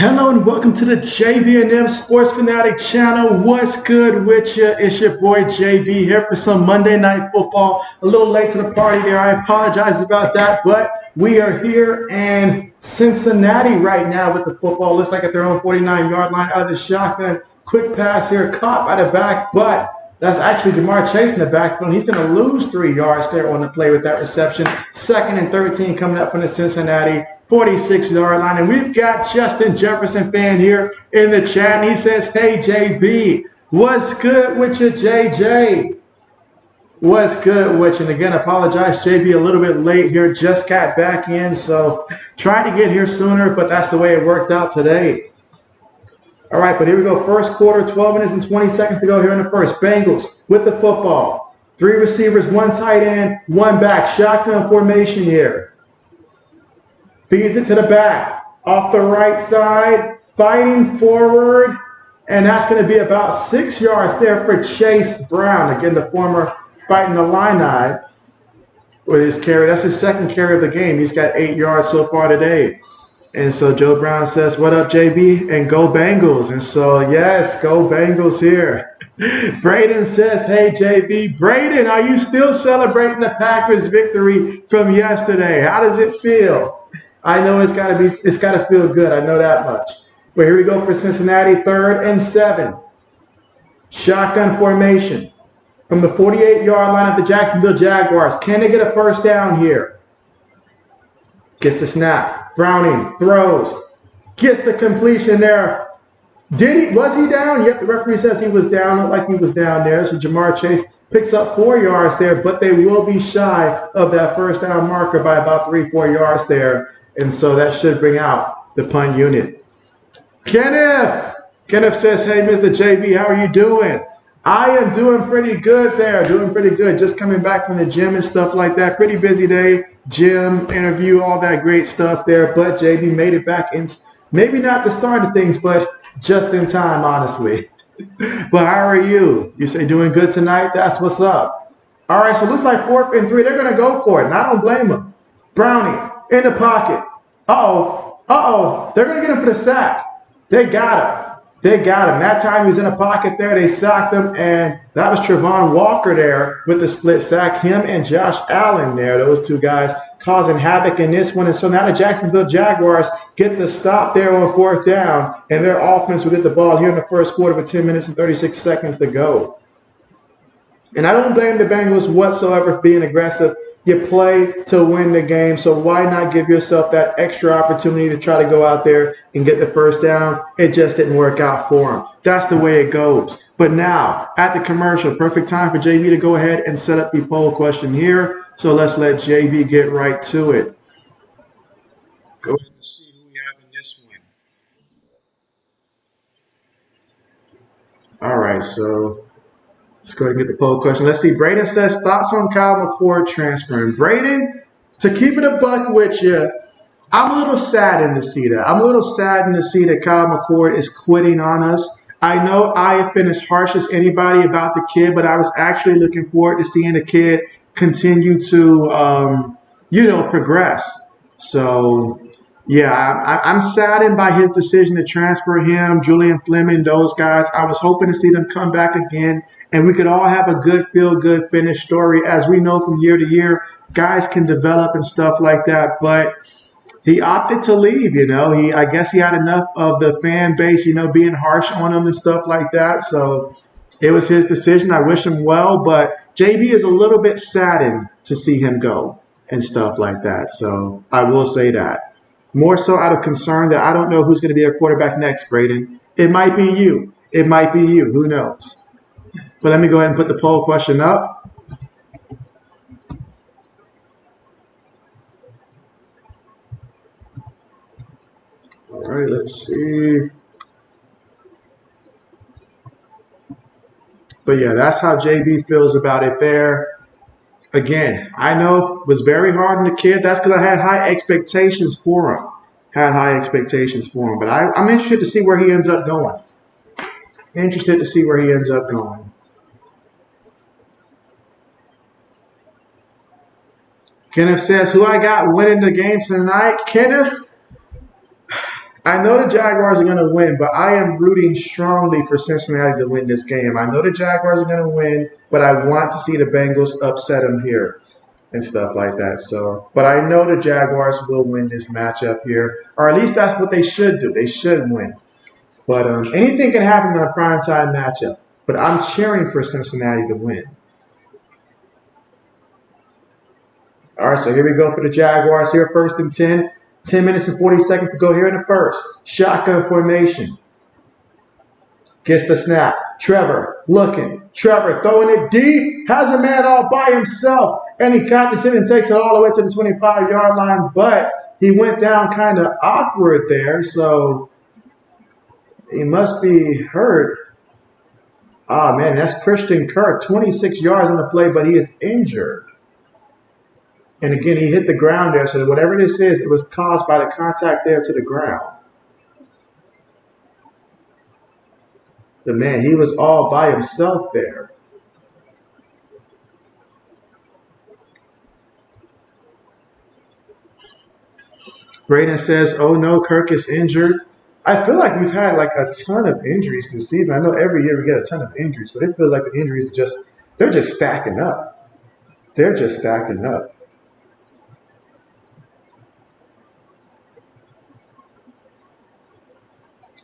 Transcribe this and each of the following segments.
Hello and welcome to the JB&M Sports Fanatic channel. What's good with you? It's your boy JB here for some Monday Night Football. A little late to the party there. I apologize about that, but we are here in Cincinnati right now with the football. Looks like at their own 49-yard line out of the shotgun. Quick pass here, caught by the back, but that's actually Jamar Chase in the backfield. He's going to lose 3 yards there on the play with that reception. 2nd and 13 coming up from the Cincinnati 46-yard line. And we've got Justin Jefferson fan here in the chat. And he says, hey, JB, what's good with you, JJ? What's good with you? And again, apologize, JB, a little bit late here. Just got back in, so tried to get here sooner, but that's the way it worked out today. All right, but here we go. First quarter, 12 minutes and 20 seconds to go here in the first. Bengals with the football. 3 receivers, 1 tight end, 1 back. Shotgun formation here. Feeds it to the back. Off the right side, fighting forward. And that's going to be about 6 yards there for Chase Brown. Again, the former Fighting Illini with his carry. That's his 2nd carry of the game. He's got 8 yards so far today. And so Joe Brown says, what up, JB? And go Bengals. And so, yes, go Bengals here. Braden says, hey, JB. Braden, are you still celebrating the Packers victory from yesterday? How does it feel? I know it's got to feel good. I know that much. But here we go for Cincinnati, 3rd and 7. Shotgun formation from the 48-yard line of the Jacksonville Jaguars. Can they get a first down here? Gets the snap. Browning throws, gets the completion there. Was he down? Yep, the referee says he was down. Looked like he was down there. So Jamar Chase picks up 4 yards there, but they will be shy of that first down marker by about 3-4 yards there. And so that should bring out the punt unit. Kenneth says, hey, Mr. JB, how are you doing? I am doing pretty good there, doing pretty good. Just coming back from the gym and stuff like that. Pretty busy day. Gym, interview, all that great stuff there. But JB made it back in, maybe not the start of things, but just in time, honestly. But how are you? You say doing good tonight? That's what's up. All right, so it looks like 4th and 3. They're going to go for it, and I don't blame them. Brownie in the pocket. Uh-oh. They're going to get him for the sack. They got him. That time he was in a pocket there. They sacked him, and that was Trevon Walker there with the split sack. Him and Josh Allen there, those 2 guys causing havoc in this one. And so now the Jacksonville Jaguars get the stop there on 4th down, and their offense will get the ball here in the first quarter with 10 minutes and 36 seconds to go. And I don't blame the Bengals whatsoever for being aggressive. You play to win the game, so why not give yourself that extra opportunity to try to go out there and get the first down? It just didn't work out for them. That's the way it goes. But now, at the commercial, perfect time for JB to go ahead and set up the poll question here. So let's let JB get right to it. Go ahead and see who we have in this one. All right, so let's go ahead and get the poll question. Let's see. Braden says, thoughts on Kyle McCord transferring. Braden, to keep it a buck with you, I'm a little saddened to see that. I'm a little saddened to see that Kyle McCord is quitting on us. I know I have been as harsh as anybody about the kid, but I was actually looking forward to seeing the kid continue to, progress. So, yeah, I'm saddened by his decision to transfer him, Julian Fleming, those guys. I was hoping to see them come back again, and we could all have a good, feel-good finish story. As we know from year to year, guys can develop and stuff like that. But he opted to leave, I guess he had enough of the fan base, being harsh on him and stuff like that. So it was his decision. I wish him well. But JB is a little bit saddened to see him go and stuff like that. So I will say that. More so out of concern that I don't know who's going to be a quarterback next, Braden. It might be you. Who knows? But let me go ahead and put the poll question up. All right, let's see. But yeah, that's how JB feels about it there. Again, I know it was very hard on the kid. That's because I had high expectations for him. But I'm interested to see where he ends up going. Kenneth says, who I got winning the game tonight? Kenneth, I know the Jaguars are going to win, but I am rooting strongly for Cincinnati to win this game. I know the Jaguars are going to win, but I want to see the Bengals upset them here and stuff like that. So, but I know the Jaguars will win this matchup here, or at least that's what they should do. They should win. But anything can happen in a primetime matchup. But I'm cheering for Cincinnati to win. All right, so here we go for the Jaguars here, 1st and 10. 10 minutes and 40 seconds to go here in the first. Shotgun formation. Gets the snap. Trevor looking. Trevor throwing it deep. Has a man all by himself. And he catches it and takes it all the way to the 25-yard line. But he went down kind of awkward there. So he must be hurt. Oh, man, that's Christian Kirk. 26 yards on the play, but he is injured. And again, he hit the ground there. So whatever this is, it was caused by the contact there to the ground. The man, he was all by himself there. Braden says, oh no, Kirk is injured. I feel like we've had like a ton of injuries this season. I know every year we get a ton of injuries, but it feels like the injuries are they're just stacking up. They're just stacking up.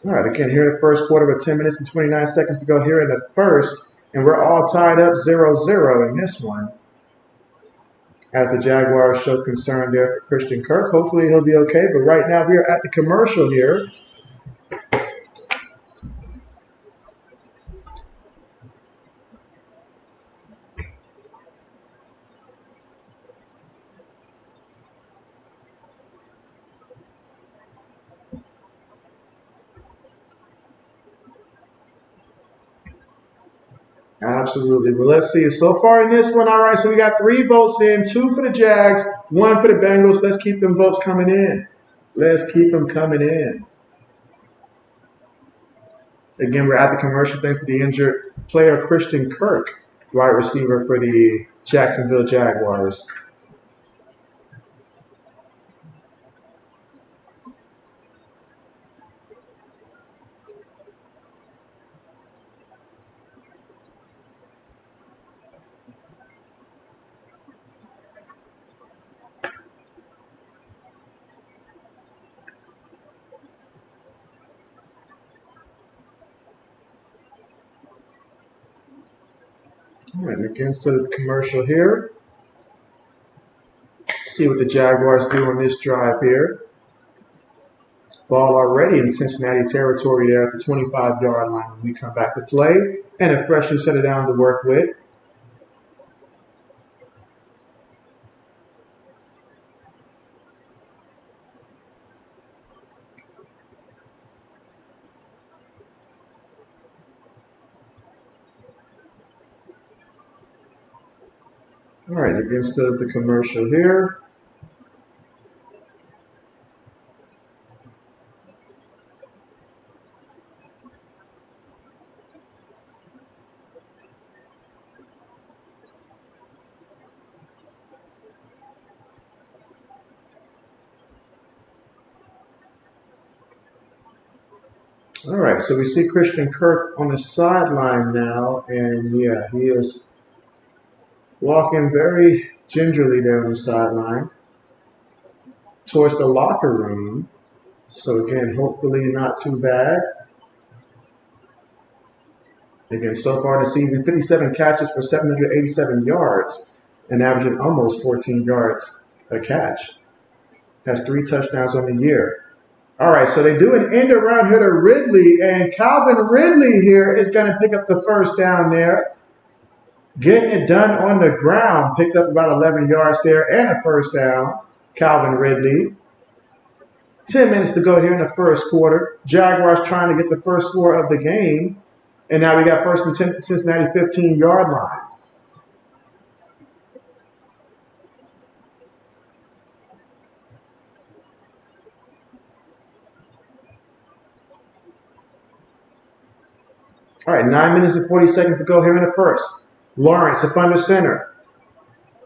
All right, again, here in the first quarter with 10 minutes and 29 seconds to go here in the first, and we're all tied up 0-0 in this one. As the Jaguars show concern there for Christian Kirk. Hopefully he'll be okay, but right now we are at the commercial here. Absolutely. Well, let's see. So far in this one, all right, so we got 3 votes in, 2 for the Jags, 1 for the Bengals. Let's keep them votes coming in. Let's keep them coming in. Again, we're at the commercial thanks to the injured player Christian Kirk, wide receiver for the Jacksonville Jaguars. All right, against the commercial here. See what the Jaguars do on this drive here. Ball already in Cincinnati territory there at the 25-yard line when we come back to play. And a freshman set it down to work with. All right, against the commercial here. All right, so we see Christian Kirk on the sideline now, and yeah, he is walking very gingerly there on the sideline towards the locker room. So again, hopefully not too bad. Again, so far this season, 57 catches for 787 yards and averaging almost 14 yards a catch. Has 3 touchdowns on the year. All right, so they do an end around here to Ridley, and Calvin Ridley here is going to pick up the first down there. Getting it done on the ground. Picked up about 11 yards there and a first down. Calvin Ridley. 10 minutes to go here in the first quarter. Jaguars trying to get the first score of the game. And now we got 1st and 10 at the Cincinnati 15-yard line. All right, 9 minutes and 40 seconds to go here in the first. Lawrence up under center.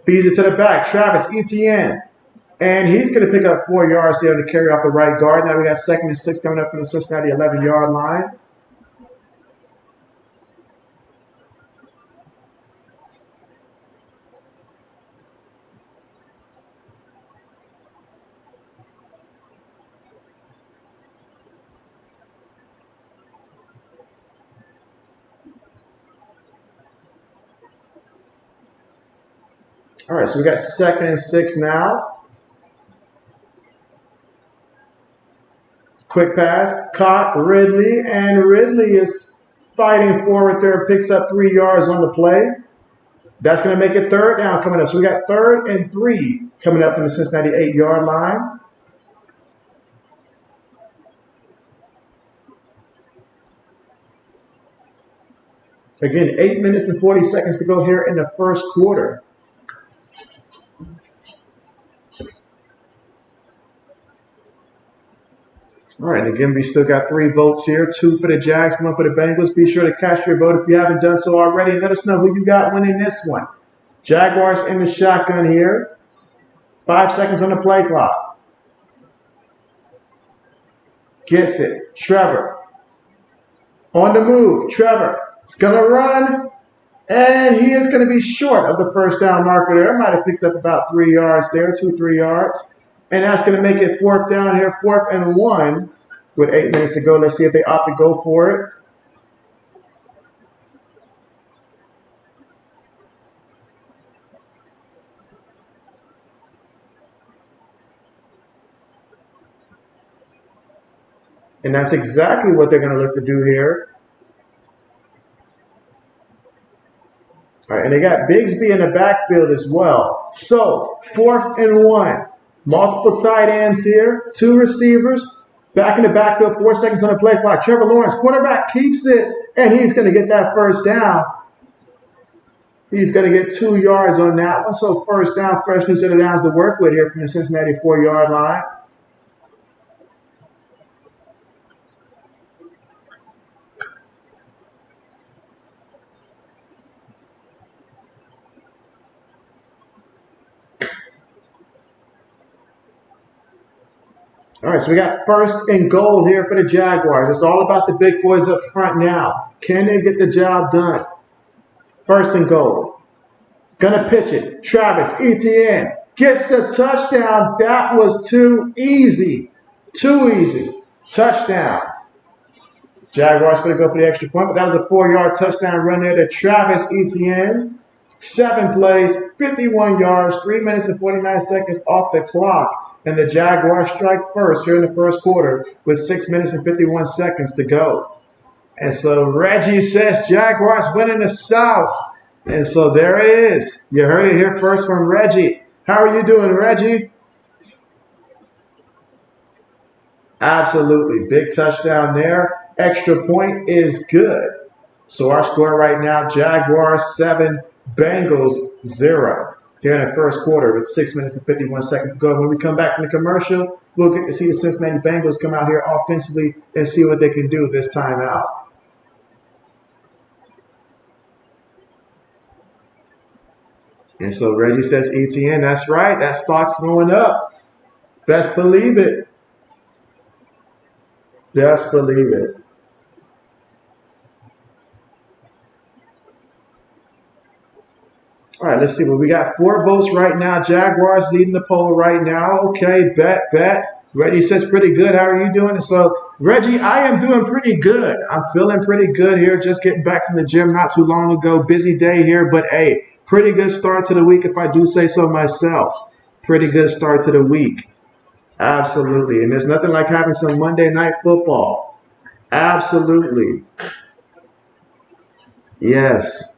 Feeds it to the back. Travis Etienne. And he's going to pick up 4 yards there to carry off the right guard. Now we got 2nd and 6 coming up from the Cincinnati 11-yard line. All right, so we got 2nd and 6 now. Quick pass, caught Ridley, and Ridley is fighting forward there, picks up 3 yards on the play. That's going to make it 3rd down coming up. So we got 3rd and 3 coming up from the Cincinnati 8-yard line. Again, 8 minutes and 40 seconds to go here in the first quarter. All right, and again, we still got 3 votes here, 2 for the Jags, 1 for the Bengals. Be sure to cast your vote if you haven't done so already. Let us know who you got winning this one. Jaguars in the shotgun here. 5 seconds on the play clock. Gets it. Trevor. On the move. Trevor is going to run. And he is going to be short of the 1st down marker there. Might have picked up about 3 yards there, 2-3 yards. And that's going to make it 4th down here, 4th and 1 with 8 minutes to go. Let's see if they opt to go for it. And that's exactly what they're going to look to do here. All right, and they got Bigsby in the backfield as well. So, 4th and 1. Multiple tight ends here, 2 receivers, back in the backfield, 4 seconds on the play clock. Trevor Lawrence, quarterback, keeps it, and he's going to get that 1st down. He's going to get 2 yards on that one. So 1st down, fresh new set of downs to work with here from the Cincinnati 4-yard line. All right, so we got 1st and goal here for the Jaguars. It's all about the big boys up front now. Can they get the job done? 1st and goal. Gonna pitch it. Travis Etienne gets the touchdown. That was too easy. Too easy. Touchdown. Jaguars gonna go for the extra point, but that was a 4-yard touchdown run there to Travis Etienne. 7 plays, 51 yards, 3 minutes and 49 seconds off the clock. And the Jaguars strike first here in the first quarter with 6 minutes and 51 seconds to go. And so Reggie says Jaguars winning the South. And so there it is. You heard it here first from Reggie. How are you doing, Reggie? Absolutely. Big touchdown there. Extra point is good. So our score right now, Jaguars 7, Bengals 0. Here in the first quarter with 6 minutes and 51 seconds to go. When we come back from the commercial, we'll get to see the Cincinnati Bengals come out here offensively and see what they can do this time out. And so Reggie says ETN. That's right. That stock's going up. Best believe it. Best believe it. All right, let's see. Well, we got 4 votes right now. Jaguars leading the poll right now. Okay, bet. Reggie says pretty good. How are you doing? And so, Reggie, I am doing pretty good. I'm feeling pretty good here. Just getting back from the gym not too long ago. Busy day here, but hey, pretty good start to the week if I do say so myself. Pretty good start to the week. Absolutely. And there's nothing like having some Monday night football. Absolutely. Yes.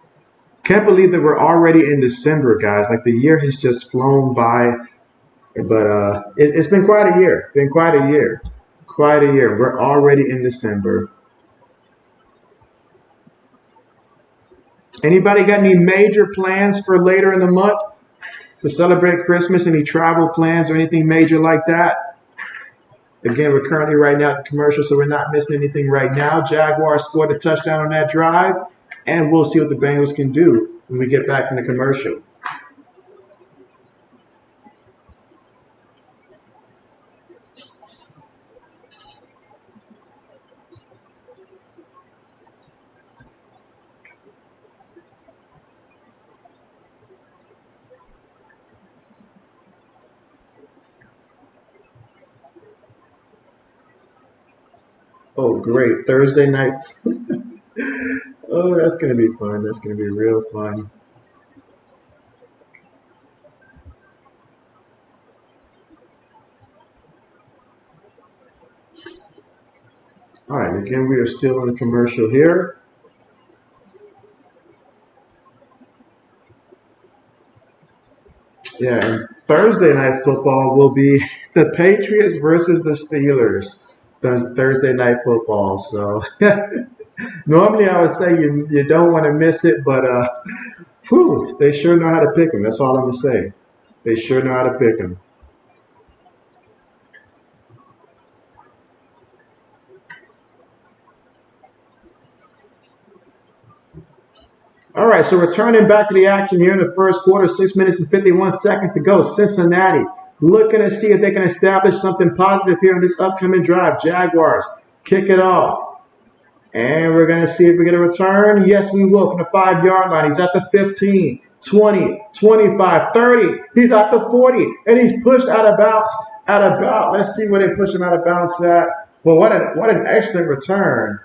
Can't believe that we're already in December, guys. Like the year has just flown by. But it's been quite a year. Quite a year. We're already in December. Anybody got any major plans for later in the month to celebrate Christmas? Any travel plans or anything major like that? Again, we're currently right now at the commercial, so we're not missing anything right now. Jaguars scored a touchdown on that drive, and we'll see what the Bengals can do when we get back from the commercial. Oh, great. Thursday night. Oh, that's going to be fun. That's going to be real fun. All right, again, we are still in a commercial here. Yeah, and Thursday night football will be the Patriots versus the Steelers. Thursday night football. So normally I would say you don't want to miss it, but whew, they sure know how to pick them. That's all I'm gonna say. They sure know how to pick them. All right, so returning back to the action here in the first quarter, 6 minutes and 51 seconds to go. Cincinnati looking to see if they can establish something positive here in this upcoming drive. Jaguars kick it off. And we're going to see if we get a return. Yes, we will from the 5-yard line. He's at the 15, 20, 25, 30. He's at the 40, and he's pushed out of bounds at about, let's see where they push him out of bounds at. Well, what an excellent return.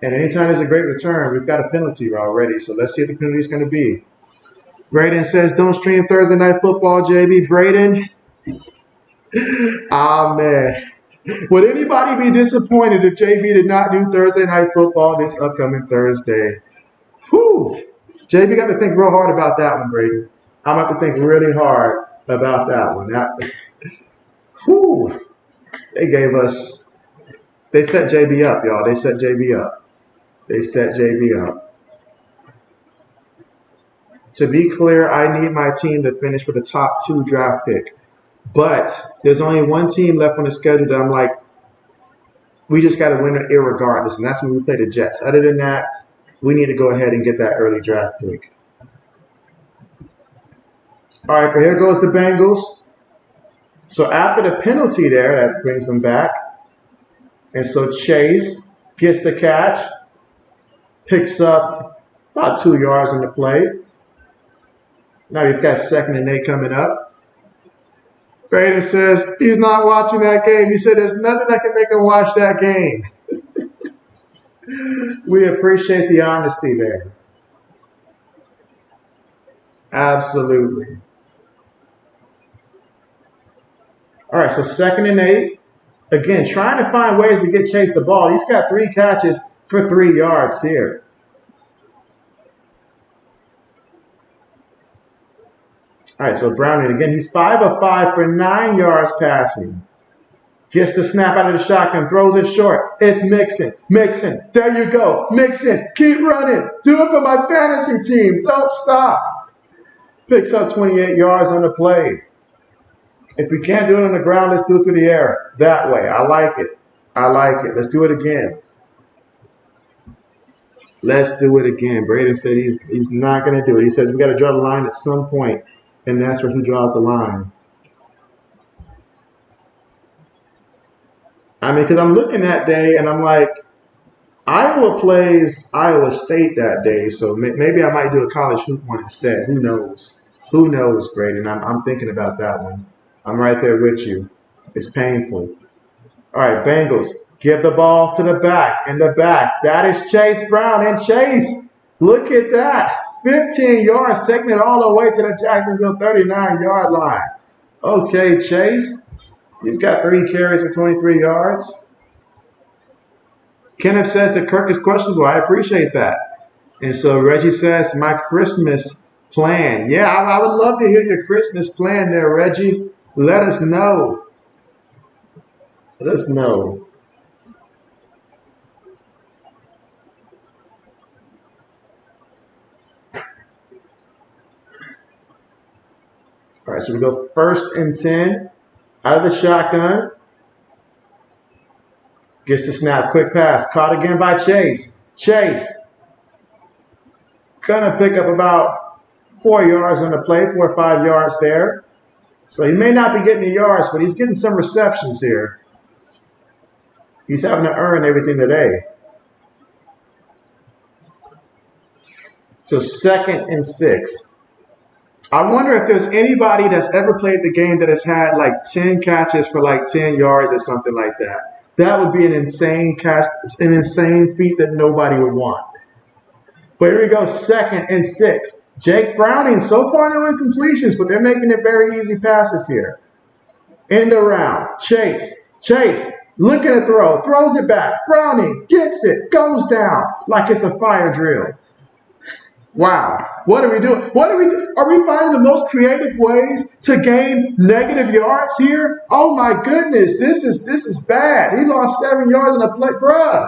And anytime there's a great return, we've got a penalty already. So let's see what the penalty is going to be. Braden says, don't stream Thursday night football, JB. Braden. Ah, man. Would anybody be disappointed if JB did not do Thursday night football this upcoming Thursday? Whew. JB got to think real hard about that one, Braden. I'm going to have to think really hard about that one. Whew. They set JB up, y'all. They set JB up. They set JB up. To be clear, I need my team to finish with a top 2 draft pick. But there's only one team left on the schedule that I'm like, we just got to win it irregardless. And that's when we play the Jets. Other than that, we need to go ahead and get that early draft pick. All right, but here goes the Bengals. So after the penalty there, that brings them back. And so Chase gets the catch. Picks up about 2 yards in the play. Now we've got 2nd and 8 coming up. Braden says he's not watching that game. He said there's nothing that can make him watch that game. We appreciate the honesty there. Absolutely. All right, so 2nd and 8. Again, trying to find ways to get Chase the ball. He's got 3 catches for 3 yards here. All right, so Browning again. He's 5 of 5 for 9 yards passing. Gets the snap out of the shotgun, throws it short. It's Mixon. Mixon, there you go. Mixon, keep running. Do it for my fantasy team. Don't stop. Picks up 28 yards on the play. If we can't do it on the ground, let's do it through the air. That way. I like it. I like it. Let's do it again. Let's do it again. Braden said he's not going to do it. He says we got to draw the line at some point, and that's where he draws the line. I mean, because I'm looking that day, and I'm like, Iowa plays Iowa State that day, so maybe I might do a college hoop one instead. Who knows? Who knows, Braden? I'm thinking about that one. I'm right there with you. It's painful. All right, Bengals. Give the ball to the back. In the back. That is Chase Brown. And Chase, look at that. 15 yards, taking it all the way to the Jacksonville 39-yard line. Okay, Chase. He's got 3 carries for 23 yards. Kenneth says that Kirk is questionable. I appreciate that. And so Reggie says, my Christmas plan. Yeah, I would love to hear your Christmas plan there, Reggie. Let us know. Let us know. All right, so we go 1st and 10 out of the shotgun. Gets the snap, quick pass, caught again by Chase. Chase gonna pick up about 4 yards on the play, 4 or 5 yards there. So he may not be getting the yards, but he's getting some receptions here. He's having to earn everything today. So 2nd and 6. I wonder if there's anybody that's ever played the game that has had like 10 catches for like 10 yards or something like that. That would be an insane an insane feat that nobody would want. But here we go, 2nd and 6. Jake Browning, so far no incompletions, but they're making it very easy passes here. End around. Chase, looking to throw, throws it back. Browning gets it, goes down like it's a fire drill. Wow. What are we doing? Are we finding the most creative ways to gain negative yards here? Oh my goodness, this is bad. He lost 7 yards in a play. Bruh,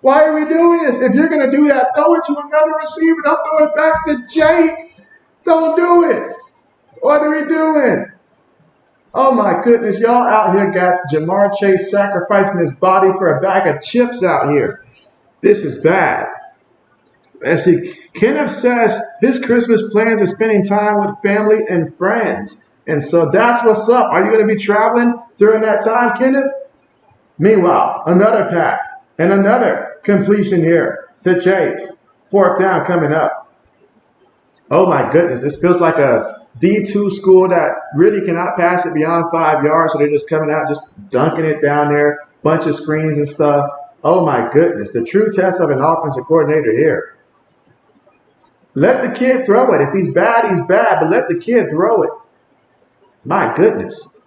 why are we doing this? If you're going to do that, throw it to another receiver. Don't throw it back to Jake. Don't do it. What are we doing? Oh my goodness, y'all out here got Jamar Chase sacrificing his body for a bag of chips out here. This is bad. Let's see. Kenneth says his Christmas plans is spending time with family and friends. And so that's what's up. Are you going to be traveling during that time, Kenneth? Meanwhile, another pass and another completion here to Chase. 4th down coming up. Oh my goodness, this feels like a D2 school that really cannot pass it beyond 5 yards. So they're just coming out, just dunking it down there. Bunch of screens and stuff. Oh my goodness, the true test of an offensive coordinator here. Let the kid throw it. If he's bad, he's bad, but let the kid throw it. My goodness.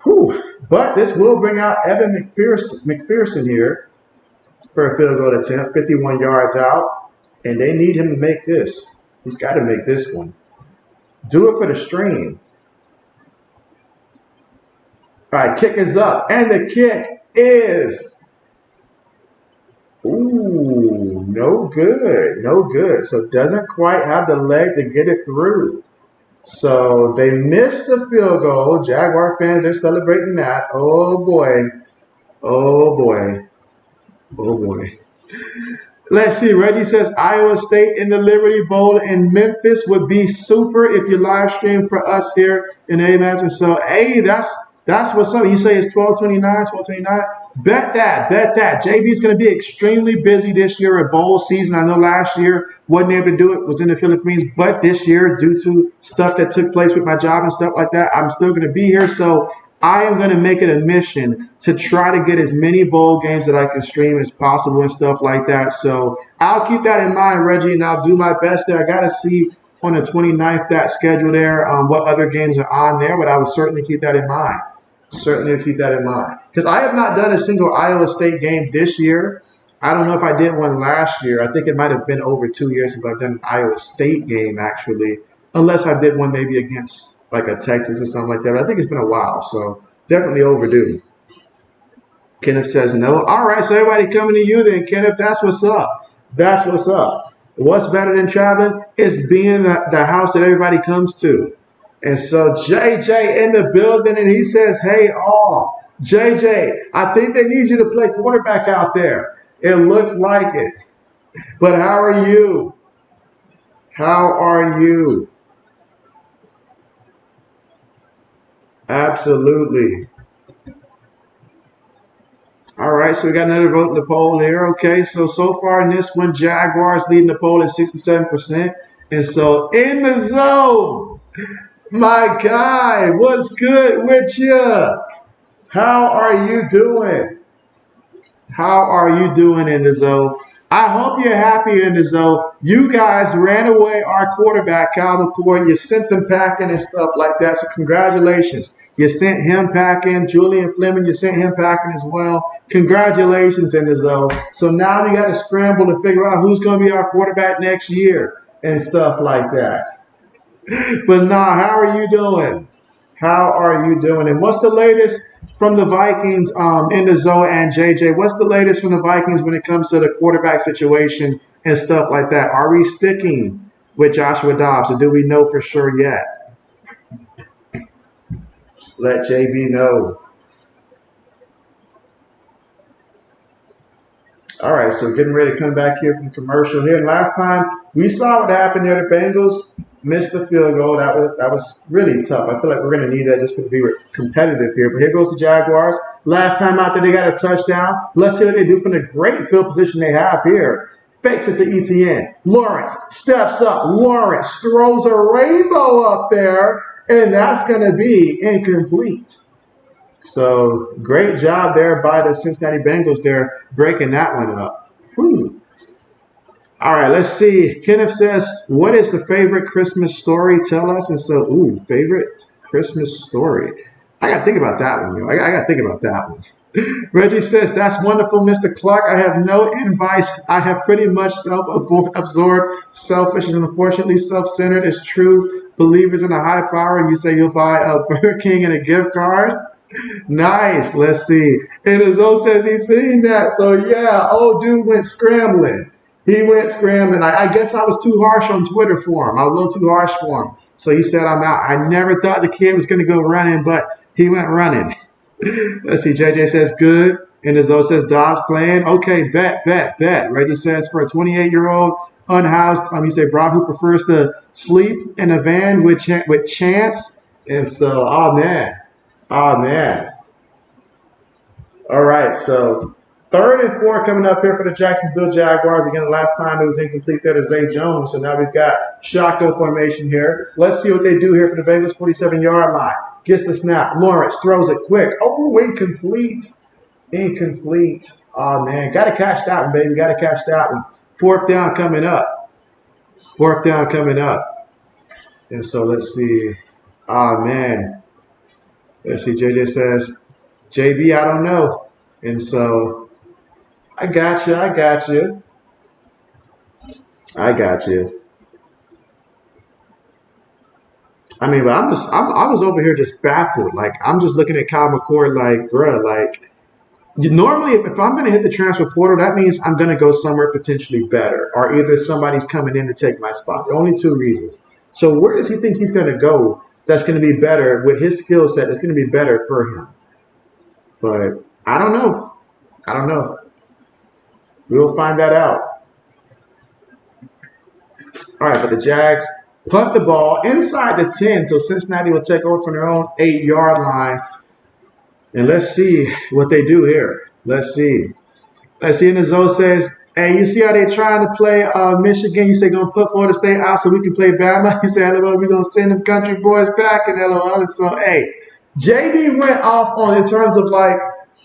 Whew. But this will bring out Evan McPherson here for a field goal attempt, 51 yards out, and they need him to make this. He's got to make this one. Do it for the stream. All right, kick is up, and the kick is... Ooh, no good, no good. So doesn't quite have the leg to get it through. So they missed the field goal. Jaguar fans, they're celebrating that. Oh boy, oh boy, oh boy. Let's see, Reggie says Iowa State in the Liberty Bowl in Memphis would be super if you live stream for us here in AMAS. And so, hey, that's what's up. You say it's 1229. Bet that. JB's going to be extremely busy this year at bowl season. I know last year wasn't able to do it, was in the Philippines, but this year, due to stuff that took place with my job and stuff like that, I'm still going to be here. So I am going to make it a mission to try to get as many bowl games that I can stream as possible and stuff like that. So I'll keep that in mind, Reggie, and I'll do my best there. I got to see on the 29th that schedule there, what other games are on there, but I would certainly keep that in mind. Certainly keep that in mind. Because I have not done a single Iowa State game this year. I don't know if I did one last year. I think it might have been over 2 years since I've done an Iowa State game, actually. Unless I did one maybe against like a Texas or something like that. But I think it's been a while. So definitely overdue. Kenneth says no. All right, so everybody coming to you then, Kenneth. That's what's up. That's what's up. What's better than traveling? It's being the house that everybody comes to. And so JJ in the building, and he says, hey, JJ, I think they need you to play quarterback out there. It looks like it. But how are you? How are you? Absolutely. All right, so we got another vote in the poll here. Okay, so far in this one, Jaguars leading the poll at 67%. And so in the zone, my guy, what's good with you? How are you doing? How are you doing in the zone? I hope you're happy in the zone. You guys ran away our quarterback, Kyle McCord. You sent them packing and stuff like that, so congratulations. You sent him packing. Julian Fleming, you sent him packing as well. Congratulations in the zone. So now we got to scramble to figure out who's going to be our quarterback next year and stuff like that. But nah, how are you doing? How are you doing? And what's the latest from the Vikings in the zone and JJ? What's the latest from the Vikings when it comes to the quarterback situation and stuff like that? Are we sticking with Joshua Dobbs, or do we know for sure yet? Let JB know. All right, so getting ready to come back here from commercial here. And last time we saw what happened there. The Bengals missed the field goal. That was really tough. I feel like we're going to need that just to be competitive here. But here goes the Jaguars. Last time out there, they got a touchdown. Let's see what they do from the great field position they have here. Fakes it to ETN. Lawrence steps up. Lawrence throws a rainbow up there, and that's going to be incomplete. So great job there by the Cincinnati Bengals there breaking that one up. Whew. All right, let's see. Kenneth says, what is the favorite Christmas story? Tell us. And so, favorite Christmas story. I got to think about that one, yo. I got to think about that one. Reggie says, that's wonderful, Mr. Clark. I have no advice. I have pretty much self-absorbed, selfish, and unfortunately self-centered. It's true. Believers in a high power. You say you'll buy a Burger King and a gift card. Nice. Let's see. And Azo says he's seen that. So, yeah, old dude went scrambling. He went scrambling. I guess I was too harsh on Twitter for him. I was a little too harsh for him. So he said, I'm out. I never thought the kid was going to go running, but he went running. Let's see. JJ says, good. And Azo says, Dodge playing. Okay, bet. Reggie says, for a 28-year-old unhoused, you say, Brock, who prefers to sleep in a van with Chance. And so, oh, man. All right, so 3rd and 4 coming up here for the Jacksonville Jaguars. Again, the last time it was incomplete there to Zay Jones. So now we've got shotgun formation here. Let's see what they do here for the Bengals 47-yard line. Gets the snap. Lawrence throws it quick. Oh, incomplete. Oh, man. Got to catch that one, baby. Got to catch that one. 4th down coming up. And so let's see. Oh, man. Let's see. JJ says, JB, I don't know. And so I got you. I mean, but I was over here just baffled. Like, I'm just looking at Kyle McCord like, bruh, like, normally if I'm going to hit the transfer portal, that means I'm going to go somewhere potentially better, or either somebody's coming in to take my spot. There are only 2 reasons. So where does he think he's going to go that's going to be better with his skill set? That's going to be better for him. But I don't know. We'll find that out. All right, but the Jags punt the ball inside the 10, so Cincinnati will take over from their own 8-yard line. And let's see what they do here. Let's see. And Azo says, hey, you see how they're trying to play Michigan? You say going to put Florida State out so we can play Bama? You say, LOL, we're going to send them country boys back, and LOL. And so, hey, JB went off on in terms of, like,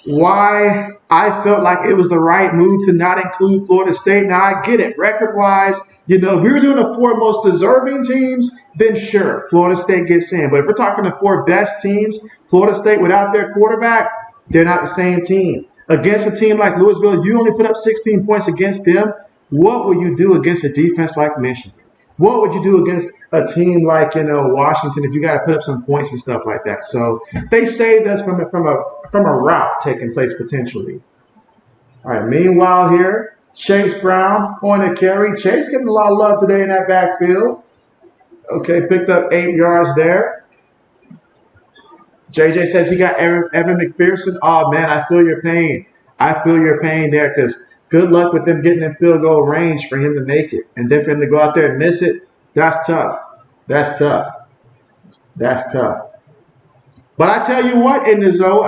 why I felt like it was the right move to not include Florida State. Now, I get it. Record-wise, if we were doing the 4 most deserving teams, then sure, Florida State gets in. But if we're talking the 4 best teams, Florida State without their quarterback, they're not the same team. Against a team like Louisville, if you only put up 16 points against them, what will you do against a defense like Michigan? What would you do against a team like, Washington if you got to put up some points and stuff like that? So they saved us from a rout taking place potentially. All right, meanwhile here, Chase Brown on a carry. Chase getting a lot of love today in that backfield. Okay, picked up 8 yards there. JJ says he got Evan McPherson. Oh, man, I feel your pain. There because good luck with them getting in field goal range for him to make it. And then for him to go out there and miss it, that's tough. But I tell you what, in the zone,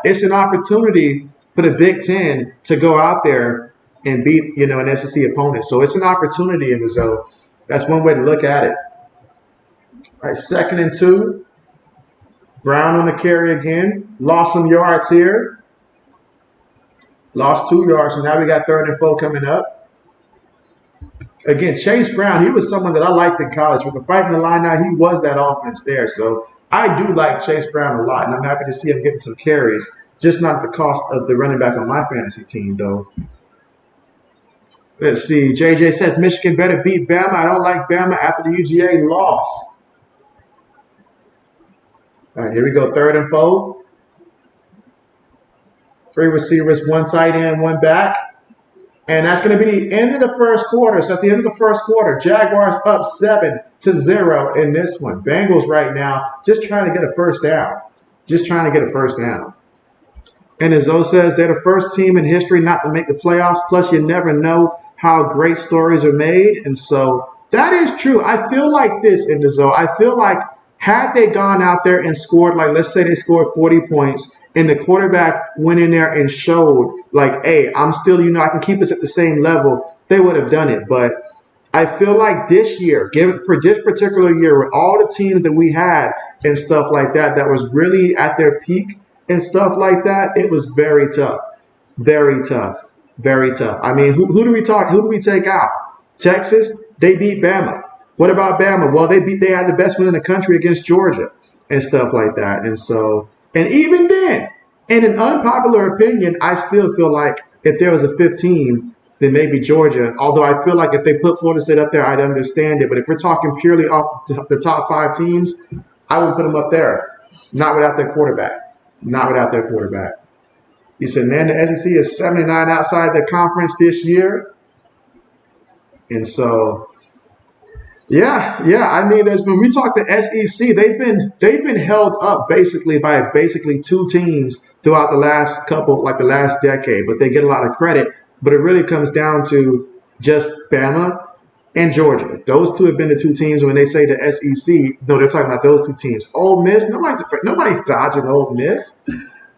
it's an opportunity for the Big Ten to go out there and beat, an SEC opponent. So it's an opportunity in the zone. That's one way to look at it. All right, 2nd and 2. Brown on the carry again. Lost some yards here. Lost 2 yards, so now we got 3rd and 4 coming up. Again, Chase Brown, he was someone that I liked in college. With the fight in the line now, he was that offense there. So I do like Chase Brown a lot, and I'm happy to see him getting some carries, just not at the cost of the running back on my fantasy team, though. Let's see. JJ says Michigan better beat Bama. I don't like Bama after the UGA loss. All right, here we go. 3rd and 4. 3 receivers, 1 tight end, 1 back. And that's going to be the end of the first quarter. So at the end of the first quarter, Jaguars up 7-0 in this one. Bengals right now just trying to get a first down. And as Zoe says, they're the first team in history not to make the playoffs. Plus, you never know how great stories are made. And so that is true. I feel like this in the zone. I feel like had they gone out there and scored, like let's say they scored 40 points, and the quarterback went in there and showed, like, hey, I'm still, I can keep us at the same level, they would have done it. But I feel like this year, for this particular year, with all the teams that we had and stuff like that, that was really at their peak, and stuff like that, it was very tough. Very tough. Very tough. I mean, who do we talk? Who do we take out? Texas, they beat Bama. What about Bama? Well, they had the best win in the country against Georgia and stuff like that. And so, and even then, in an unpopular opinion, I still feel like if there was a 15, then maybe Georgia. Although I feel like if they put Florida State up there, I'd understand it. But if we're talking purely off the top 5 teams, I would put them up there. Not without their quarterback. Not without their quarterback. He said, man, the SEC is 79 outside the conference this year. And so, yeah. I mean, when we talk the SEC, they've been held up by 2 teams throughout the last decade. But they get a lot of credit. But it really comes down to just Bama and Georgia. Those 2 have been the 2 teams. When they say the SEC, no, they're talking about those 2 teams. Ole Miss, nobody's dodging Ole Miss.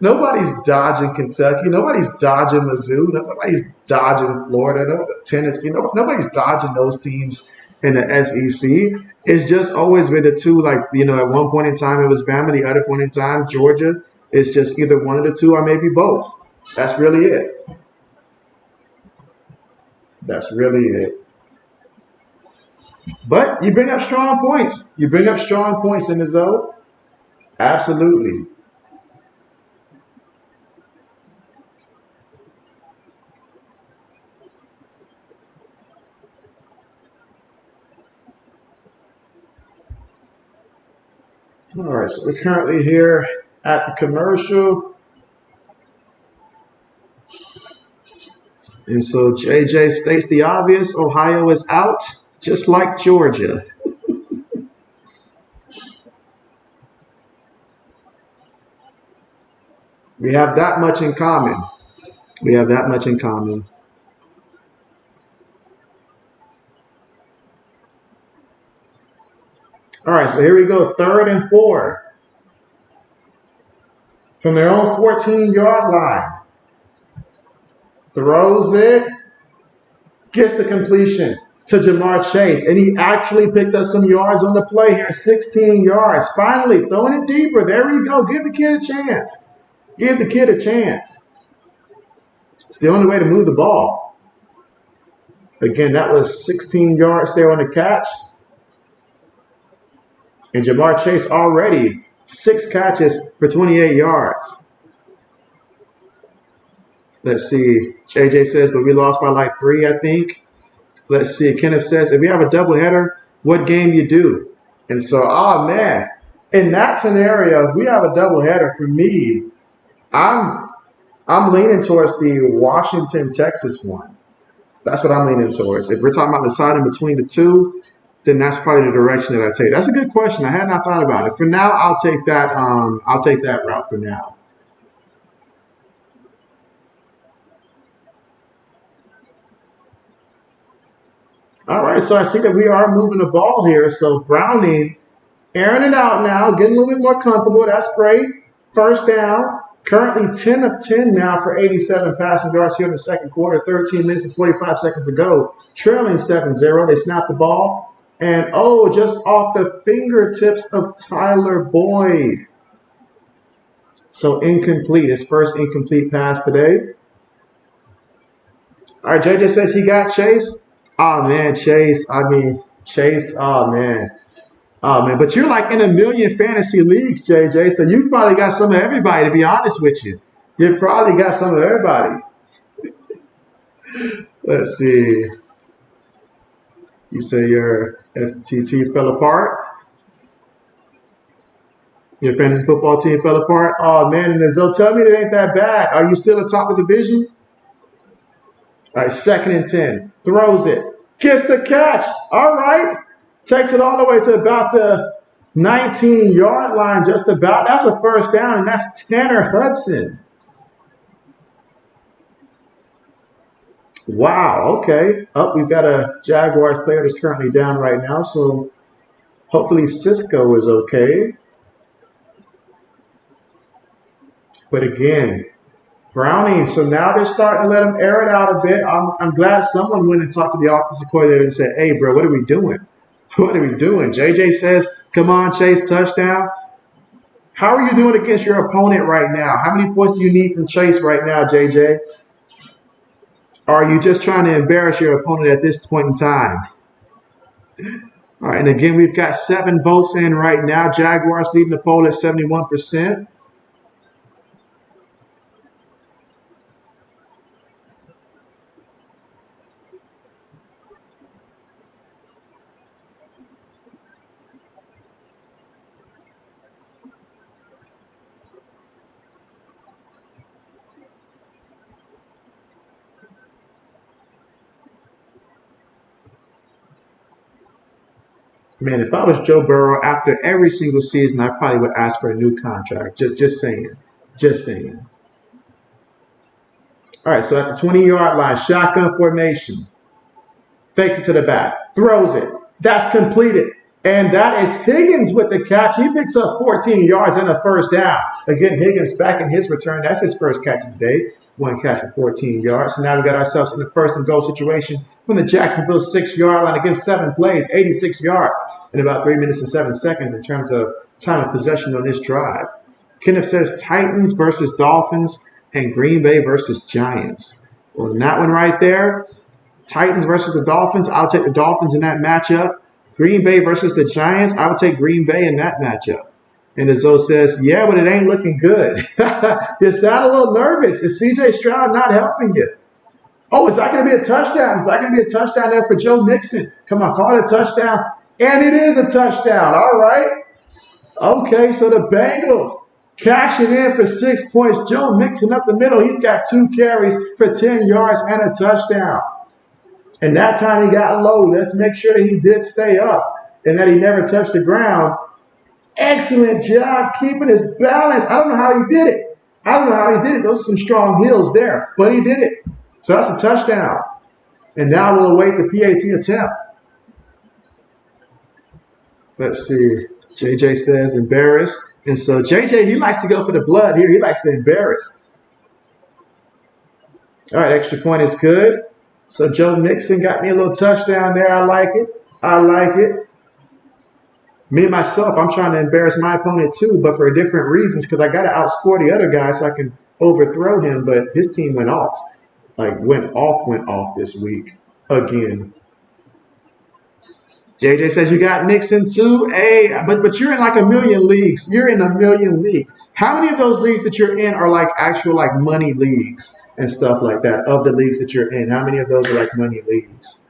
Nobody's dodging Kentucky. Nobody's dodging Mizzou. Nobody's dodging Florida. Tennessee. Nobody's dodging those teams in the SEC. It's just always been the 2. Like, at one point in time it was Bama. The other point in time, Georgia. It's just either one of the 2 or maybe both. That's really it. That's really it. But you bring up strong points. You bring up strong points in the zone. Absolutely. All right, so we're currently here at the commercial. And so JJ states the obvious. Ohio is out, just like Georgia. We have that much in common. We have that much in common. All right, so here we go. 3rd and 4. From their own 14-yard line. Throws it. Gets the completion to Jamar Chase. And he actually picked up some yards on the play here. 16 yards. Finally, throwing it deeper. There we go. Give the kid a chance. Give the kid a chance. It's the only way to move the ball. Again, that was 16 yards there on the catch. And Jamar Chase already 6 catches for 28 yards. Let's see. JJ says, but we lost by like 3, I think. Let's see. Kenneth says, if we have a doubleheader, what game you do? And so, man, in that scenario, if we have a doubleheader, for me, I'm leaning towards the Washington-Texas one. That's what I'm leaning towards. If we're talking about deciding between the 2, then that's probably the direction that I take. That's a good question. I had not thought about it. For now, I'll take that. I'll take that route for now. All right, so I see that we are moving the ball here. So Browning airing it out now, getting a little bit more comfortable. That's great. First down. Currently 10 of 10 now for 87 passing yards here in the second quarter. 13 minutes and 45 seconds to go. Trailing 7-0. They snap the ball. And, just off the fingertips of Tyler Boyd. So incomplete. His first incomplete pass today. All right, JJ says he got Chase. Oh, man, Chase. Oh, man. Oh, man. But you're like in a million fantasy leagues, JJ. So you probably got some of everybody, to be honest with you. You probably got some of everybody. Let's see. You say your FTT fell apart. Your fantasy football team fell apart. Oh, man. And they'll tell me it ain't that bad. Are you still atop the division? All right, 2nd and 10. Throws it. Gets the catch. All right. Takes it all the way to about the 19-yard line, just about. That's a first down, and that's Tanner Hudson. Wow, okay. We've got a Jaguars player that's currently down right now, so hopefully Cisco is okay. But again, Browning, so now they're starting to let him air it out a bit. I'm glad someone went and talked to the offensive coordinator and said, hey, bro, what are we doing? What are we doing? JJ says, come on, Chase, touchdown. How are you doing against your opponent right now? How many points do you need from Chase right now, JJ? Or are you just trying to embarrass your opponent at this point in time? All right, and again, we've got 7 votes in right now. Jaguars leading the poll at 71%. Man, if I was Joe Burrow, after every single season, I probably would ask for a new contract. Just saying. Just saying. All right, so at the 20-yard line, shotgun formation. Fakes it to the back. Throws it. That's completed. And that is Higgins with the catch. He picks up 14 yards and a first down. Again, Higgins back in his return. That's his first catch of the day. 1 catch for 14 yards. So now we got ourselves in the first and goal situation from the Jacksonville 6-yard line against 7 plays, 86 yards in about 3 minutes and 7 seconds in terms of time of possession on this drive. Kenneth says Titans versus Dolphins and Green Bay versus Giants. Well, in that one right there, Titans versus the Dolphins, I'll take the Dolphins in that matchup. Green Bay versus the Giants, I would take Green Bay in that matchup. And Izzo says, yeah, but it ain't looking good. You sound a little nervous. Is C.J. Stroud not helping you? Oh, is that going to be a touchdown? Is that going to be a touchdown there for Joe Mixon? Come on, call it a touchdown. And it is a touchdown. All right. Okay, so the Bengals cashing in for 6 points. Joe Mixon up the middle. He's got 2 carries for 10 yards and a touchdown. And that time he got low. Let's make sure that he did stay up and that he never touched the ground. Excellent job keeping his balance. I don't know how he did it. Those are some strong heels there, but he did it. So that's a touchdown. And now we'll await the PAT attempt. Let's see. JJ says embarrassed. And so JJ, he likes to go for the blood here. He likes to embarrass. All right, extra point is good. So Joe Mixon got me a little touchdown there. I like it. Me, myself, I'm trying to embarrass my opponent too, but for different reasons because I got to outscore the other guy so I can overthrow him, but his team went off. Went off this week again. JJ says you got Mixon too. Hey, but you're in like a million leagues. You're in a million leagues. How many of those leagues that you're in are like actual like money leagues and stuff like that? Of the leagues that you're in, how many of those are like money leagues?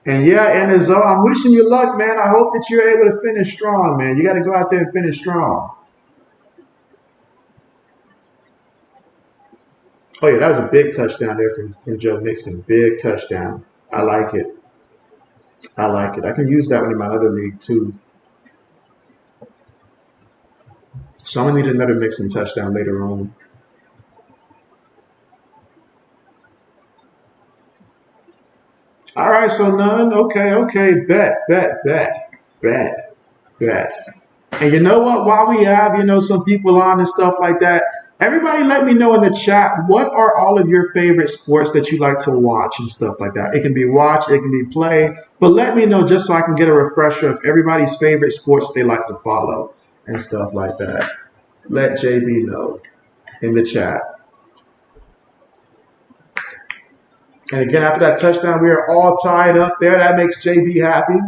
And yeah, and Izzo, I'm wishing you luck, man. I hope that you're able to finish strong, man. You got to go out there and finish strong. Oh, yeah, that was a big touchdown there from Joe Mixon. Big touchdown. I like it. I can use that one in my other league, too. So I'm going to need another Mixon touchdown later on. All right, so none. Okay. Bet. And you know what? While we have, some people on and stuff like that, everybody let me know in the chat, what are all of your favorite sports that you like to watch and stuff like that? It can be watch, it can be play, but let me know just so I can get a refresher of everybody's favorite sports they like to follow and stuff like that. Let JB know in the chat. And again, after that touchdown, we are all tied up there. That makes JB happy.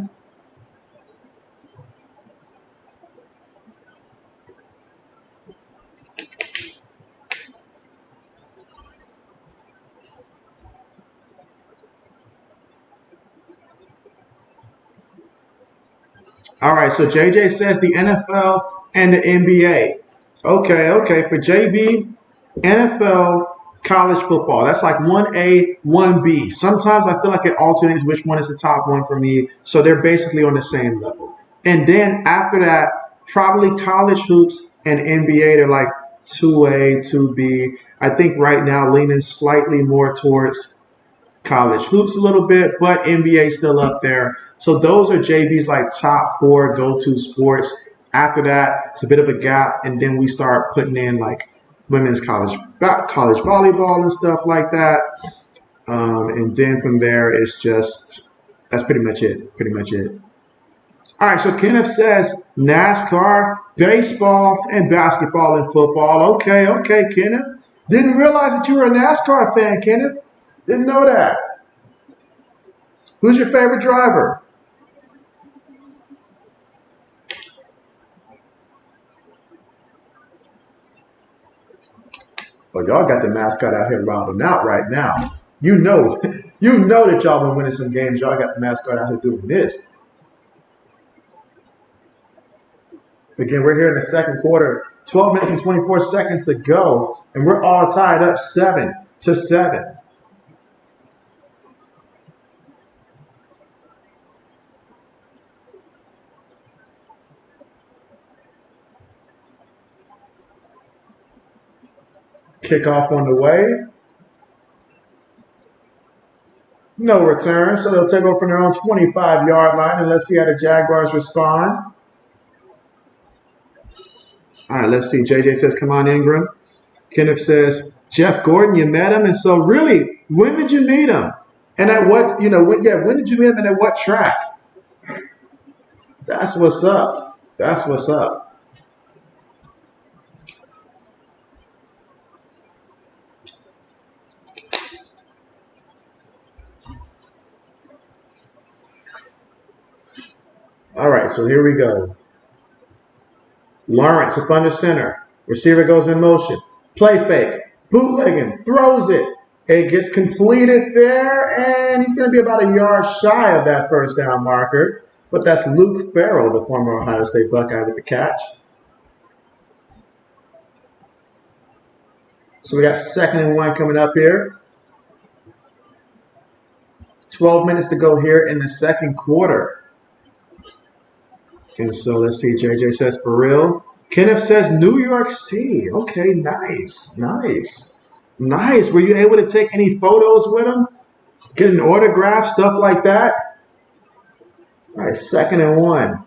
All right, so JJ says the NFL and the NBA. Okay. For JB, NFL, college football. That's like 1A, 1B. Sometimes I feel like it alternates which one is the top one for me. So they're basically on the same level. And then after that, probably college hoops and NBA, they're like 2A, 2B. I think right now leaning slightly more towards college hoops a little bit, but NBA still up there. So those are JB's like top 4 go-to sports. After that, it's a bit of a gap, and then we start putting in like women's college volleyball and stuff like that. And then from there, it's just, that's pretty much it. All right, so Kenneth says NASCAR, baseball, and basketball and football. Okay, okay, Kenneth. Didn't realize that you were a NASCAR fan, Kenneth. Didn't know that. Who's your favorite driver? Well, y'all got the mascot out here rounding out right now. You know, you know that y'all been winning some games. Y'all got the mascot out here doing this. Again, we're here in the second quarter. 12 minutes and 24 seconds to go, and we're all tied up 7-7. Kickoff on the way. No return, so they'll take over from their own 25-yard line, and let's see how the Jaguars respond. All right, let's see. JJ says, come on, Ingram. Kenneth says, Jeff Gordon, you met him? And so really, when did you meet him? And at what, when did you meet him and at what track? That's what's up. That's what's up. All right, so here we go. Lawrence up under center. Receiver goes in motion. Play fake. Bootlegging. Throws it. It gets completed there, and he's going to be about a yard shy of that first down marker. But that's Luke Farrell, the former Ohio State Buckeye, with the catch. So we got 2nd and 1 coming up here. 12 minutes to go here in the second quarter. And so let's see. JJ says for real. Kenneth says New York City. Okay, nice, nice, nice. Were you able to take any photos with him? Get an autograph, stuff like that? All right, 2nd and 1.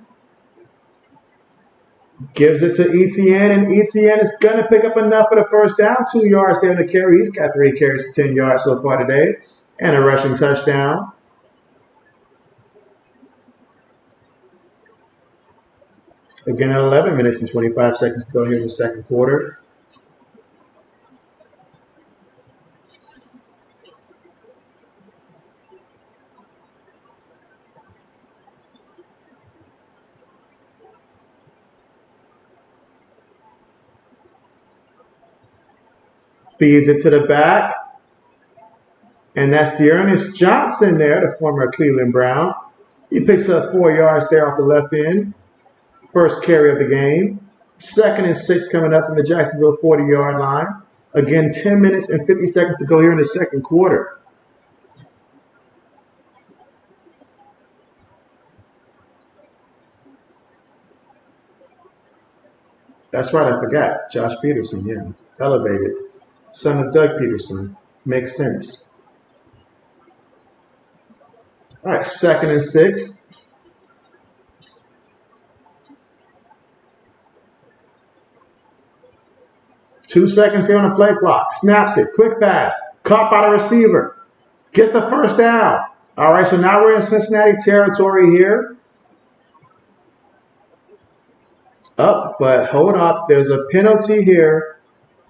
Gives it to ETN, and ETN is going to pick up enough for the first down. 2 yards there on the carry. He's got 3 carries for 10 yards so far today, and a rushing touchdown. Again, 11 minutes and 25 seconds to go here in the second quarter. Feeds it to the back. And that's Dearness Johnson there, the former Cleveland Brown. He picks up 4 yards there off the left end. First carry of the game. 2nd and 6 coming up from the Jacksonville 40-yard line. Again, 10 minutes and 50 seconds to go here in the second quarter. That's right, I forgot. Josh Peterson, yeah. Elevated. Son of Doug Peterson. Makes sense. All right, 2nd and 6. Two seconds here on the play clock. Snaps it. Quick pass. Caught by the receiver. Gets the first down. All right, so now we're in Cincinnati territory here. Up, but hold up. There's a penalty here,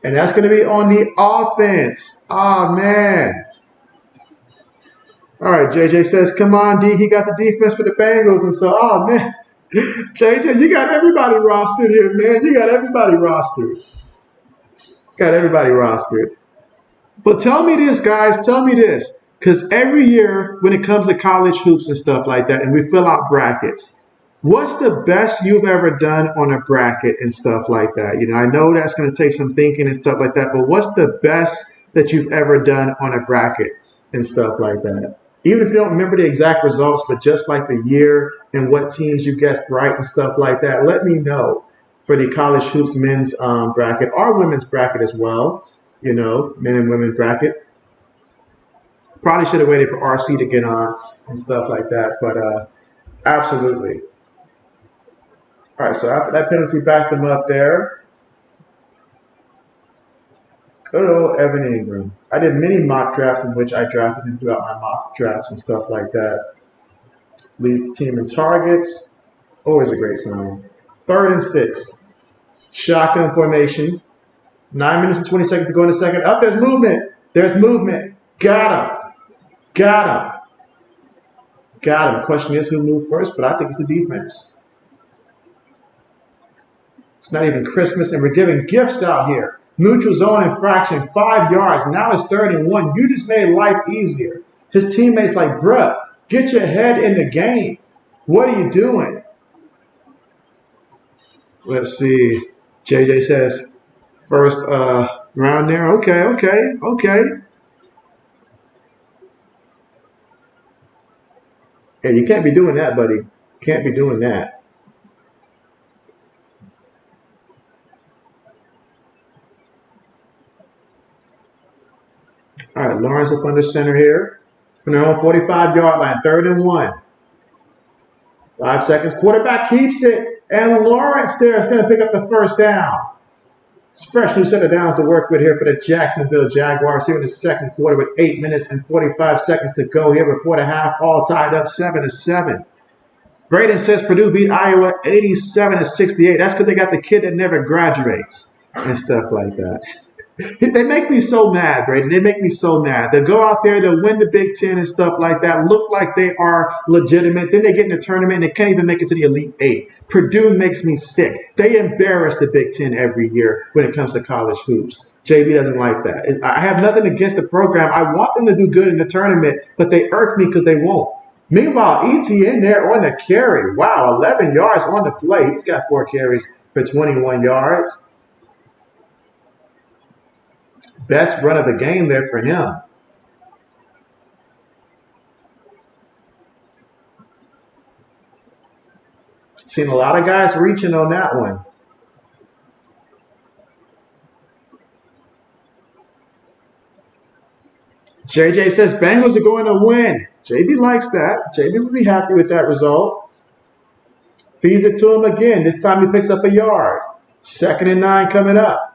and that's going to be on the offense. Oh, man. All right, JJ says, come on, D. He got the defense for the Bengals. And so, oh, man. JJ, you got everybody rostered here, man. You got everybody rostered. Got everybody rostered. But tell me this, guys. Tell me this. Because every year when it comes to college hoops and stuff like that, and we fill out brackets, what's the best you've ever done on a bracket and stuff like that? You know, I know that's going to take some thinking and stuff like that, but what's the best that you've ever done on a bracket and stuff like that? Even if you don't remember the exact results, but just like the year and what teams you guessed right and stuff like that, let me know. For the college hoops men's bracket or women's bracket as well, you know, men and women bracket. Probably should have waited for RC to get on and stuff like that, but absolutely. All right, so after that penalty backed them up there. Good old Evan Ingram. I did many mock drafts in which I drafted him throughout my mock drafts and stuff like that. Leads the team in targets. Always a great sign. 3rd and 6. Shotgun formation. 9 minutes and 20 seconds to go in the second. Up, there's movement. There's movement. Got him. Got him. Got him. The question is who moved first, but I think it's the defense. It's not even Christmas, and we're giving gifts out here. Neutral zone infraction, 5 yards. Now it's 3rd and 1. You just made life easier. His teammates like, bruh, get your head in the game. What are you doing? Let's see. JJ says, first round there. Okay. Hey, you can't be doing that, buddy. Can't be doing that. All right, Lawrence up under center here. From their own 45-yard line, 3rd and 1. 5 seconds. Quarterback keeps it. And Lawrence there is going to pick up the first down. It's a fresh new set of downs to work with here for the Jacksonville Jaguars here in the second quarter with 8 minutes and 45 seconds to go here before the half, all tied up 7-7. Braden says Purdue beat Iowa 87-68. That's because they got the kid that never graduates and stuff like that. They make me so mad, Braden. They make me so mad. They go out there, they'll win the Big Ten and stuff like that, look like they are legitimate. Then they get in the tournament and they can't even make it to the Elite Eight. Purdue makes me sick. They embarrass the Big Ten every year when it comes to college hoops. JB doesn't like that. I have nothing against the program. I want them to do good in the tournament, but they irk me because they won't. Meanwhile, ETN there on the carry. Wow, 11 yards on the play. He's got 4 carries for 21 yards. Best run of the game there for him. Seen a lot of guys reaching on that one. JJ says Bengals are going to win. JB likes that. JB would be happy with that result. Feeds it to him again. This time he picks up a yard. 2nd and 9 coming up.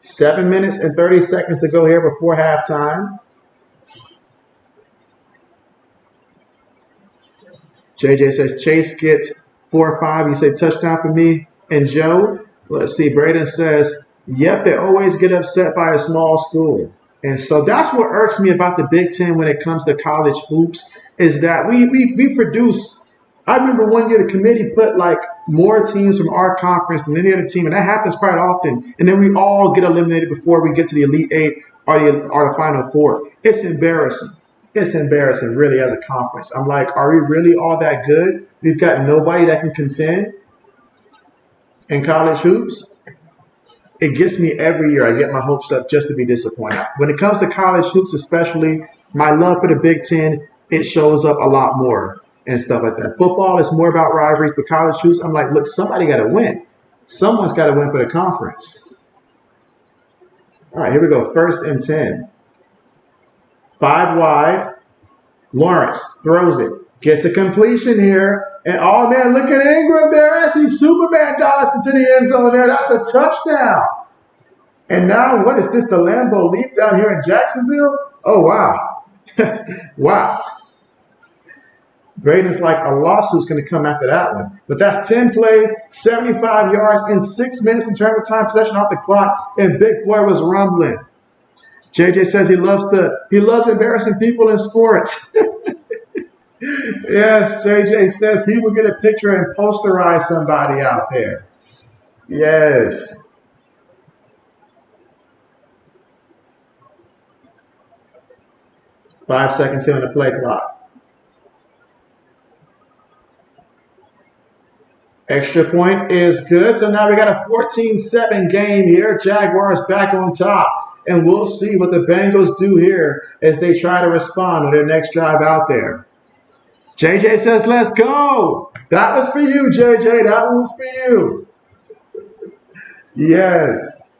7 minutes and 30 seconds to go here before halftime. JJ says Chase gets 4 or 5. You say touchdown for me and Joe. Let's see. Braden says, yep, they always get upset by a small school. And so that's what irks me about the Big Ten when it comes to college hoops is that we produce. I remember one year the committee put like more teams from our conference than any other team, and that happens quite often. And then we all get eliminated before we get to the Elite Eight or the Final Four. It's embarrassing. It's embarrassing, really, as a conference. I'm like, are we really all that good? We've got nobody that can contend in college hoops. It gets me every year. I get my hopes up just to be disappointed. When it comes to college hoops, especially, my love for the Big Ten, it shows up a lot more and stuff like that. Football is more about rivalries, but college hoops, I'm like, look, somebody got to win. Someone's got to win for the conference. All right, here we go. 1st and 10. 5 wide. Lawrence throws it. Gets a completion here. And, oh, man, look at Ingram there as he Superman dodged into the end zone there. That's a touchdown. And now, what is this, the Lambeau Leap down here in Jacksonville? Oh, wow. Wow. Braden's like a lawsuit's going to come after that one. But that's 10 plays, 75 yards, in 6 minutes in terms of time possession off the clock, and Big Boy was rumbling. JJ says he loves embarrassing people in sports. Yes, JJ says he will get a picture and posterize somebody out there. Yes. Five seconds here on the play clock. Extra point is good. So now we got a 14-7 game here. Jaguars back on top. And we'll see what the Bengals do here as they try to respond on their next drive out there. JJ says, let's go. That was for you, JJ. That one was for you. Yes.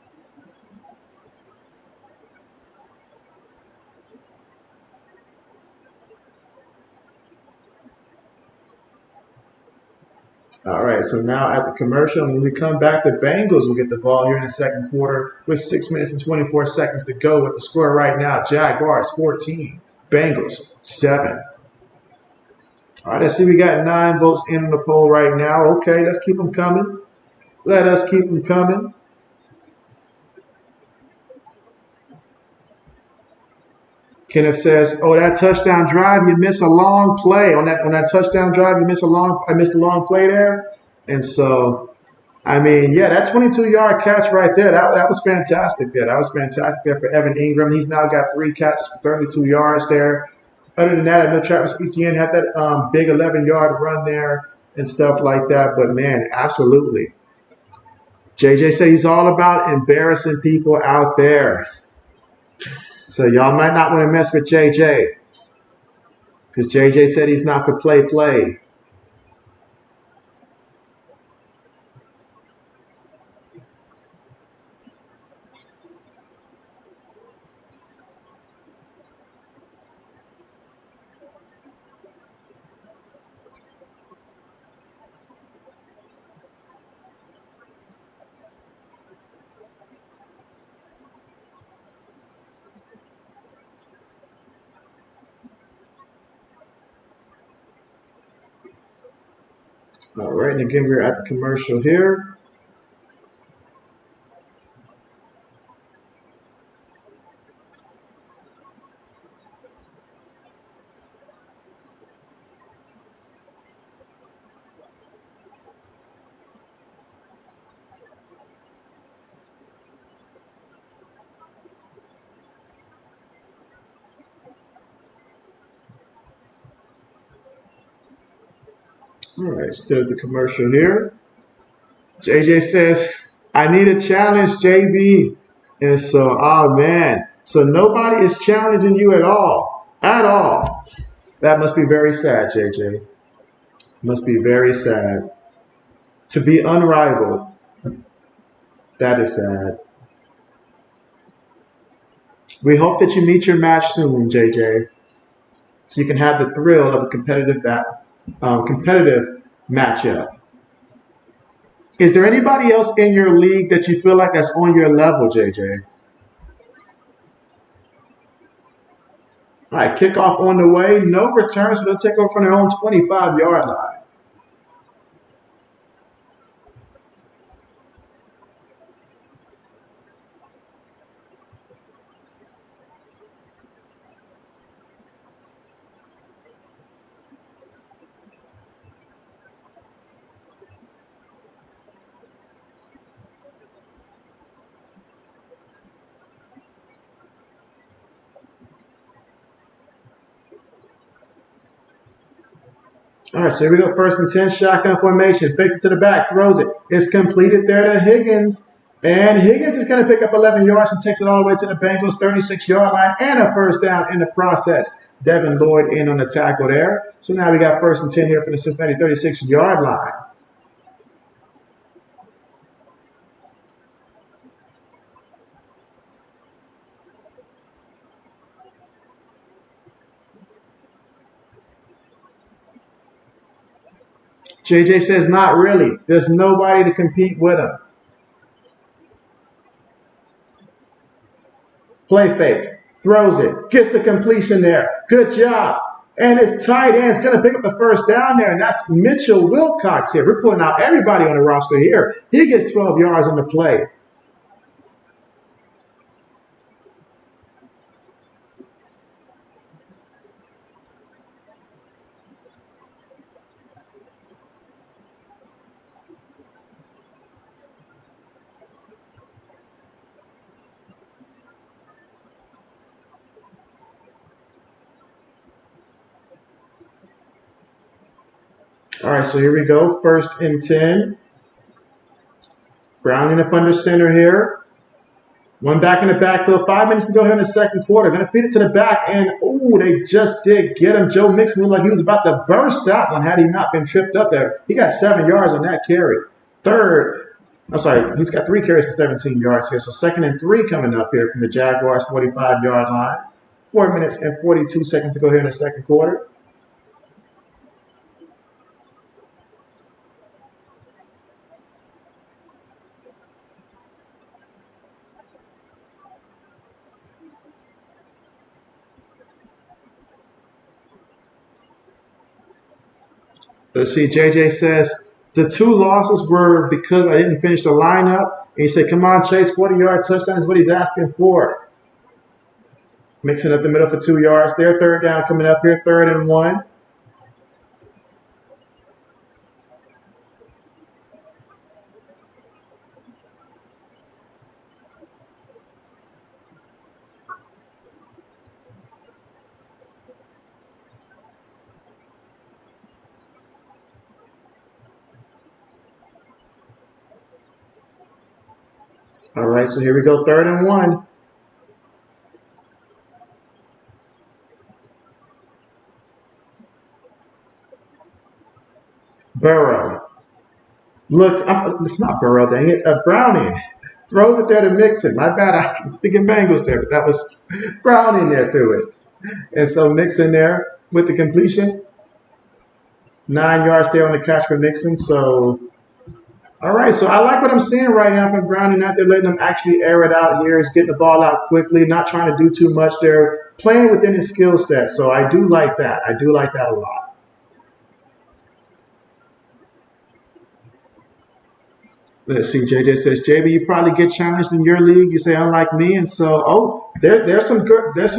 All right, so now at the commercial, when we come back, the Bengals will get the ball here in the second quarter with 6 minutes and 24 seconds to go with the score right now. Jaguars 14, Bengals, 7. All right, let's see. We got 9 votes in the poll right now. Okay, let's keep them coming. Let us keep them coming. Kenneth says, "Oh, that touchdown drive, you miss a long play on that touchdown drive. You miss a long. I missed a long play there." And so, I mean, yeah, that 22-yard catch right there, that was fantastic. There, that was fantastic there for Evan Ingram. He's now got 3 catches for 32 yards there. Other than that, I know Travis Etienne had that big 11-yard run there and stuff like that. But man, absolutely. JJ said he's all about embarrassing people out there. So y'all might not want to mess with JJ because JJ said he's not for play. All right, and again, we're at the commercial here. All right, still the commercial here. JJ says, I need a challenge, JB. And so, oh man. So nobody is challenging you at all. At all. That must be very sad, JJ. Must be very sad. To be unrivaled. That is sad. We hope that you meet your match soon, JJ. So you can have the thrill of a competitive matchup. Is there anybody else in your league that you feel like that's on your level, JJ? All right, kickoff on the way. No return, so they'll take over from their own 25-yard line. All right, so here we go. 1st and 10, shotgun formation. Fakes it to the back, throws it. It's completed there to Higgins. And Higgins is going to pick up 11 yards and takes it all the way to the Bengals 36-yard line and a first down in the process. Devin Lloyd in on the tackle there. So now we got 1st and 10 here from the Cincinnati 36-yard line. JJ says, not really. There's nobody to compete with him. Play fake. Throws it. Gets the completion there. Good job. And his tight end is going to pick up the first down there, and that's Mitchell Wilcox here. We're pulling out everybody on the roster here. He gets 12 yards on the play. All right, so here we go. 1st and 10. Browning up under center here. One back in the backfield. 5 minutes to go here in the second quarter. Going to feed it to the back, and they just did get him. Joe Mixon looked like he was about to burst that one had he not been tripped up there. He got 7 yards on that carry. He's got 3 carries for 17 yards here. So 2nd and 3 coming up here from the Jaguars 45-yard line. 4 minutes and 42 seconds to go here in the second quarter. Let's see. JJ says the two losses were because I didn't finish the lineup. And he said, "Come on, Chase, 40-yard touchdown is what he's asking for." Mixing up the middle for 2 yards. Their third down coming up here, 3rd and 1. All right, so here we go, 3rd and 1. Burrow. Look, it's not Burrow, dang it. Browning throws it there to Mixon. My bad, I was thinking Bengals there, but that was Browning there through it. And so Mixon there with the completion. 9 yards there on the catch for Mixon. So, all right. So I like what I'm seeing right now from Browning out there, letting him actually air it out here. He's getting the ball out quickly, not trying to do too much there, playing within his skill set. So I do like that. I do like that a lot. Let's see. JJ says, JB, you probably get challenged in your league. You say, unlike me. And so, there's some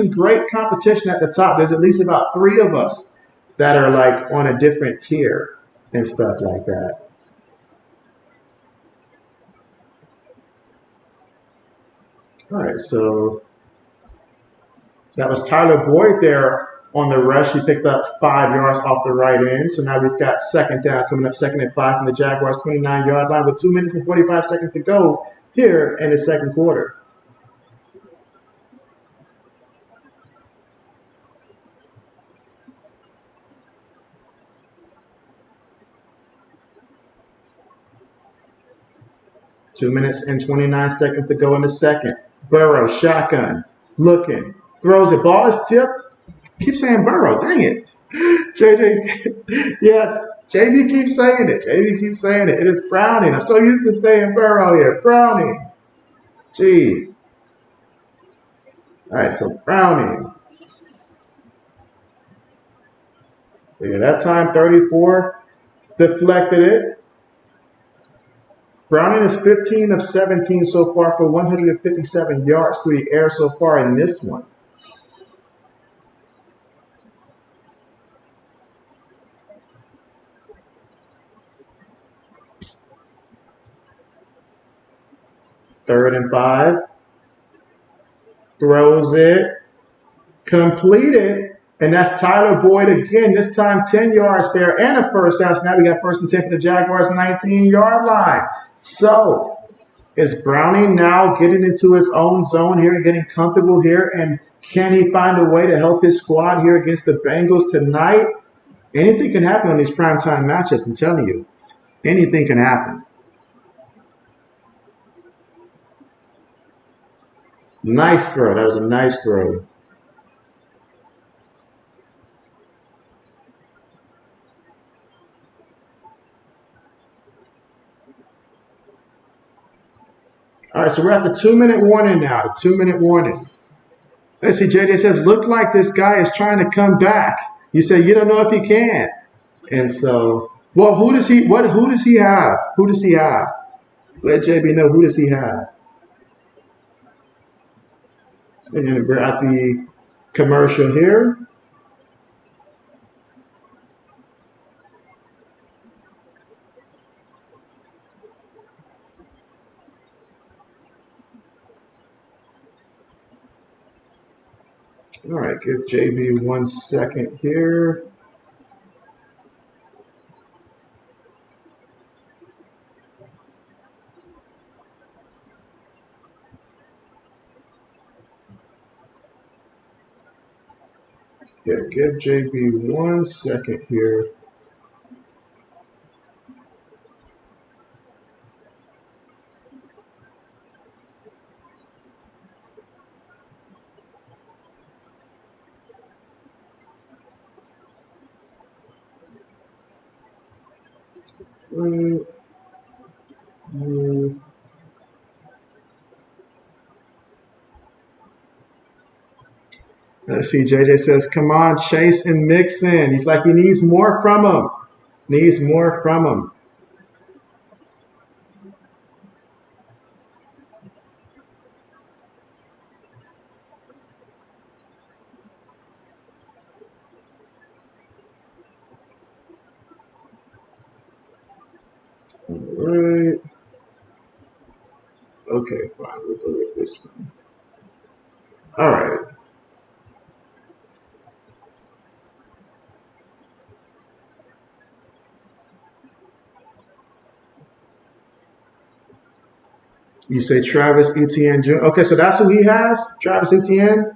great competition at the top. There's at least about 3 of us that are like on a different tier and stuff like that. All right, so that was Tyler Boyd there on the rush. He picked up 5 yards off the right end. So now we've got second down coming up, 2nd and 5 from the Jaguars 29-yard line with 2 minutes and 45 seconds to go here in the second quarter. Two minutes and 29 seconds to go in the second. Burrow, shotgun, looking, throws it. Ball is tipped. Keep saying Burrow, dang it. JJ's, yeah, JB keeps saying it. JB keeps saying it. It is Browning. I'm so used to saying Burrow here. Browning. Gee. All right, so Browning. Yeah, that time 34 deflected it. Browning is 15 of 17 so far for 157 yards through the air so far in this one. Third and 5. Throws it. Completed. And that's Tyler Boyd again. This time 10 yards there and a first down. So now we got 1st and 10 for the Jaguars 19-yard line. So is Browning now getting into his own zone here, getting comfortable here? And can he find a way to help his squad here against the Bengals tonight? Anything can happen on these primetime matchups, I'm telling you. Anything can happen. Nice throw. That was a nice throw. All right, so we're at the 2-minute warning now. The 2-minute warning. Let's see, JJ says, look like this guy is trying to come back. You say you don't know if he can. And so, well, who does he have? Who does he have? Let JB know, who does he have? And we're at the commercial here. All right, give JB 1 second here. Yeah, give JB 1 second here. Let's see, JJ says, come on, Chase and Mixon. He's like, he needs more from him. Needs more from him. All right. Okay, fine. We'll go with this one. All right. You say Travis Etienne Jr. Okay, so that's who he has? Travis Etienne?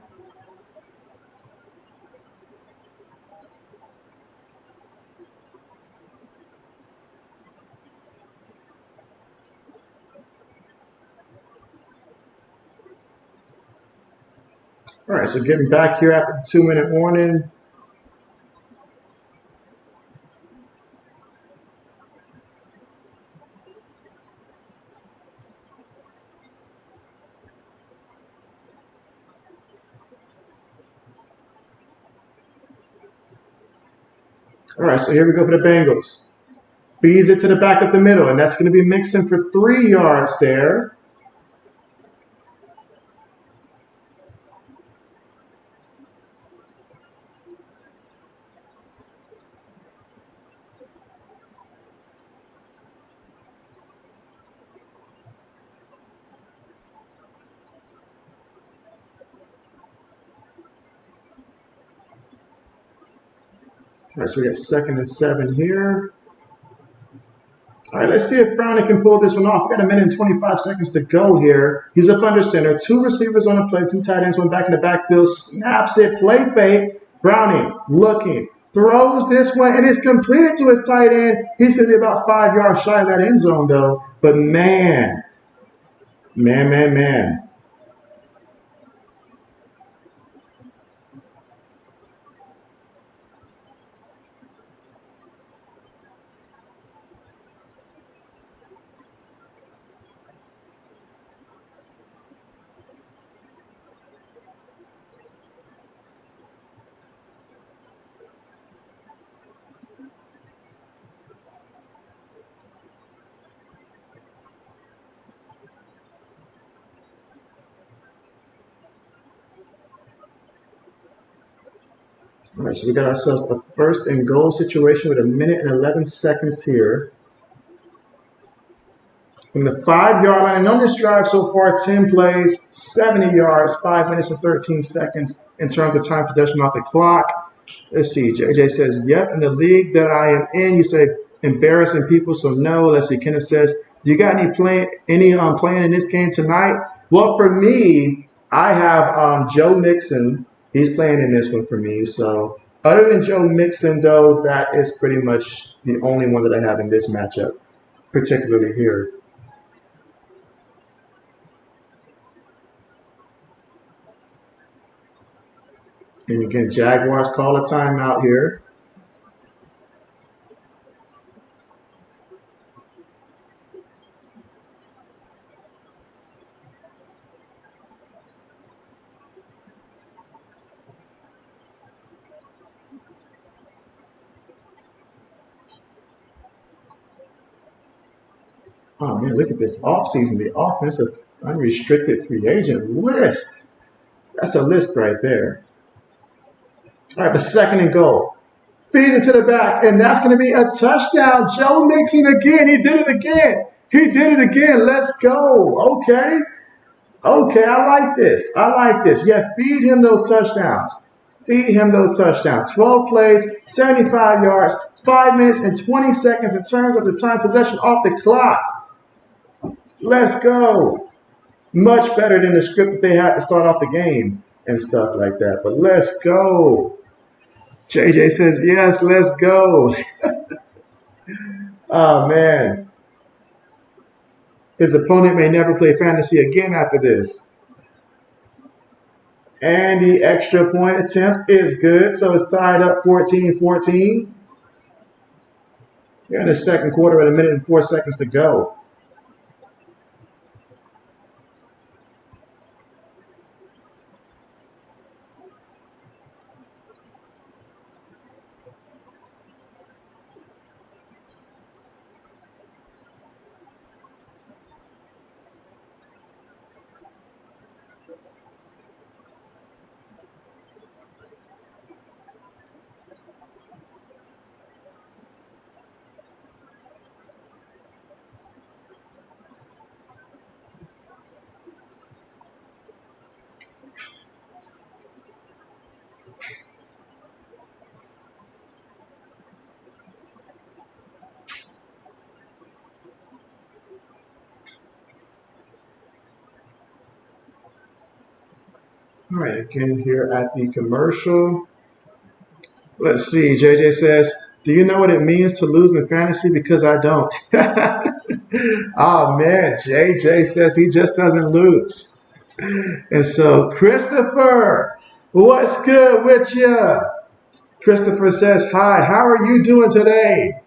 All right, so getting back here after the 2 minute warning. All right, so here we go for the Bengals. Feeds it to the back of the middle, and that's going to be Mixon for 3 yards there. All right, so we got 2nd and 7 here. All right, let's see if Browning can pull this one off. We got 1 minute and 25 seconds to go here. He's up under center. 2 receivers on the play, 2 tight ends, one back in the backfield. Snaps it, play fake. Browning looking, throws this one, and it's completed to his tight end. He's going to be about 5 yards shy of that end zone, though. But man. All right, so we got ourselves a 1st and goal situation with 1 minute and 11 seconds here. From the 5 yard line, and on this drive so far, 10 plays, 70 yards, 5 minutes and 13 seconds in terms of time possession off the clock. Let's see. JJ says, yep, in the league that I am in, you say embarrassing people, so no. Let's see. Kenneth says, do you got any playing in this game tonight? Well, for me, I have Joe Mixon. He's playing in this one for me. So other than Joe Mixon, though, that is pretty much the only one that I have in this matchup, particularly here. And again, Jaguars call a timeout here. Oh man, look at this offseason, the offensive unrestricted free agent list. That's a list right there. All right, the 2nd and goal. Feeds it to the back, and that's going to be a touchdown. Joe Mixon again. He did it again. He did it again. Let's go. Okay. Okay, I like this. I like this. Yeah, feed him those touchdowns. Feed him those touchdowns. 12 plays, 75 yards, 5 minutes and 20 seconds in terms of the time possession off the clock. Let's go. Much better than the script that they had to start off the game and stuff like that. But let's go. JJ says, yes, let's go. Oh, man. His opponent may never play fantasy again after this. And the extra point attempt is good. So it's tied up 14-14. We're in the 2nd quarter at 1 minute and 4 seconds to go. All right, again here at the commercial. Let's see. JJ says, "Do you know what it means to lose in fantasy? Because I don't." Oh man, JJ says he just doesn't lose. And so, Christopher, what's good with you? Christopher says, "Hi, how are you doing today?"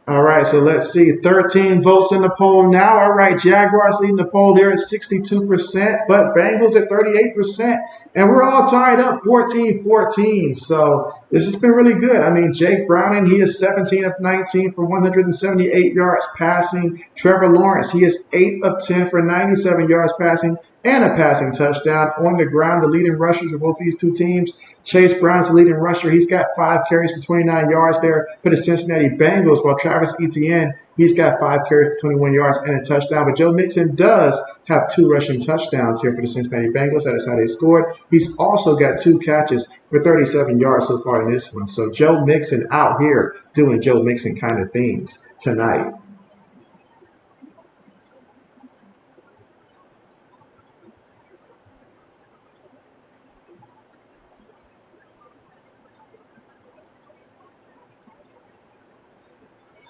All right, so let's see. 13 votes in the poll now. All right, Jaguars leading the poll there at 62%, but Bengals at 38%. And we're all tied up 14-14. So this has been really good. I mean, Jake Browning, he is 17 of 19 for 178 yards passing. Trevor Lawrence, he is 8 of 10 for 97 yards passing and a passing touchdown. On the ground, the leading rushers of both these two teams. Chase Brown is the leading rusher. He's got 5 carries for 29 yards there for the Cincinnati Bengals, while Travis Etienne, he's got 5 carries for 21 yards and a touchdown. But Joe Mixon does have 2 rushing touchdowns here for the Cincinnati Bengals. That is how they scored. He's also got 2 catches for 37 yards so far in this one. So Joe Mixon out here doing Joe Mixon kind of things tonight.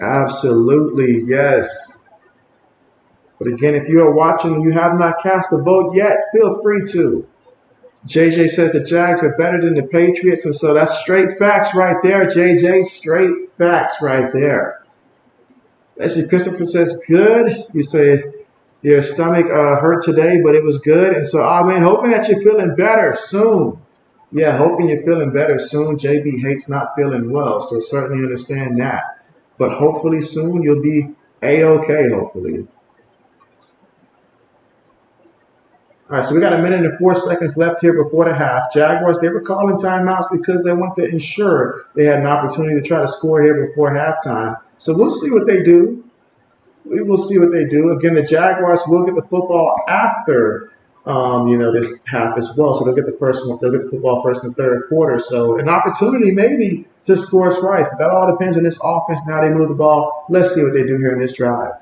Absolutely, yes. But again, if you are watching and you have not cast a vote yet, feel free to. JJ says the Jags are better than the Patriots, and so that's straight facts right there, JJ. Straight facts right there. Let's see, Christopher says good. You say your stomach hurt today, but it was good. And so, man, hoping that you're feeling better soon. Yeah, hoping you're feeling better soon. JB hates not feeling well, so certainly understand that. But hopefully soon you'll be A-okay, hopefully. All right, so we got 1:04 left here before the half. Jaguars, they were calling timeouts because they want to ensure they had an opportunity to try to score here before halftime. So we'll see what they do. We will see what they do. Again, the Jaguars will get the football after this half as well. So they'll get the first one. They'll get the football first in the third quarter. So an opportunity maybe to score twice, but that all depends on this offense and how they move the ball. Let's see what they do here in this drive.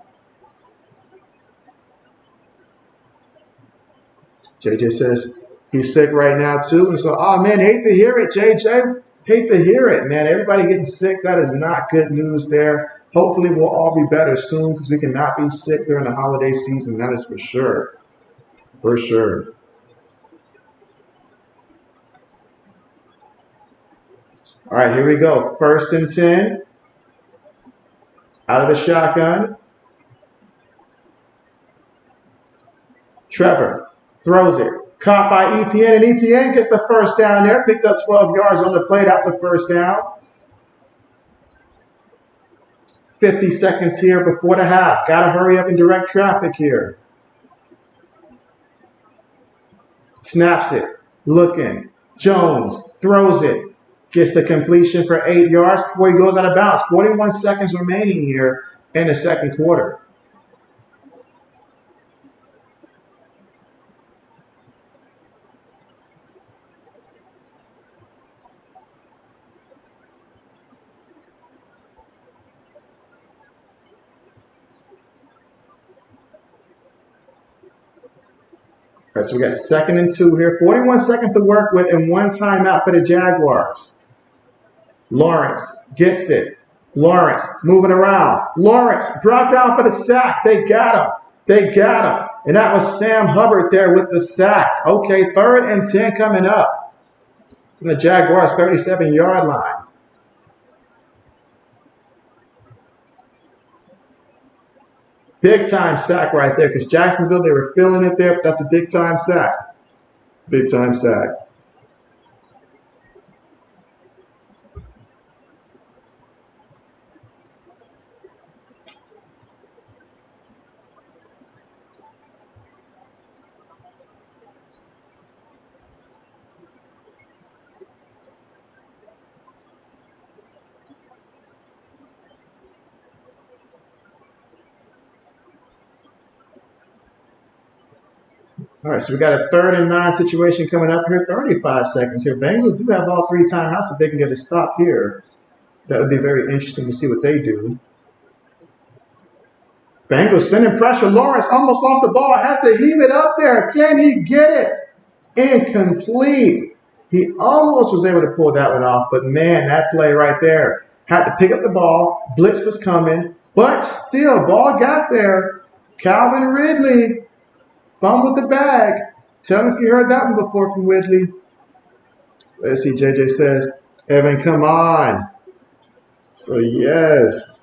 JJ says he's sick right now too, and so man, hate to hear it, JJ. Hate to hear it, man. Everybody getting sick. That is not good news there. Hopefully we'll all be better soon because we cannot be sick during the holiday season. That is for sure. For sure. All right, here we go. 1st and 10. Out of the shotgun. Trevor throws it. Caught by Etienne, and Etienne gets the first down there. Picked up 12 yards on the play. That's a first down. 50 seconds here before the half. Got to hurry up and direct traffic here. Snaps it. Looking. Jones throws it. Gets the completion for 8 yards before he goes out of bounds. 41 seconds remaining here in the second quarter. All right, so we got 2nd and 2 here. 41 seconds to work with and 1 timeout for the Jaguars. Lawrence gets it. Lawrence moving around. Lawrence brought down for the sack. They got him. They got him. And that was Sam Hubbard there with the sack. Okay, 3rd and 10 coming up from the Jaguars' 37-yard line. Big time sack right there because Jacksonville, they were feeling it there, but that's a big time sack. Big time sack. All right, so we got a 3rd and 9 situation coming up here. 35 seconds here. Bengals do have all 3 timeouts if they can get a stop here. That would be very interesting to see what they do. Bengals sending pressure. Lawrence almost lost the ball. Has to heave it up there. Can he get it? Incomplete. He almost was able to pull that one off, but man, that play right there. Had to pick up the ball. Blitz was coming, but still, ball got there. Calvin Ridley fumbled the bag. Tell me if you heard that one before from Ridley. Let's see, JJ says, Evan, come on. So, yes.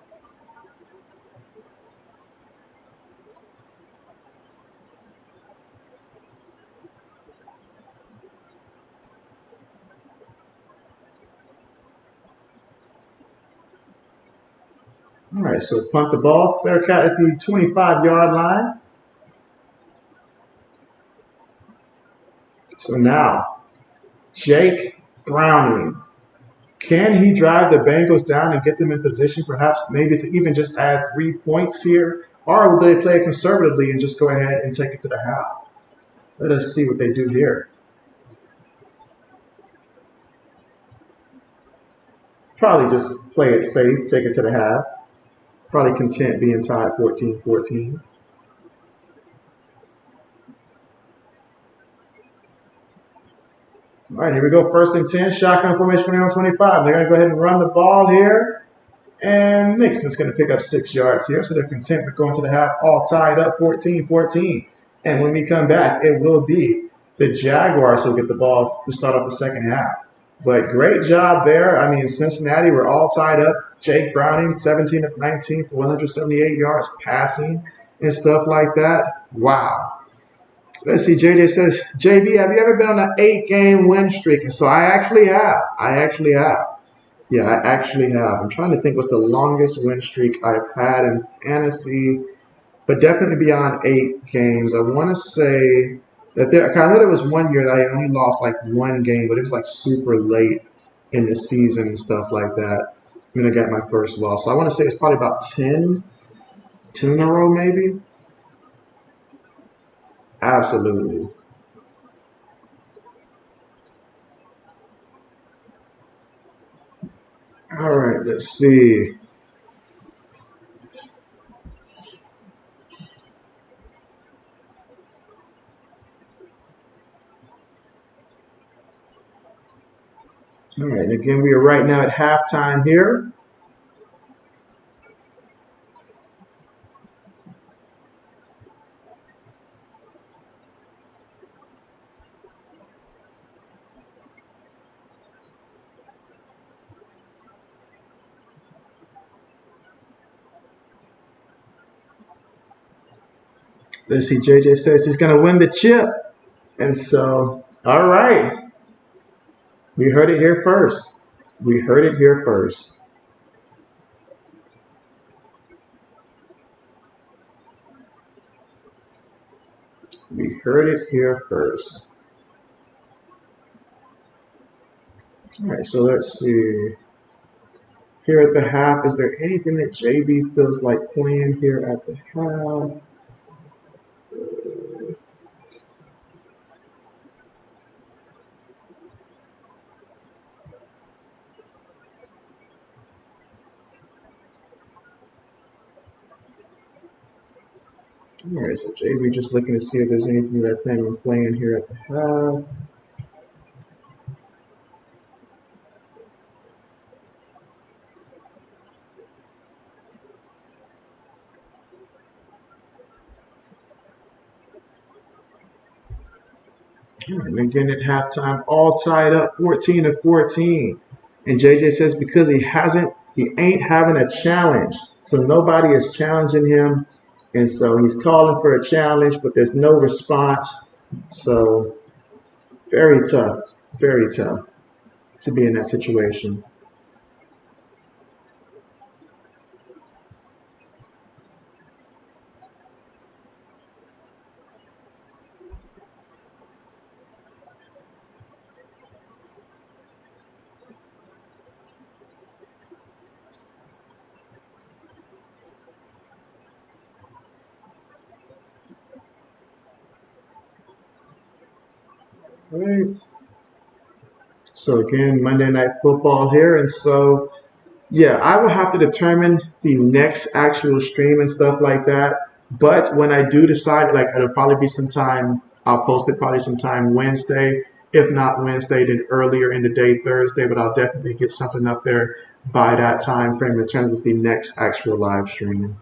All right, so punt the ball. Fair catch at the 25-yard line. So now, Jake Browning. Can he drive the Bengals down and get them in position, perhaps maybe to even just add 3 points here? Or will they play conservatively and just go ahead and take it to the half? Let us see what they do here. Probably just play it safe, take it to the half. Probably content being tied 14-14. All right, here we go. 1st and 10, shotgun formation for their own 25. They're going to go ahead and run the ball here. And Nixon's going to pick up 6 yards here. So they're content with going to the half, all tied up 14-14. And when we come back, it will be the Jaguars who will get the ball to start off the second half. But great job there. I mean, Cincinnati were all tied up. Jake Browning, 17 of 19 for 178 yards passing and stuff like that. Wow. Let's see, JJ says, JB, have you ever been on an 8-game win streak? And so I actually have. Yeah, I actually have. I'm trying to think what's the longest win streak I've had in fantasy, but definitely beyond 8 games. I want to say that I know there was one year that I only lost like 1 game, but it was like super late in the season and stuff like that when I got my first loss. So I want to say it's probably about 10 in a row maybe. Absolutely. All right, let's see. All right, and again, we are right now at halftime here. Let's see, JJ says he's going to win the chip. And so, all right. We heard it here first. We heard it here first. We heard it here first. All right, so let's see. Here at the half, is there anything that JB feels like playing here at the half? All right, so JB just looking to see if there's anything that I plan on playing here at the half. And again at halftime, all tied up 14-14. And JJ says because he ain't having a challenge. So nobody is challenging him. And so he's calling for a challenge, but there's no response. So very tough to be in that situation. All right. So again, Monday Night Football here. And so, yeah, I will have to determine the next actual stream and stuff like that. But when I do decide, like, it'll probably be sometime I'll post it probably sometime Wednesday. If not Wednesday, then earlier in the day, Thursday. But I'll definitely get something up there by that time frame in terms of the next actual live stream.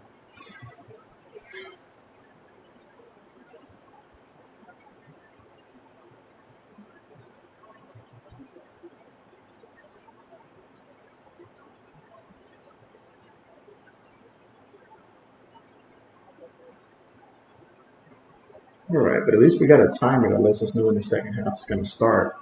All right, but at least we got a timer that lets us know when the second half is going to start.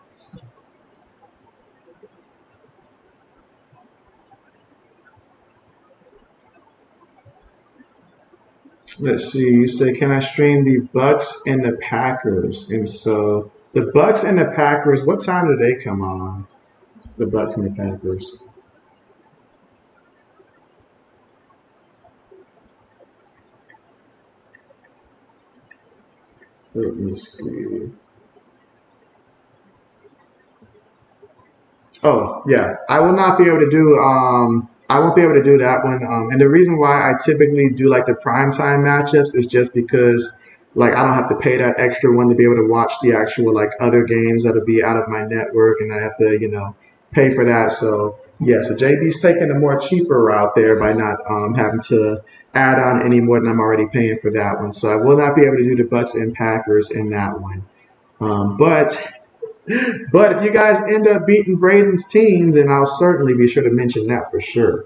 Let's see. You say, can I stream the Bucks and the Packers? And so the Bucks and the Packers, what time do they come on? The Bucks and the Packers. Let me see. Oh, yeah. I will not be able to do I won't be able to do that one. And the reason why I typically do like the primetime matchups is just because like I don't have to pay that extra one to be able to watch the actual like other games that'll be out of my network, and I have to, pay for that. So yeah, so JB's taking the more cheaper route there by not having to add on any more than I'm already paying for that one. So I will not be able to do the Bucks and Packers in that one. But if you guys end up beating Braden's teams, then I'll certainly be sure to mention that for sure.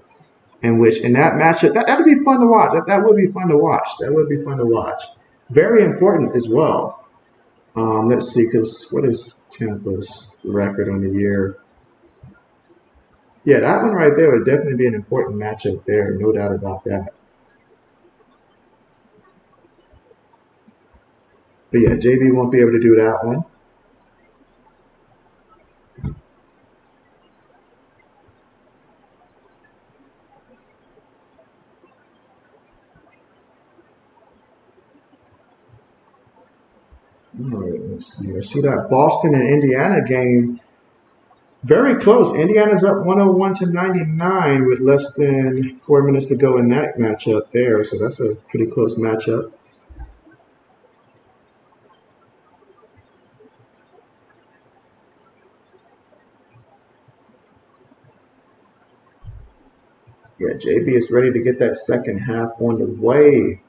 In that matchup, that'll be fun to watch. That would be fun to watch. That would be fun to watch. Very important as well. Let's see, because what is Tampa's record on the year? Yeah, that one right there would definitely be an important matchup there. No doubt about that. But yeah, JB won't be able to do that one. All right, let's see. I see that Boston and Indiana game very close. Indiana's up 101-99 with less than 4 minutes to go in that matchup there. So that's a pretty close matchup. Yeah, JB is ready to get that second half on the way.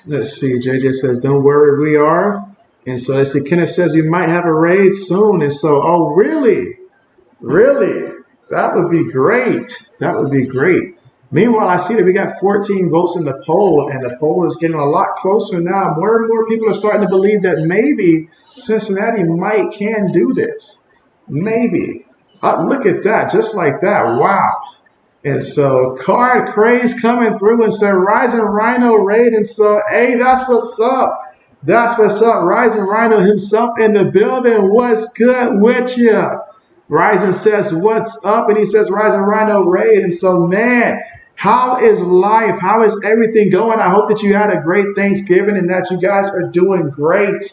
Let's see. JJ says, don't worry, we are. And so let's see. Kenneth says, you might have a raid soon. And so, oh, really? Really? That would be great. That would be great. Meanwhile, I see that we got 14 votes in the poll, and the poll is getting a lot closer now. More and more people are starting to believe that maybe Cincinnati can do this. Maybe. Look at that. Just like that. Wow. And so Card Craze coming through and said Rising Rhino raid. And so, hey, that's what's up. That's what's up. Rising Rhino himself in the building. What's good with you? Rising says, what's up? And he says, Rising Rhino raid. And so, man, how is life? How is everything going? I hope that you had a great Thanksgiving and that you guys are doing great.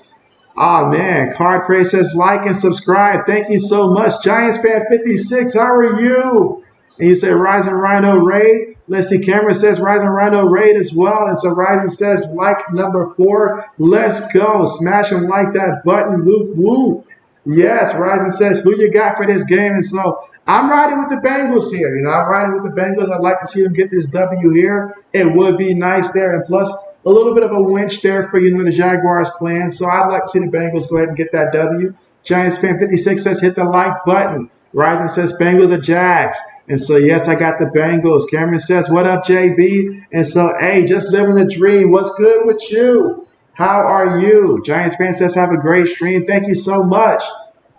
Oh, man. Card Craze says, like and subscribe. Thank you so much. Giants fan 56, how are you? And you say Rising Rhino raid. Let's see. Cameron says Rising Rhino raid as well. And so Rising says like number 4. Let's go. Smash and like that button. Whoop, whoop. Yes. Rising says who you got for this game. And so I'm riding with the Bengals here. I'm riding with the Bengals. I'd like to see them get this W here. It would be nice there. And plus a little bit of a winch there for the Jaguars playing. So I'd like to see the Bengals go ahead and get that W. Giants fan 56 says hit the like button. Rising says Bengals or Jags. And so, yes, I got the Bengals. Cameron says, what up, JB? And so, hey, just living the dream. What's good with you? How are you? Giants fan says, have a great stream. Thank you so much.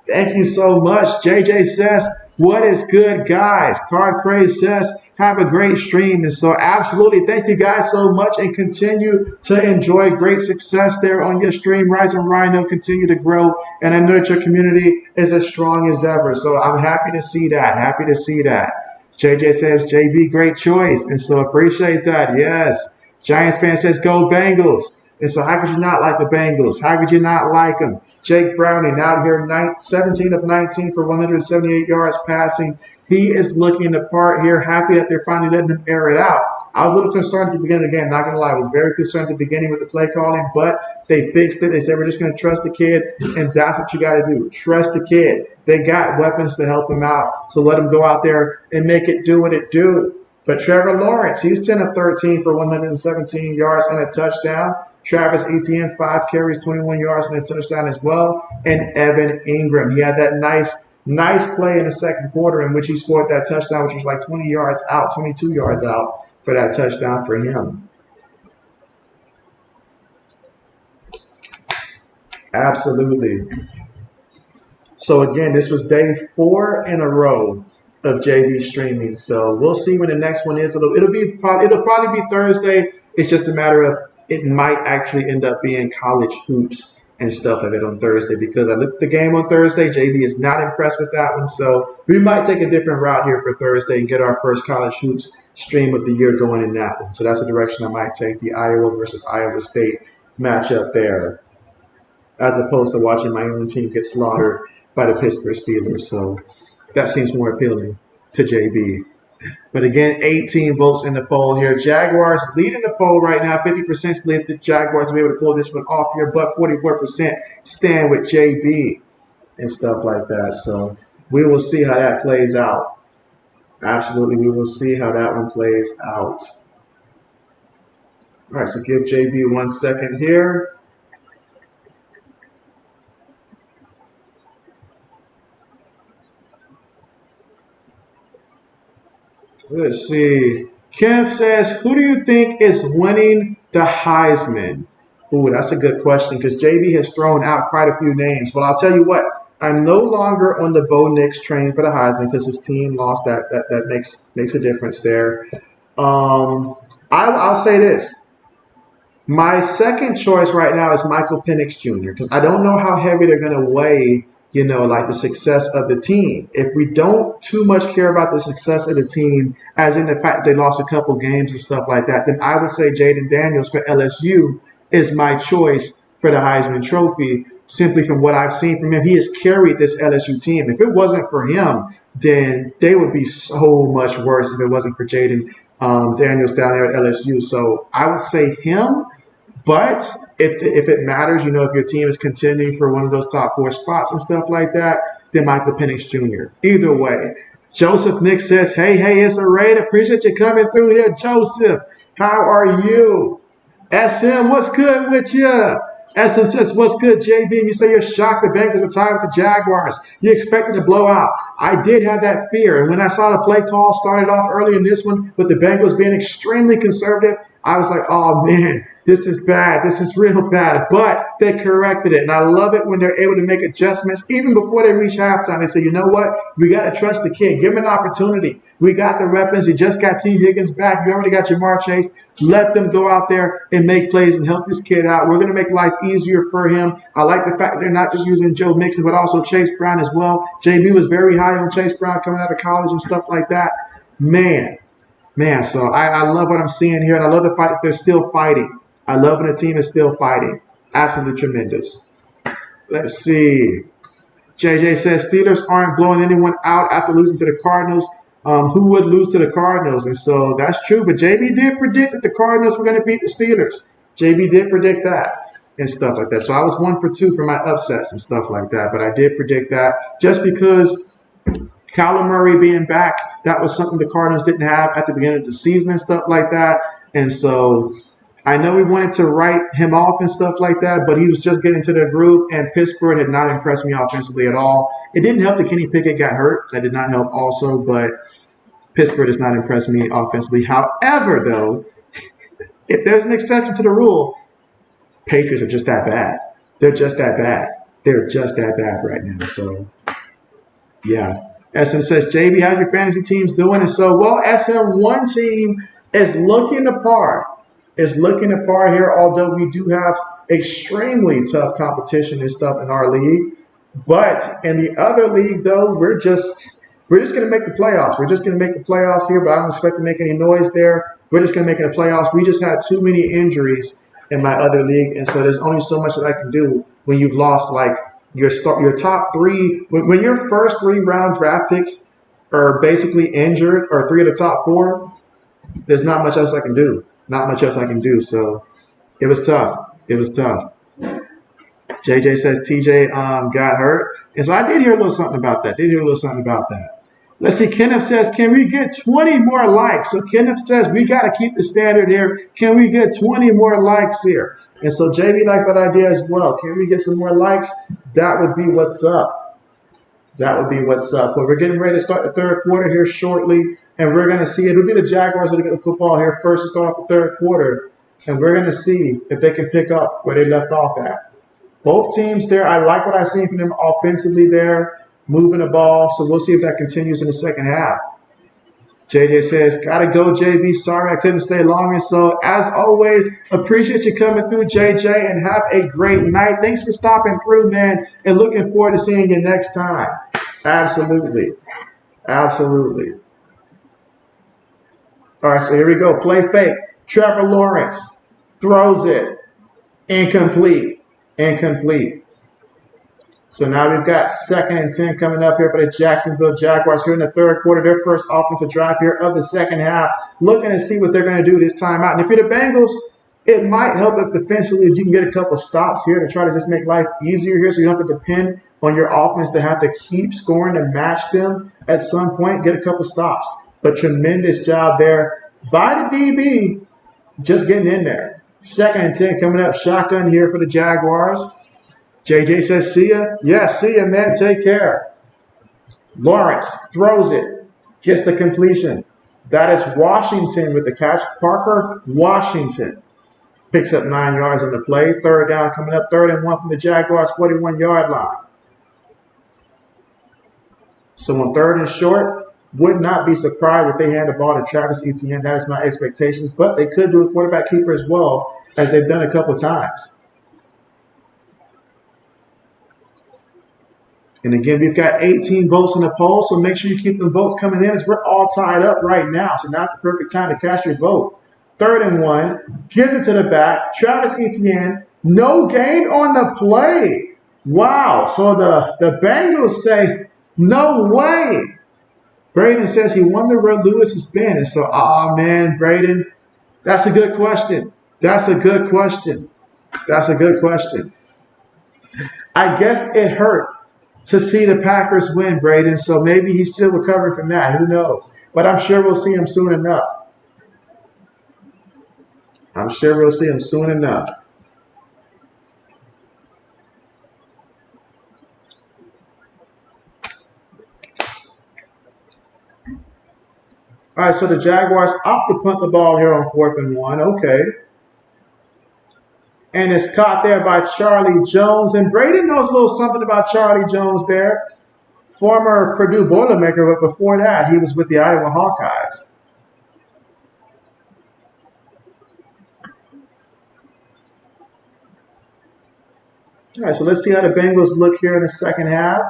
Thank you so much. JJ says, What is good, guys? Card Craze says, have a great stream. And so, absolutely, thank you guys so much and continue to enjoy great success there on your stream. Rise and Rhino, continue to grow. And I know that your community is as strong as ever. So, I'm happy to see that. Happy to see that. JJ says, JB, great choice. And so, appreciate that. Yes. Giants fan says, go Bengals. And so how could you not like the Bengals? How could you not like them? Jake Browning out here, 17 of 19 for 178 yards passing. He is looking the part here. Happy that they're finally letting him air it out. I was a little concerned at the beginning of the game. Not going to lie. I was very concerned at the beginning with the play calling, but they fixed it. They said, we're just going to trust the kid, and that's what you got to do. Trust the kid. They got weapons to help him out, so let him go out there and make it do what it do. But Trevor Lawrence, he's 10 of 13 for 117 yards and a touchdown. Travis Etienne, 5 carries, 21 yards and a touchdown as well. And Evan Ingram, he had that nice play in the second quarter in which he scored that touchdown, which was like 22 yards out for that touchdown for him. Absolutely. So again, this was day 4 in a row of JV streaming. So we'll see when the next one is. It'll probably be Thursday. It's just a matter of it might actually end up being college hoops and stuff like that on Thursday, because I looked at the game on Thursday. JV is not impressed with that one. So we might take a different route here for Thursday and get our first college hoops stream of the year going in that one. So that's the direction I might take, the Iowa versus Iowa State matchup there, as opposed to watching my own team get slaughtered by the Pittsburgh Steelers. So that seems more appealing to JB. But again, 18 votes in the poll here. Jaguars leading the poll right now. 50% believe the Jaguars will be able to pull this one off here, but 44% stand with JB and stuff like that. So we will see how that plays out. Absolutely, we will see how that one plays out. All right, so give JB 1 second here. Let's see. Kenneth says, who do you think is winning the Heisman? Ooh, that's a good question, because JB has thrown out quite a few names. Well, I'll tell you what. I'm no longer on the Bo Nix train for the Heisman because his team lost. That makes a difference there. I'll say this. My second choice right now is Michael Penix Jr. because I don't know how heavy they're going to weigh, like the success of the team. If we don't too much care about the success of the team, as in the fact that they lost a couple games and stuff like that, then I would say Jaden Daniels for LSU is my choice for the Heisman Trophy, simply from what I've seen from him. He has carried this LSU team. If it wasn't for him, then they would be so much worse if it wasn't for Jaden Daniels down there at LSU. So I would say him. But if it matters, if your team is contending for one of those top 4 spots and stuff like that, then Michael Penix Jr. Either way. Joseph Nick says, hey, it's a raid. Appreciate you coming through here, Joseph. How are you? SM, what's good with you? SM says, what's good, JB? You say you're shocked the Bengals are tied with the Jaguars. You expected a blowout. I did have that fear. And when I saw the play call started off early in this one with the Bengals being extremely conservative, I was like, oh, man, this is bad. This is real bad. But they corrected it. And I love it when they're able to make adjustments. Even before they reach halftime, they say, you know what? We got to trust the kid. Give him an opportunity. We got the weapons. You just got T. Higgins back. You already got Jamar Chase. Let them go out there and make plays and help this kid out. We're going to make life easier for him. I like the fact that they're not just using Joe Mixon, but also Chase Brown as well. JB was very high on Chase Brown coming out of college and stuff like that. Man, so I love what I'm seeing here, and I love the fact that they're still fighting. I love when a team is still fighting. Absolutely tremendous. Let's see. JJ says, Steelers aren't blowing anyone out after losing to the Cardinals. Who would lose to the Cardinals? And so that's true, but JB did predict that the Cardinals were going to beat the Steelers. JB did predict that and stuff like that. So I was 1 for 2 for my upsets and stuff like that, but I did predict that just because Kyler Murray being back, that was something the Cardinals didn't have at the beginning of the season and stuff like that. And so I know we wanted to write him off and stuff like that, but he was just getting to the groove, and Pittsburgh had not impressed me offensively at all. It didn't help that Kenny Pickett got hurt. That did not help also, but Pittsburgh does not impress me offensively. However, though, if there's an exception to the rule, Patriots are just that bad. They're just that bad. They're just that bad right now. So, yeah. SM says, JB, how's your fantasy teams doing? And so, well, SM, one team is looking to par. Is looking to par here, although we do have extremely tough competition and stuff in our league. But in the other league, though, we're just going to make the playoffs. We're just going to make the playoffs here, but I don't expect to make any noise there. We're just going to make it the playoffs. We just had too many injuries in my other league, and so there's only so much that I can do when you've lost like your top three. When your first 3-round draft picks are basically injured, or 3 of the top 4, there's not much else I can do. Not much else I can do. So it was tough. It was tough. JJ says TJ got hurt. And so I did hear a little something about that. Let's see. Kenneth says, can we get 20 more likes? So Kenneth says, we got to keep the standard here. Can we get 20 more likes here? And so JB likes that idea as well. Can we get some more likes? That would be what's up. That would be what's up. But we're getting ready to start the third quarter here shortly. And we're going to see. It'll be the Jaguars that get the football here first to start off the third quarter. And we're going to see if they can pick up where they left off at. Both teams there, I like what I've seen from them offensively there, moving the ball. So we'll see if that continues in the second half. JJ says, gotta go, JB. Sorry I couldn't stay longer. So as always, appreciate you coming through, JJ, and have a great night. Thanks for stopping through, man, and looking forward to seeing you next time. Absolutely. Absolutely. All right, so here we go. Play fake. Trevor Lawrence throws it. Incomplete. So now we've got 2nd and 10 coming up here for the Jacksonville Jaguars here in the third quarter. Their first offensive drive here of the second half. Looking to see what they're going to do this time out. And if you're the Bengals, it might help if defensively if you can get a couple stops here to try to just make life easier here so you don't have to depend on your offense to have to keep scoring and match them at some point. Get a couple stops. But tremendous job there by the DB just getting in there. 2nd and 10 coming up. Shotgun here for the Jaguars. JJ says, see ya. Yeah, see ya, man. Take care. Lawrence throws it. Gets the completion. That is Washington with the catch. Parker Washington picks up 9 yards on the play. 3rd down coming up. 3rd and 1 from the Jaguars 41-yard line. So on 3rd and short, would not be surprised if they hand the ball to Travis Etienne. That is my expectations. But they could do a quarterback keeper as well, as they've done a couple times. And again, we've got 18 votes in the poll, so make sure you keep them votes coming in as we're all tied up right now. So now's the perfect time to cast your vote. 3rd and 1, gives it to the back. Travis Etienne, no gain on the play. Wow. So the Bengals say, no way. Braden says he wonder where Lewis has been. And so, man, Braden, that's a good question. That's a good question. I guess it hurt to see the Packers win, Braden. So maybe he's still recovering from that. Who knows? But I'm sure we'll see him soon enough. All right, so the Jaguars opt to punt the ball here on 4th and 1. Okay. And it's caught there by Charlie Jones. And Braden knows a little something about Charlie Jones there. Former Purdue Boilermaker, but before that, he was with the Iowa Hawkeyes. All right, so let's see how the Bengals look here in the second half.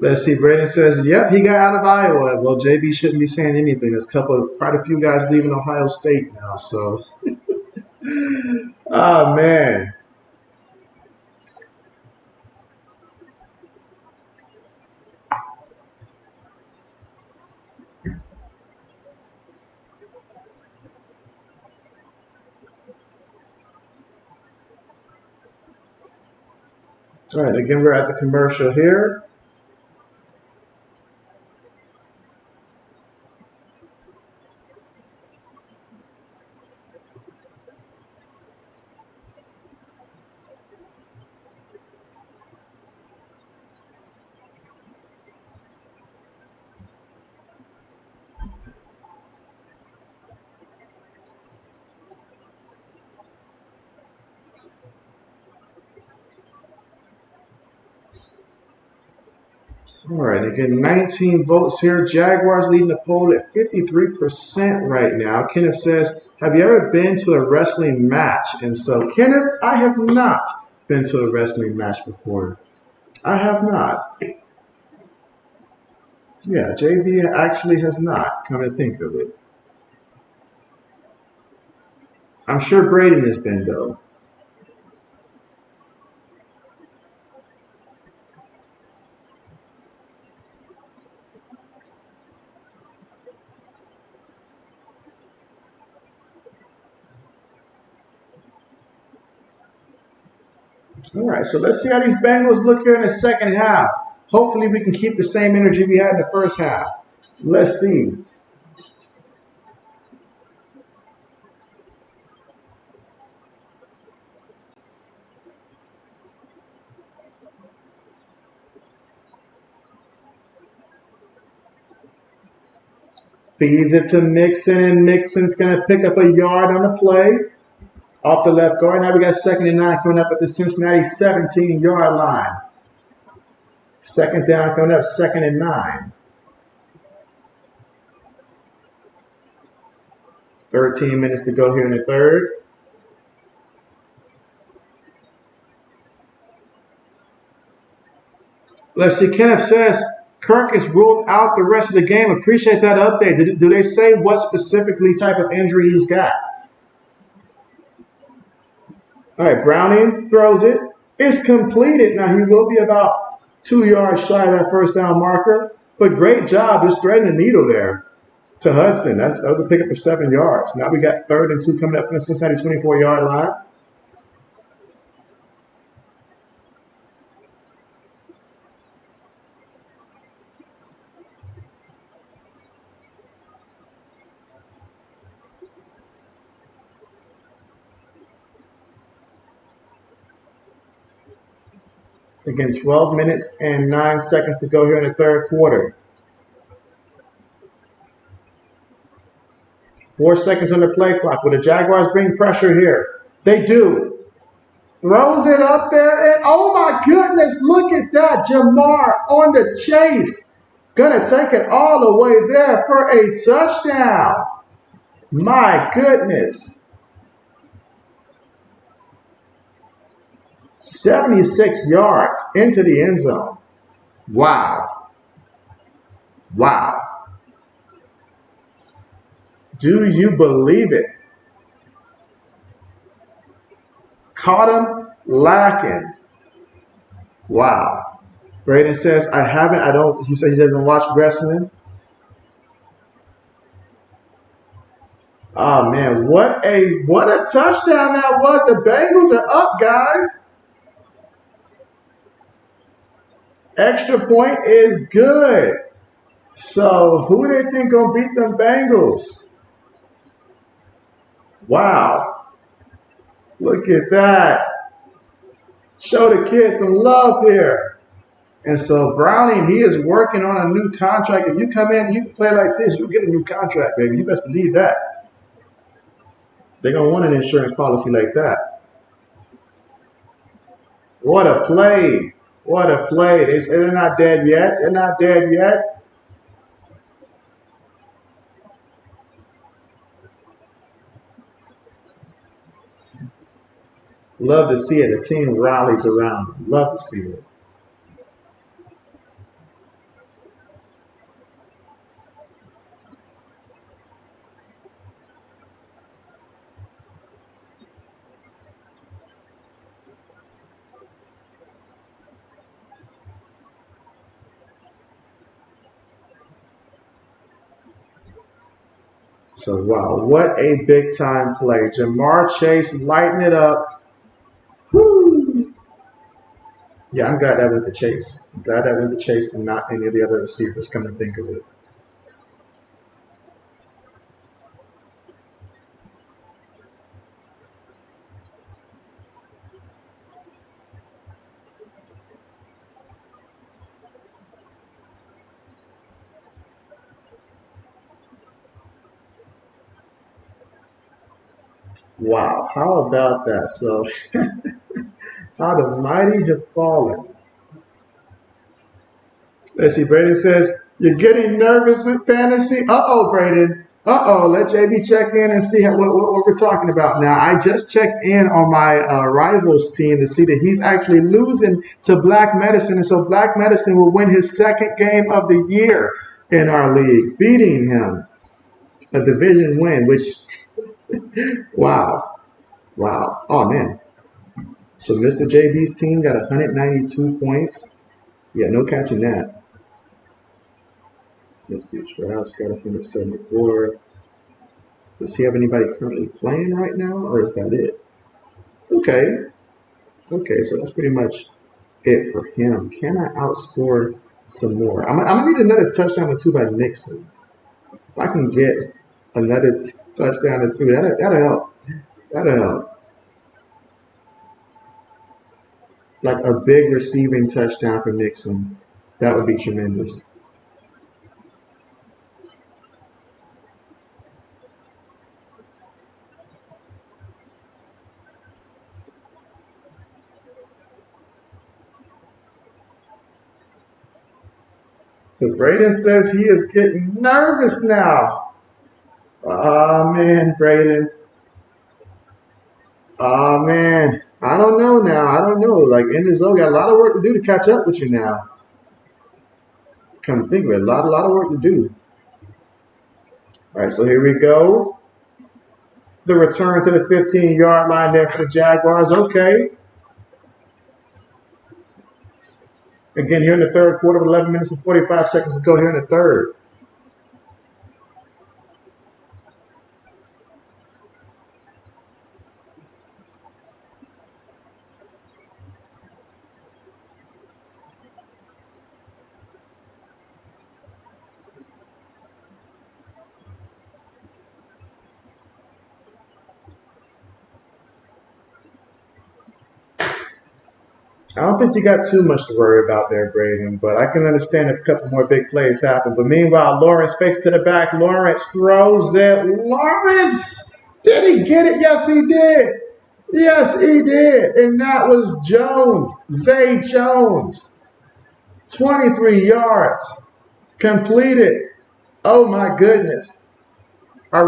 Let's see. Braden says, yep, he got out of Iowa. Well, JB shouldn't be saying anything. There's quite a few guys leaving Ohio State now. So, oh, man. All right, again, we're at the commercial here. All right, again, 19 votes here. Jaguars leading the poll at 53% right now. Kenneth says, have you ever been to a wrestling match? And so, Kenneth, I have not been to a wrestling match before. I have not. Yeah, JB actually has not, come to think of it. I'm sure Braden has been, though. All right, so let's see how these Bengals look here in the second half. Hopefully we can keep the same energy we had in the first half. Let's see. Feeds it to Mixon, and Mixon's going to pick up a yard on the play. Off the left guard. Now we got 2nd and 9 coming up at the Cincinnati 17-yard line. Second down coming up, 2nd and 9. 13 minutes to go here in the third. Let's see, Kenneth says, Kirk is ruled out the rest of the game. Appreciate that update. Do they say what specifically type of injury he's got? All right, Browning throws it. It's completed. Now, he will be about 2 yards shy of that first down marker, but great job just threading the needle there to Hudson. That was a pickup of 7 yards. Now we got 3rd and 2 coming up from the Cincinnati 24-yard line. Again, 12 minutes and 9 seconds to go here in the third quarter. 4 seconds on the play clock. Will the Jaguars bring pressure here? They do. Throws it up there, and oh my goodness, look at that. Jamar on the chase. Gonna take it all the way there for a touchdown. My goodness. 76 yards into the end zone. Wow. Wow. Do you believe it? Caught him lacking. Wow. Braden says, he says he doesn't watch wrestling. Oh man, what a touchdown that was. The Bengals are up, guys. Extra point is good. So who do they think gonna beat them Bengals? Wow. Look at that. Show the kids some love here. And so Browning, he is working on a new contract. If you come in, you can play like this, you'll get a new contract, baby. You best believe that. They're going to want an insurance policy like that. What a play. What a play. They say they're not dead yet. They're not dead yet. Love to see it. The team rallies around them. Love to see it. So, wow, what a big-time play. Jamar Chase lighting it up. Woo! Yeah, I'm glad that went the Chase. I'm glad that went the Chase and not any of the other receivers, come to think of it. Wow, how about that? So, how the mighty have fallen. Let's see, Braden says, you're getting nervous with fantasy? Uh-oh, Braden. Uh-oh, let JB check in and see what we're talking about now. I just checked in on my rivals team to see that he's actually losing to Black Medicine, and so Black Medicine will win his second game of the year in our league, beating him. A division win, which, wow, wow. Oh, man. So Mr. JB's team got 192 points. Yeah, no catching that. Let's see, Travis got 174. Does he have anybody currently playing right now, or is that it? Okay. Okay, so that's pretty much it for him. Can I outscore some more? I'm gonna need another touchdown or two by Nixon. If I can get another touchdown or two, that'll help. That'll help. Like a big receiving touchdown for Nixon. That would be tremendous. But Braden says he is getting nervous now. Oh, man, Braden. Oh, man. I don't know now. I don't know. Like, Enzo got a lot of work to do to catch up with you now. Come to think of it, a lot of work to do. All right, so here we go. The return to the 15-yard line there for the Jaguars. Okay. Again, here in the third quarter, 11 minutes and 45 seconds to go here in the third. I don't think you got too much to worry about there, Braden, but I can understand if a couple more big plays happen. But meanwhile, Lawrence fakes to the back. Lawrence throws it. Lawrence! Did he get it? Yes, he did. Yes, he did. And that was Jones, Zay Jones. 23 yards. Completed. Oh, my goodness. I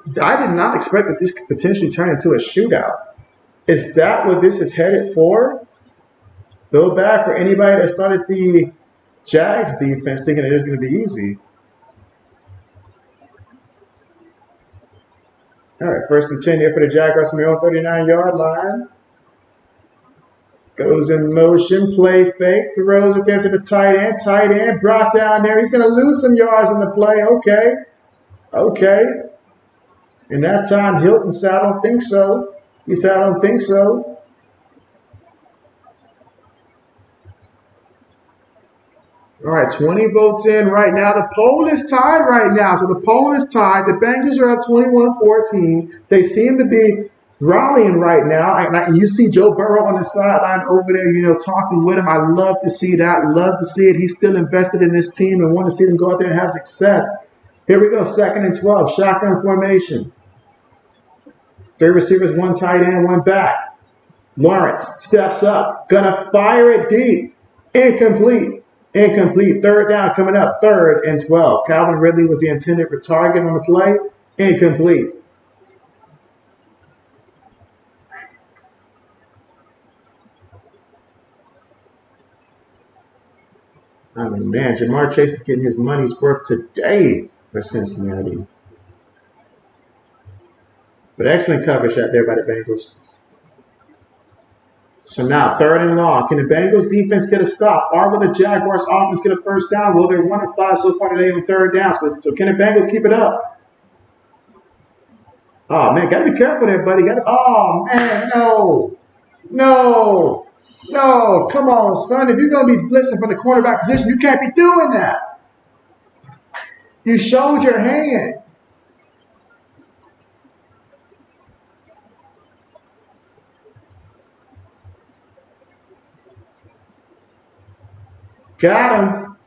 did not expect that this could potentially turn into a shootout. Is that what this is headed for? Feel bad for anybody that started the Jags defense thinking it was going to be easy. All right, 1st and 10 here for the Jaguars from their own 39-yard line. Goes in motion, play fake, throws it there to the tight end. Tight end brought down there. He's going to lose some yards in the play. Okay. Okay. And that time, Hilton said, I don't think so. He said, I don't think so. All right, 20 votes in right now. The poll is tied right now. So the poll is tied. The Bengals are up 21-14. They seem to be rallying right now. And you see Joe Burrow on the sideline over there, talking with him. I love to see that. Love to see it. He's still invested in this team and want to see them go out there and have success. Here we go, 2nd and 12, shotgun formation. 3 receivers, 1 tight end, 1 back. Lawrence steps up, gonna fire it deep. Incomplete. Incomplete. 3rd down coming up. 3rd and 12. Calvin Ridley was the intended target on the play. Incomplete. I mean, man, Jamar Chase is getting his money's worth today for Cincinnati. But excellent coverage out there by the Bengals. So now, 3rd and long. Can the Bengals defense get a stop? Or will the Jaguars offense get a 1st down? Well, they're 1 of 5 so far today on 3rd downs. So can the Bengals keep it up? Oh, man, got to be careful there, buddy. Oh, man, no. No. No, come on, son. If you're going to be blitzing from the cornerback position, you can't be doing that. You showed your hand. Got him.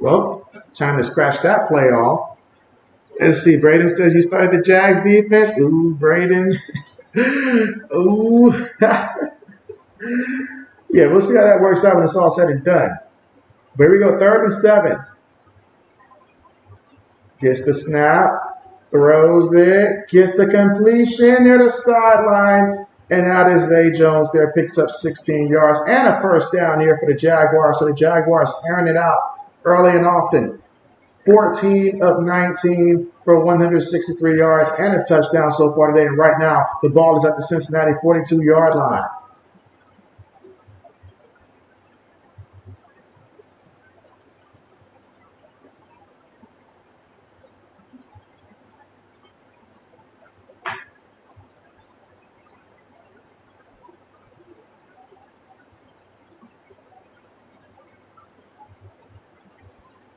Well, time to scratch that play off. Let's see. Braden says you started the Jags defense. Ooh, Braden. Ooh. Yeah, we'll see how that works out when it's all said and done. But here we go. 3rd and 7. Gets the snap. Throws it. Gets the completion near the sideline. And that is Zay Jones there. Picks up 16 yards and a first down here for the Jaguars. So the Jaguars airing it out early and often. 14 of 19 for 163 yards and a touchdown so far today. And right now, the ball is at the Cincinnati 42-yard line.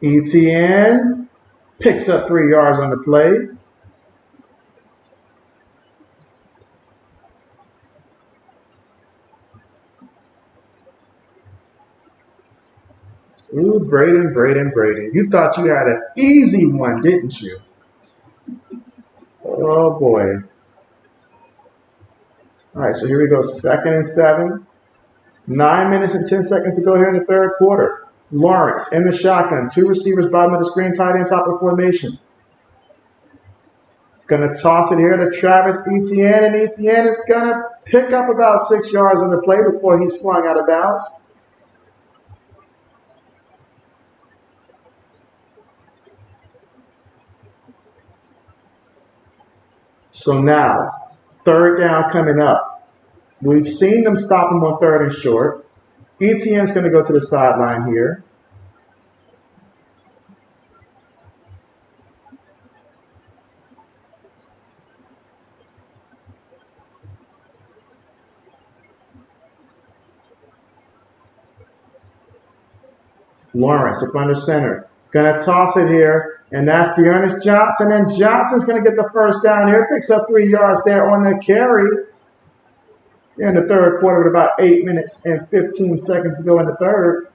ETN picks up 3 yards on the play. Ooh, Braden. You thought you had an easy one, didn't you? Oh, boy. All right, so here we go. 2nd and 7. 9 minutes and 10 seconds to go here in the 3rd quarter. Lawrence in the shotgun. 2 receivers, bottom of the screen, tight end, top of the formation. Gonna toss it here to Travis Etienne, and Etienne is gonna pick up about 6 yards on the play before he's slung out of bounds. So now, 3rd down coming up. We've seen them stop him on 3rd and short. Etienne's going to go to the sideline here. Lawrence up under center. Going to toss it here, and that's Dearness Johnson, and Johnson's going to get the first down here. Picks up 3 yards there on the carry. In the 3rd quarter with about 8 minutes and 15 seconds to go in the 3rd.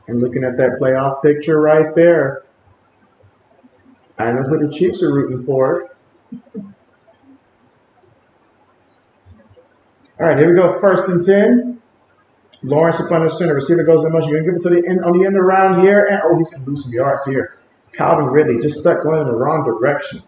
And looking at that playoff picture right there, I know who the Chiefs are rooting for. All right, here we go. 1st and 10. Lawrence up under center. Receiver goes in motion. You're going to give it to the end on the end around here. And, oh, he's going to lose some yards here. Calvin Ridley just stuck going in the wrong direction.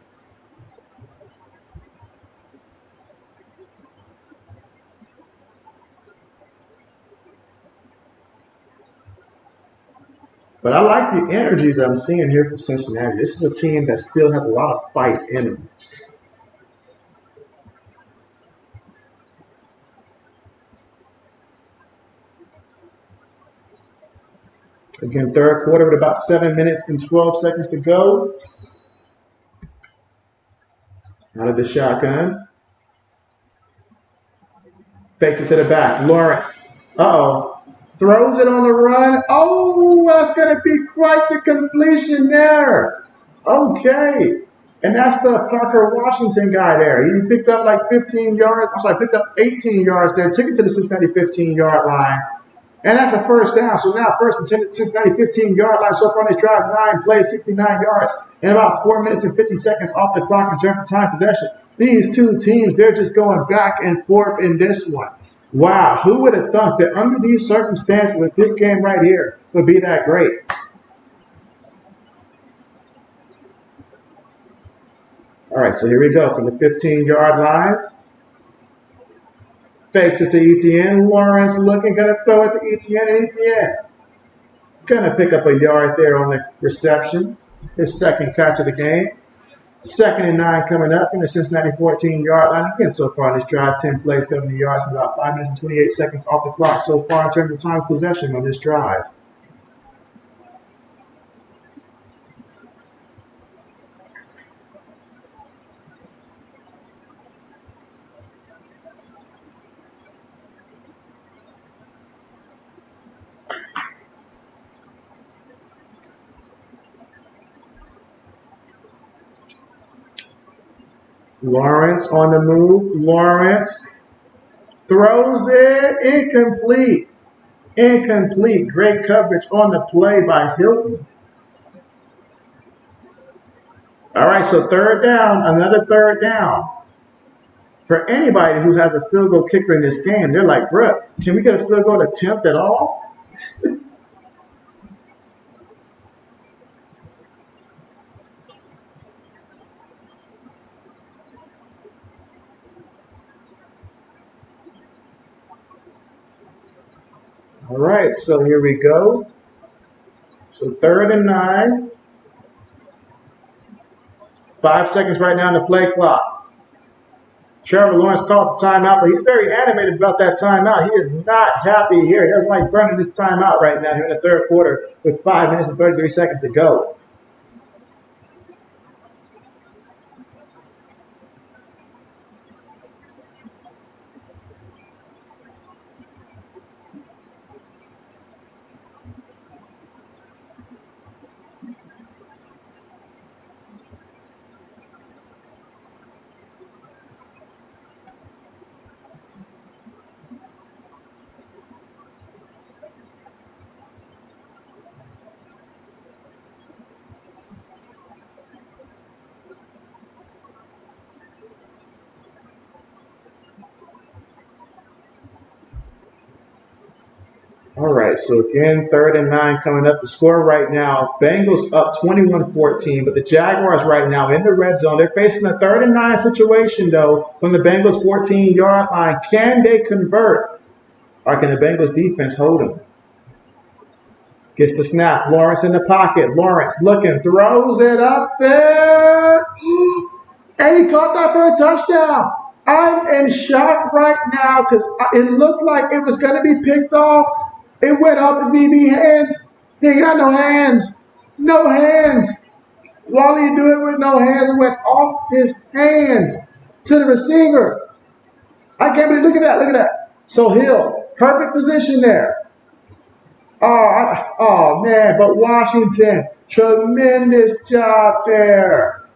But I like the energy that I'm seeing here from Cincinnati. This is a team that still has a lot of fight in them. Again, 3rd quarter with about 7 minutes and 12 seconds to go. Out of the shotgun. Fakes it to the back. Lawrence. Uh-oh. Throws it on the run. Oh, that's going to be quite the completion there. Okay. And that's the Parker Washington guy there. He picked up like 15 yards. I'm sorry, picked up 18 yards there. Took it to the Cincinnati 15-yard line. And that's a first down. So now 1st and 10 at Cincinnati 15-yard line. So far on this drive, 9 plays, 69 yards, and about 4 minutes and 50 seconds off the clock in terms of time possession. These two teams, they're just going back and forth in this one. Wow, who would have thought that under these circumstances that this game right here would be that great? All right, so here we go from the 15-yard line. Fakes it to Etienne. Lawrence looking, going to throw it to Etienne, and Etienne going to pick up a yard there on the reception. His 2nd catch of the game. 2nd and 9 coming up from the Cincinnati 14-yard line. Again, so far in this drive, 10 plays, 70 yards, and about 5 minutes and 28 seconds off the clock so far in terms of time of possession on this drive. Lawrence on the move. Lawrence throws it. Incomplete. Incomplete. Great coverage on the play by Hilton. All right, so 3rd down, another 3rd down. For anybody who has a field goal kicker in this game, they're like, bruh, can we get a field goal attempt at all? All right, so here we go. So 3rd and 9. 5 seconds right now on the play clock. Trevor Lawrence called the timeout, but he's very animated about that timeout. He is not happy here. He doesn't like burning this timeout right now here in the 3rd quarter with 5 minutes and 33 seconds to go. All right, so again, 3rd and 9 coming up. The score right now, Bengals up 21-14, but the Jaguars right now in the red zone. They're facing a 3rd and 9 situation, though, from the Bengals 14-yard line. Can they convert, or can the Bengals defense hold them? Gets the snap. Lawrence in the pocket. Lawrence looking, throws it up there. And he caught that for a touchdown. I'm in shock right now because it looked like it was going to be picked off. It went off the DB hands. He ain't got no hands. No hands. While he do it with no hands, it went off his hands to the receiver. I can't believe, look at that, look at that. So Hill, perfect position there. Oh man, but Washington, tremendous job there.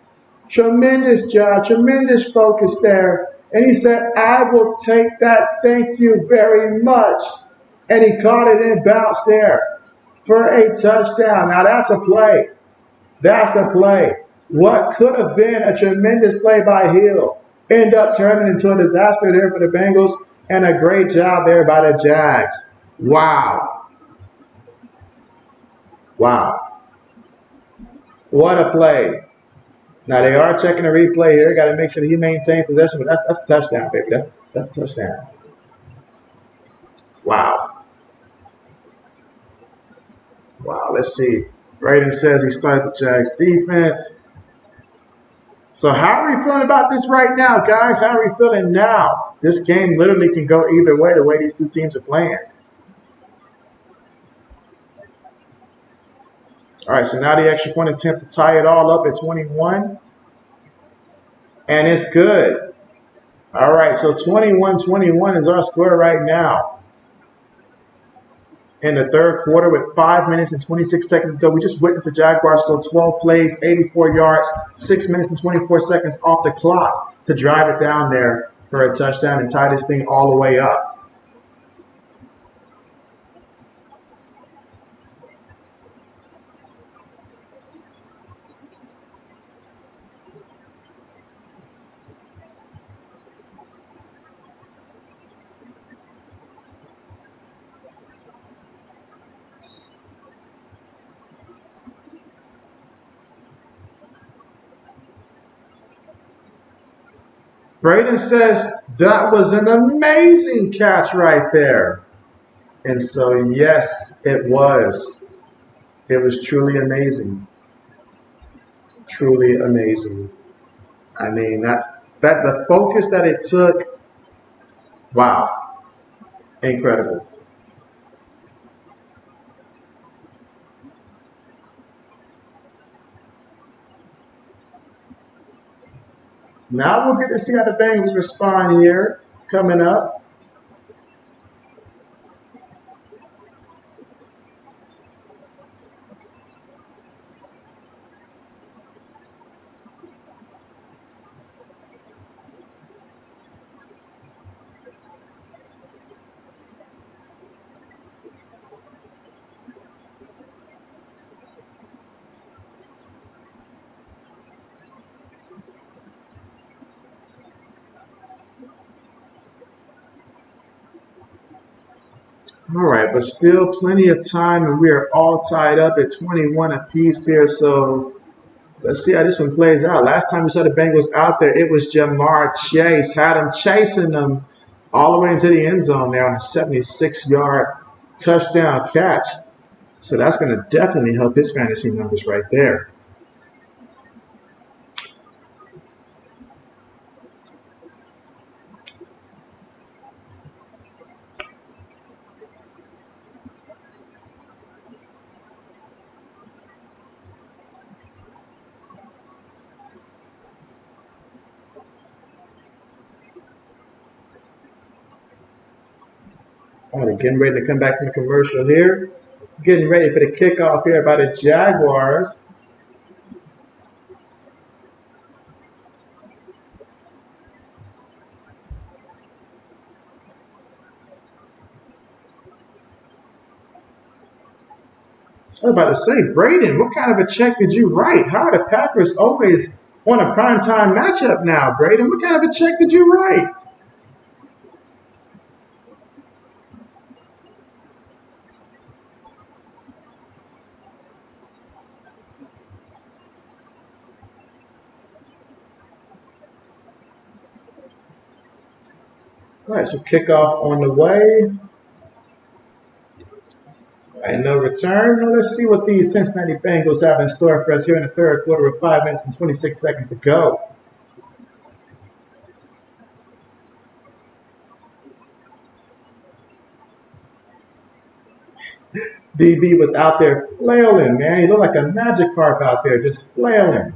Tremendous job, tremendous focus there. And he said, I will take that, thank you very much. And he caught it in bounce there for a touchdown. Now that's a play. That's a play. What could have been a tremendous play by Hill ended up turning into a disaster there for the Bengals, and a great job there by the Jags. Wow. Wow. What a play. Now they are checking the replay here. Got to make sure that he maintained possession, but that's a touchdown, baby. That's a touchdown. Wow. Wow, let's see. Braden says he started the Jags defense. So how are we feeling about this right now, guys? How are we feeling now? This game literally can go either way, the way these two teams are playing. All right, so now the extra point attempt to tie it all up at 21. And it's good. All right, so 21-21 is our score right now. In the 3rd quarter with 5 minutes and 26 seconds to go. We just witnessed the Jaguars go 12 plays, 84 yards, 6 minutes and 24 seconds off the clock to drive it down there for a touchdown and tie this thing all the way up. Braden says that was an amazing catch right there. And so, yes, it was. It was truly amazing. Truly amazing. I mean, that the focus that it took, wow, incredible. Now we'll get to see how the Bengals respond here coming up. All right, but still plenty of time, and we are all tied up at 21 apiece here. So let's see how this one plays out. Last time we saw the Bengals out there, it was Jamar Chase. Had him chasing them all the way into the end zone there on a 76-yard touchdown catch. So that's going to definitely help his fantasy numbers right there. All right, getting ready to come back from the commercial here. Getting ready for the kickoff here by the Jaguars. I was about to say, Braden, what kind of a check did you write? How are the Packers always on a primetime matchup now, Braden? What kind of a check did you write? All right, so kickoff on the way. All right, no return. Now let's see what these Cincinnati Bengals have in store for us here in the third quarter with 5 minutes and 26 seconds to go. DB was out there flailing, man. He looked like a magic carp out there, just flailing.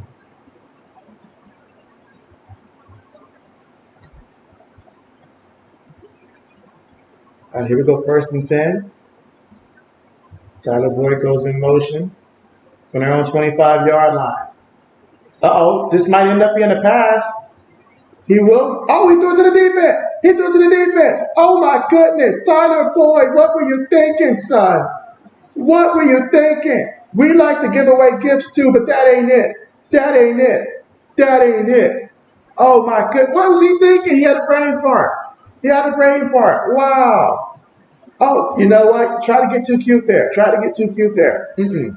All right, here we go, 1st and 10. Tyler Boyd goes in motion from their own 25-yard line. Uh-oh, this might end up being a pass. He will. Oh, he threw it to the defense. He threw it to the defense. Oh, my goodness. Tyler Boyd, what were you thinking, son? What were you thinking? We like to give away gifts too, but that ain't it. That ain't it. That ain't it. Oh, my goodness. What was he thinking? He had a brain fart. He had a brain fart. Wow. Oh, you know what? Try to get too cute there. Try to get too cute there. Mm-mm.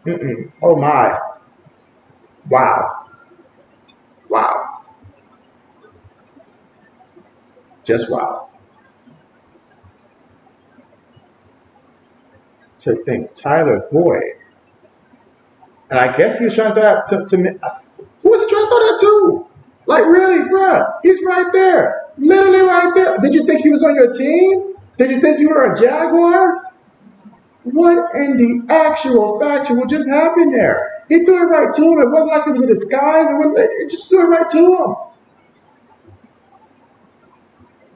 Mm-mm. Oh, my. Wow. Wow. Just wow. To think Tyler Boyd. And I guess he was trying to throw that to me. Who was he trying to throw that to? Like, really, bruh? He's right there. Literally right there. Did you think he was on your team? Did you think you were a Jaguar? What in the actual factual just happened there? He threw it right to him. It wasn't like it was a disguise. It just threw it right to him.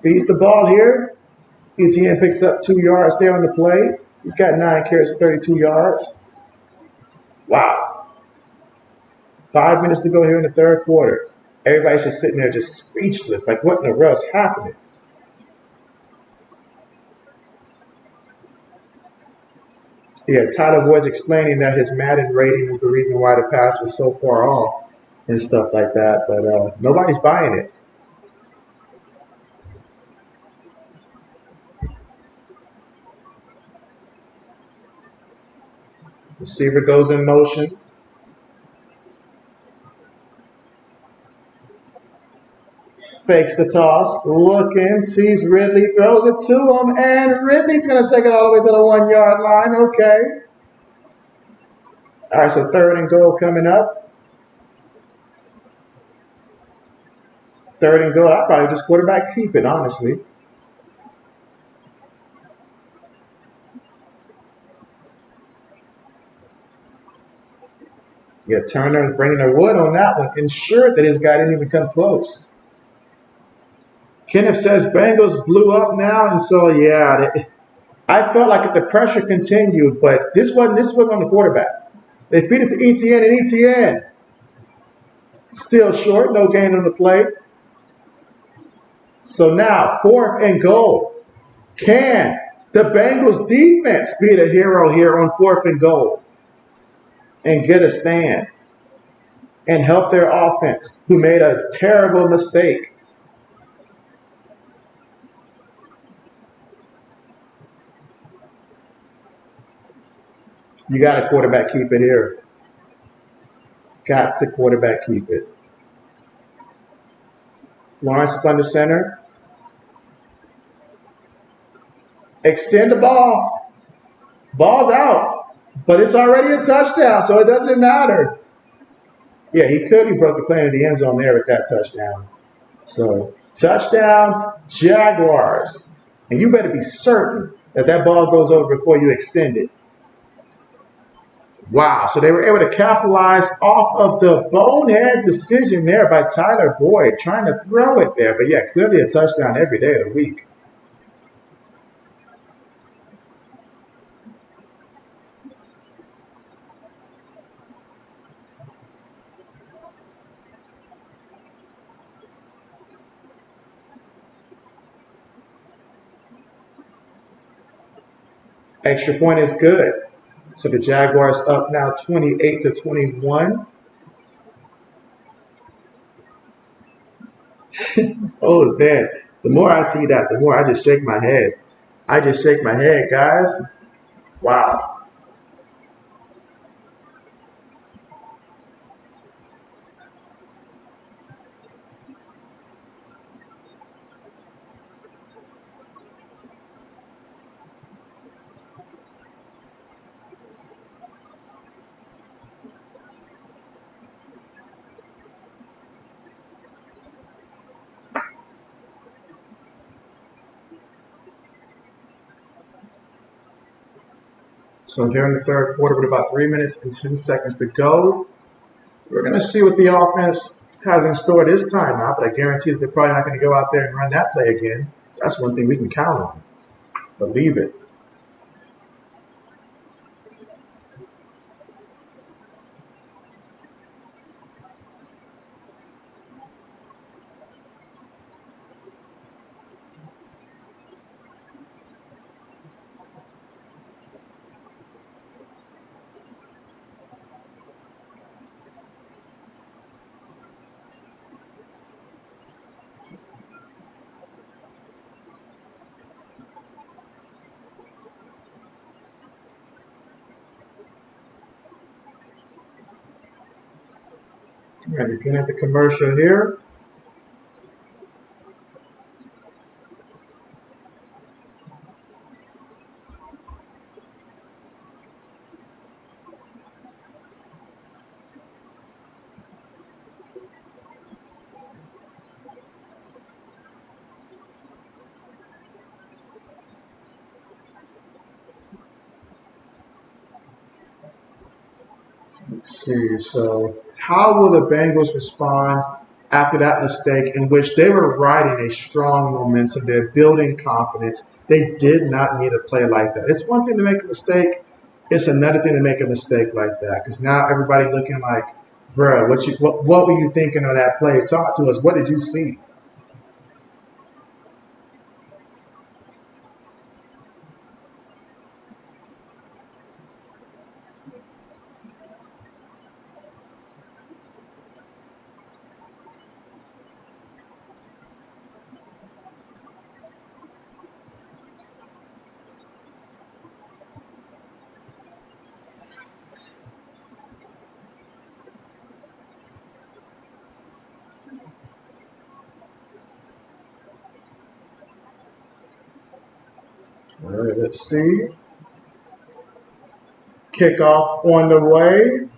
Feeds the ball here. ETN picks up 2 yards there on the play. He's got 9 carries for 32 yards. Wow. 5 minutes to go here in the third quarter. Everybody's just sitting there just speechless. Like, what in the world's happening? Yeah, Tyler Boyd's explaining that his Madden rating is the reason why the pass was so far off and stuff like that. But nobody's buying it. Receiver goes in motion. Fakes the toss, looking, sees Ridley, throws it to him, and Ridley's going to take it all the way to the 1-yard line. Okay. All right, so 3rd and goal coming up. Third and goal. I'd probably just quarterback keep it, honestly. Yeah, Turner bringing the wood on that one. Ensured that his guy didn't even come close. Kenneth says Bengals blew up now, and so yeah, I felt like if the pressure continued, but this wasn't on the quarterback. They feed it to ETN and ETN. Still short, no gain on the play. So now, fourth and goal. Can the Bengals defense be the hero here on fourth and goal and get a stand and help their offense, who made a terrible mistake? You got to quarterback keep it here. Got to quarterback keep it. Lawrence up under center. Extend the ball. Ball's out, but it's already a touchdown, so it doesn't matter. Yeah, he clearly broke the plane of the end zone there with that touchdown. So, touchdown, Jaguars. And you better be certain that that ball goes over before you extend it. Wow, so they were able to capitalize off of the bonehead decision there by Tyler Boyd, trying to throw it there. But yeah, clearly a touchdown every day of the week. Extra point is good. So the Jaguars up now 28-21. Oh man, the more I see that, the more I just shake my head. I just shake my head, guys. Wow. So here in the third quarter with about 3 minutes and 10 seconds to go, we're going to see what the offense has in store this time now, but I guarantee that they're probably not going to go out there and run that play again. That's one thing we can count on. Believe it. All right, looking at the commercial here. Let's see. So, how will the Bengals respond after that mistake in which they were riding a strong momentum? They're building confidence. They did not need a play like that. It's one thing to make a mistake. It's another thing to make a mistake like that. Because now everybody looking like, bro, what were you thinking on that play? Talk to us. What did you see? All right, let's see. Kickoff on the way.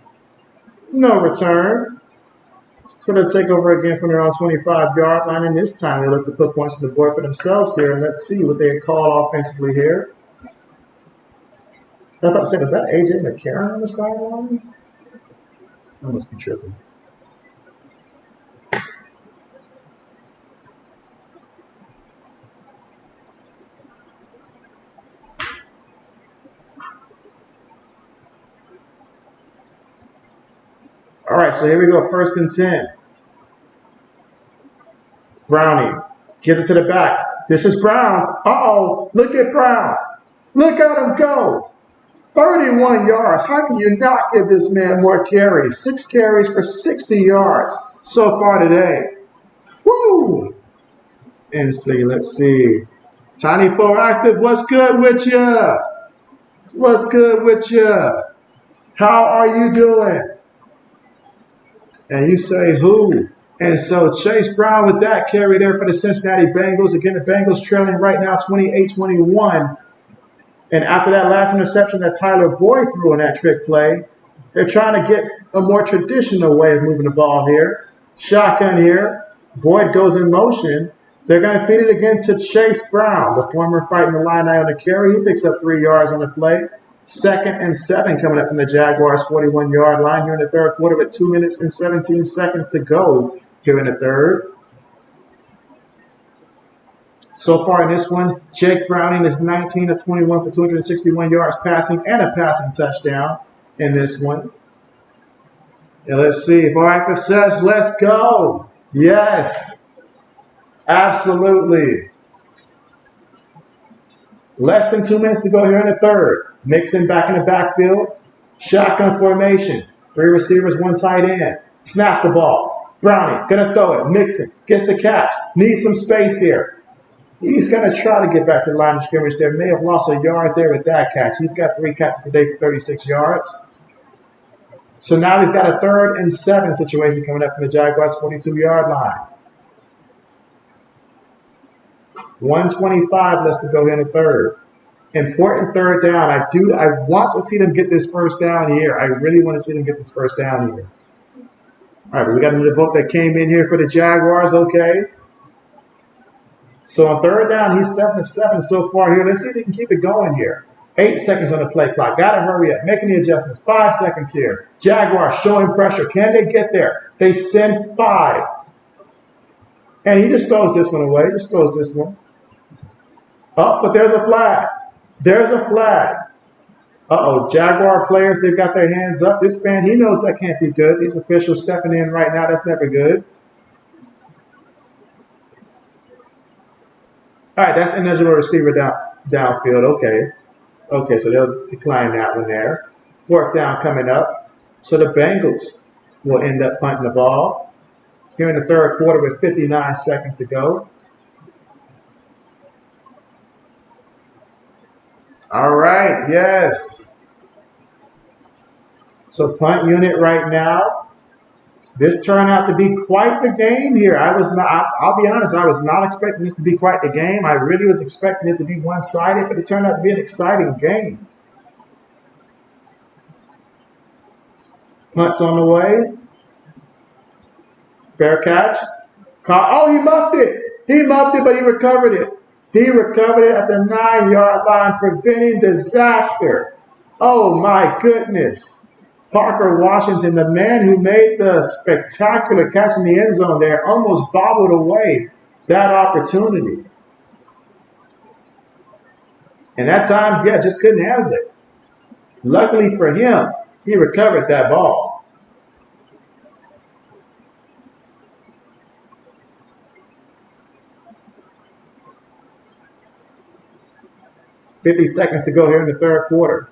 No return. So they'll take over again from their own 25-yard line, and this time they look to put points on the board for themselves here. And let's see what they call offensively here. I was about to say, was that A.J. McCarron on the sideline? I must be tripping. All right, so here we go, 1st and 10. Browning gives it to the back. This is Brown. Uh-oh, look at Brown. Look at him go. 31 yards. How can you not give this man more carries? 6 carries for 60 yards so far today. Woo! And see, let's see. Tiny Proactive, what's good with ya? What's good with ya? How are you doing? And you say who? And so Chase Brown with that carry there for the Cincinnati Bengals. Again, the Bengals trailing right now 28-21. And after that last interception that Tyler Boyd threw on that trick play, they're trying to get a more traditional way of moving the ball here. Shotgun here. Boyd goes in motion. They're going to feed it again to Chase Brown, the former fighting Illini on the carry. He picks up 3 yards on the play. 2nd and 7 coming up from the Jaguars' 41-yard line here in the third quarter with 2 minutes and 17 seconds to go here in the third. So far in this one, Jake Browning is 19 of 21 for 261 yards passing and a passing touchdown in this one. And let's see if Proactive says, let's go. Yes, absolutely. Less than 2 minutes to go here in the third. Mixon back in the backfield. Shotgun formation. 3 receivers, 1 tight end. Snaps the ball. Browning gonna throw it. Mixon gets the catch. Needs some space here. He's going to try to get back to the line of scrimmage there. May have lost a yard there with that catch. He's got 3 catches today for 36 yards. So now we've got a 3rd and 7 situation coming up from the Jaguars' 42-yard line. 1:25 left to go here in the third. Important 3rd down. I want to see them get this 1st down here. I really want to see them get this 1st down here. All right, but we got another vote that came in here for the Jaguars. Okay. So on 3rd down, he's 7 of 7 so far here. Let's see if he can keep it going here. 8 seconds on the play clock. Got to hurry up. Making the adjustments. 5 seconds here. Jaguars showing pressure. Can they get there? They send 5. And he just throws this one away. Just throws this one. Oh, but there's a flag. There's a flag. Uh-oh. Jaguar players, they've got their hands up. This fan, he knows that can't be good. These officials stepping in right now. That's never good. All right, that's ineligible receiver downfield. Okay. Okay, so they'll decline that one there. 4th down coming up. So the Bengals will end up punting the ball here in the third quarter with 59 seconds to go. All right, yes. So punt unit right now. This turned out to be quite the game here. I'll be honest, I was not expecting this to be quite the game. I really was expecting it to be one-sided, but it turned out to be an exciting game. Punt's on the way. Fair catch. Oh, he muffed it. He muffed it, but he recovered it. He recovered it at the 9-yard line, preventing disaster. Oh, my goodness. Parker Washington, the man who made the spectacular catch in the end zone there, almost bobbled away that opportunity. And that time, yeah, just couldn't handle it. Luckily for him, he recovered that ball. $50 seconds to go here in the third quarter.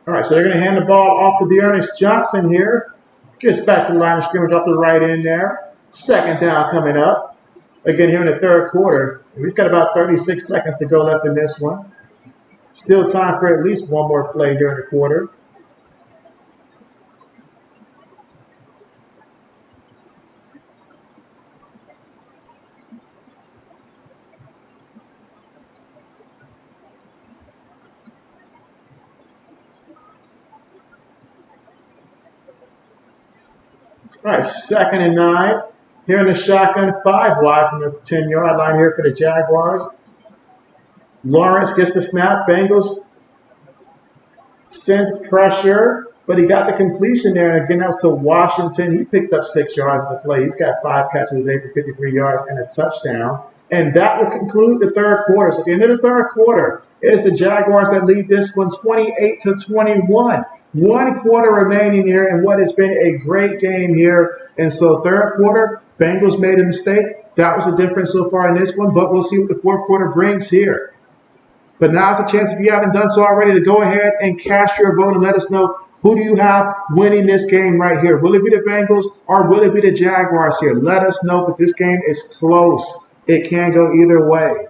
All right, so they're going to hand the ball off to Dearness Johnson here. Gets back to the line of scrimmage off the right end there. 2nd down coming up. Again, here in the third quarter. We've got about 36 seconds to go left in this one. Still time for at least one more play during the quarter. All right, 2nd and 9. Here in the shotgun, 5 wide from the 10-yard line here for the Jaguars. Lawrence gets the snap. Bengals send pressure, but he got the completion there. And again, that was to Washington. He picked up 6 yards on the play. He's got 5 catches today for 53 yards and a touchdown. And that will conclude the third quarter. So at the end of the third quarter, it is the Jaguars that lead this one 28-21. 1 quarter remaining here in what has been a great game here. And so third quarter, Bengals made a mistake. That was the difference so far in this one, but we'll see what the fourth quarter brings here. But now's a chance, if you haven't done so already, to go ahead and cast your vote and let us know, who do you have winning this game right here? Will it be the Bengals or will it be the Jaguars here? Let us know, but this game is close. It can go either way.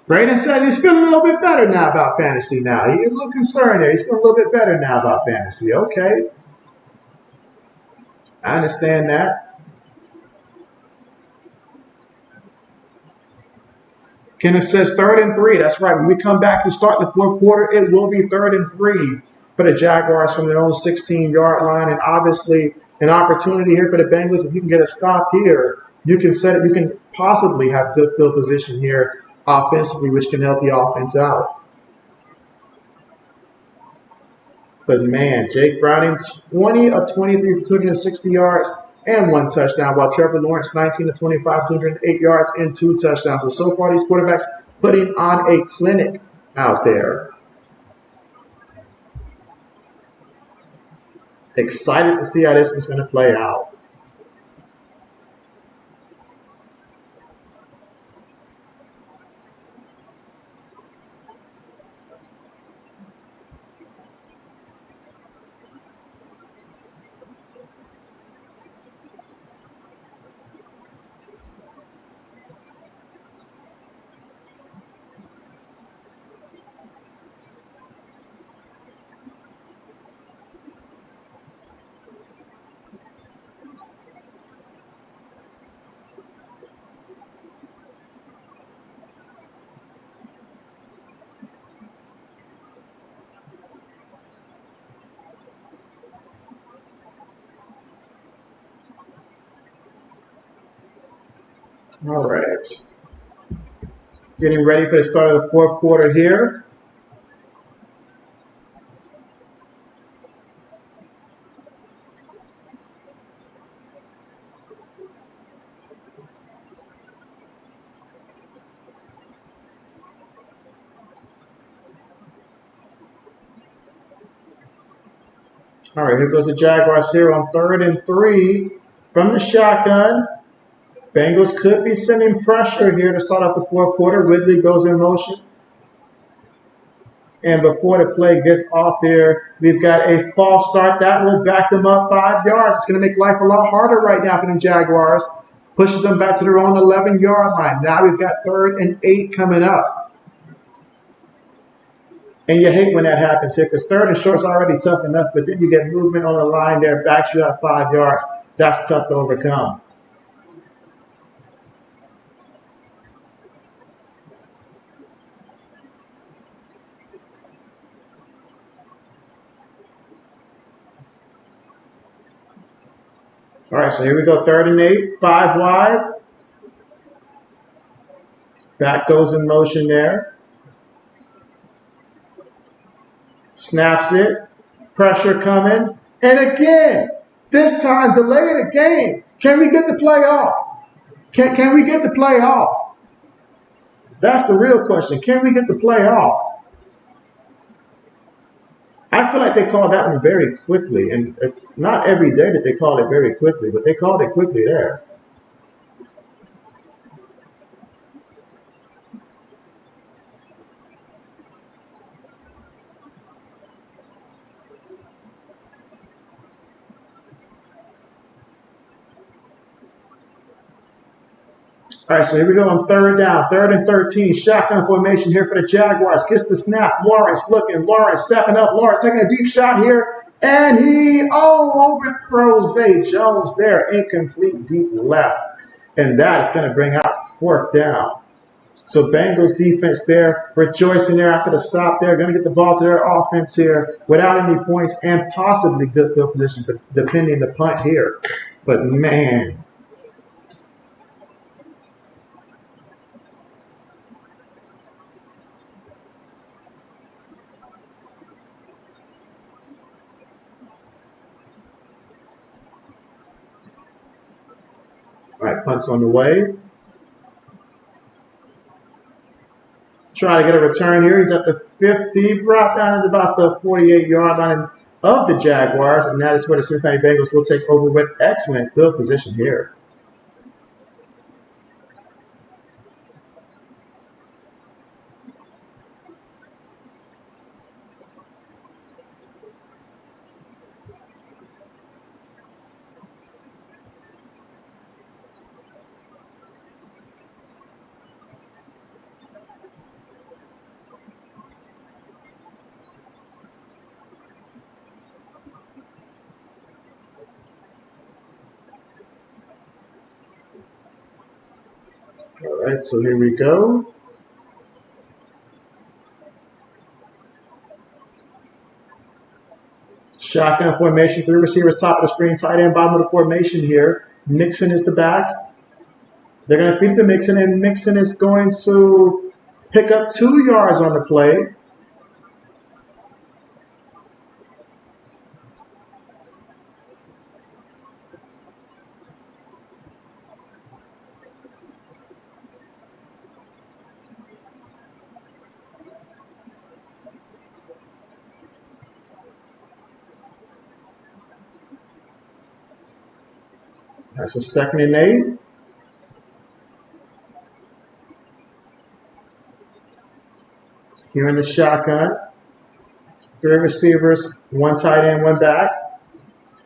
Brayden says he's feeling a little bit better now about fantasy now. He's a little concerned there. He's feeling a little bit better now about fantasy. Okay. I understand that. Kenneth says 3rd and 3. That's right. When we come back to start the fourth quarter, it will be 3rd and 3 for the Jaguars from their own 16-yard line. And obviously an opportunity here for the Bengals. If you can get a stop here, you can set it. You can possibly have good field position here offensively, which can help the offense out. But man, Jake Browning, 20 of 23 for 260 yards and 1 touchdown, while Trevor Lawrence, 19 of 25, 208 yards and 2 touchdowns. So far, these quarterbacks putting on a clinic out there. Excited to see how this is going to play out. All right. Getting ready for the start of the fourth quarter here. All right, here goes the Jaguars here on 3rd and 3 from the shotgun. Bengals could be sending pressure here to start off the fourth quarter. Ridley goes in motion. And before the play gets off here, we've got a false start. That will back them up 5 yards. It's going to make life a lot harder right now for the Jaguars. Pushes them back to their own 11-yard line. Now we've got 3rd and 8 coming up. And you hate when that happens here because 3rd and short's already tough enough, but then you get movement on the line there, backs you up 5 yards. That's tough to overcome. All right, so here we go, 3rd and 8, 5 wide. Back goes in motion there. Snaps it. Pressure coming. And again, this time delay the game. Can we get the play off? Can we get the play off? That's the real question. Can we get the play off? I feel like they called that one very quickly, and it's not every day that they call it very quickly, but they called it quickly there. All right, so here we go on 3rd down, 3rd and 13. Shotgun formation here for the Jaguars. Gets the snap. Lawrence looking. Lawrence stepping up. Lawrence taking a deep shot here. And he, overthrows Zay Jones there. Incomplete deep left. And that is going to bring out 4th down. So Bengals defense there, rejoicing there after the stop there, going to get the ball to their offense here without any points and possibly good field position, but depending the punt here. But man. All right, punt's on the way. Trying to get a return here. He's at the 50, brought down at about the 48-yard line of the Jaguars, and that is where the Cincinnati Bengals will take over with excellent field position here. All right, so here we go. Shotgun formation, 3 receivers, top of the screen, tight end, bottom of the formation here. Mixon is the back. They're going to feed the Mixon, and Mixon is going to pick up 2 yards on the play. That's a 2nd and 8. Here in the shotgun. 3 receivers, 1 tight end, 1 back.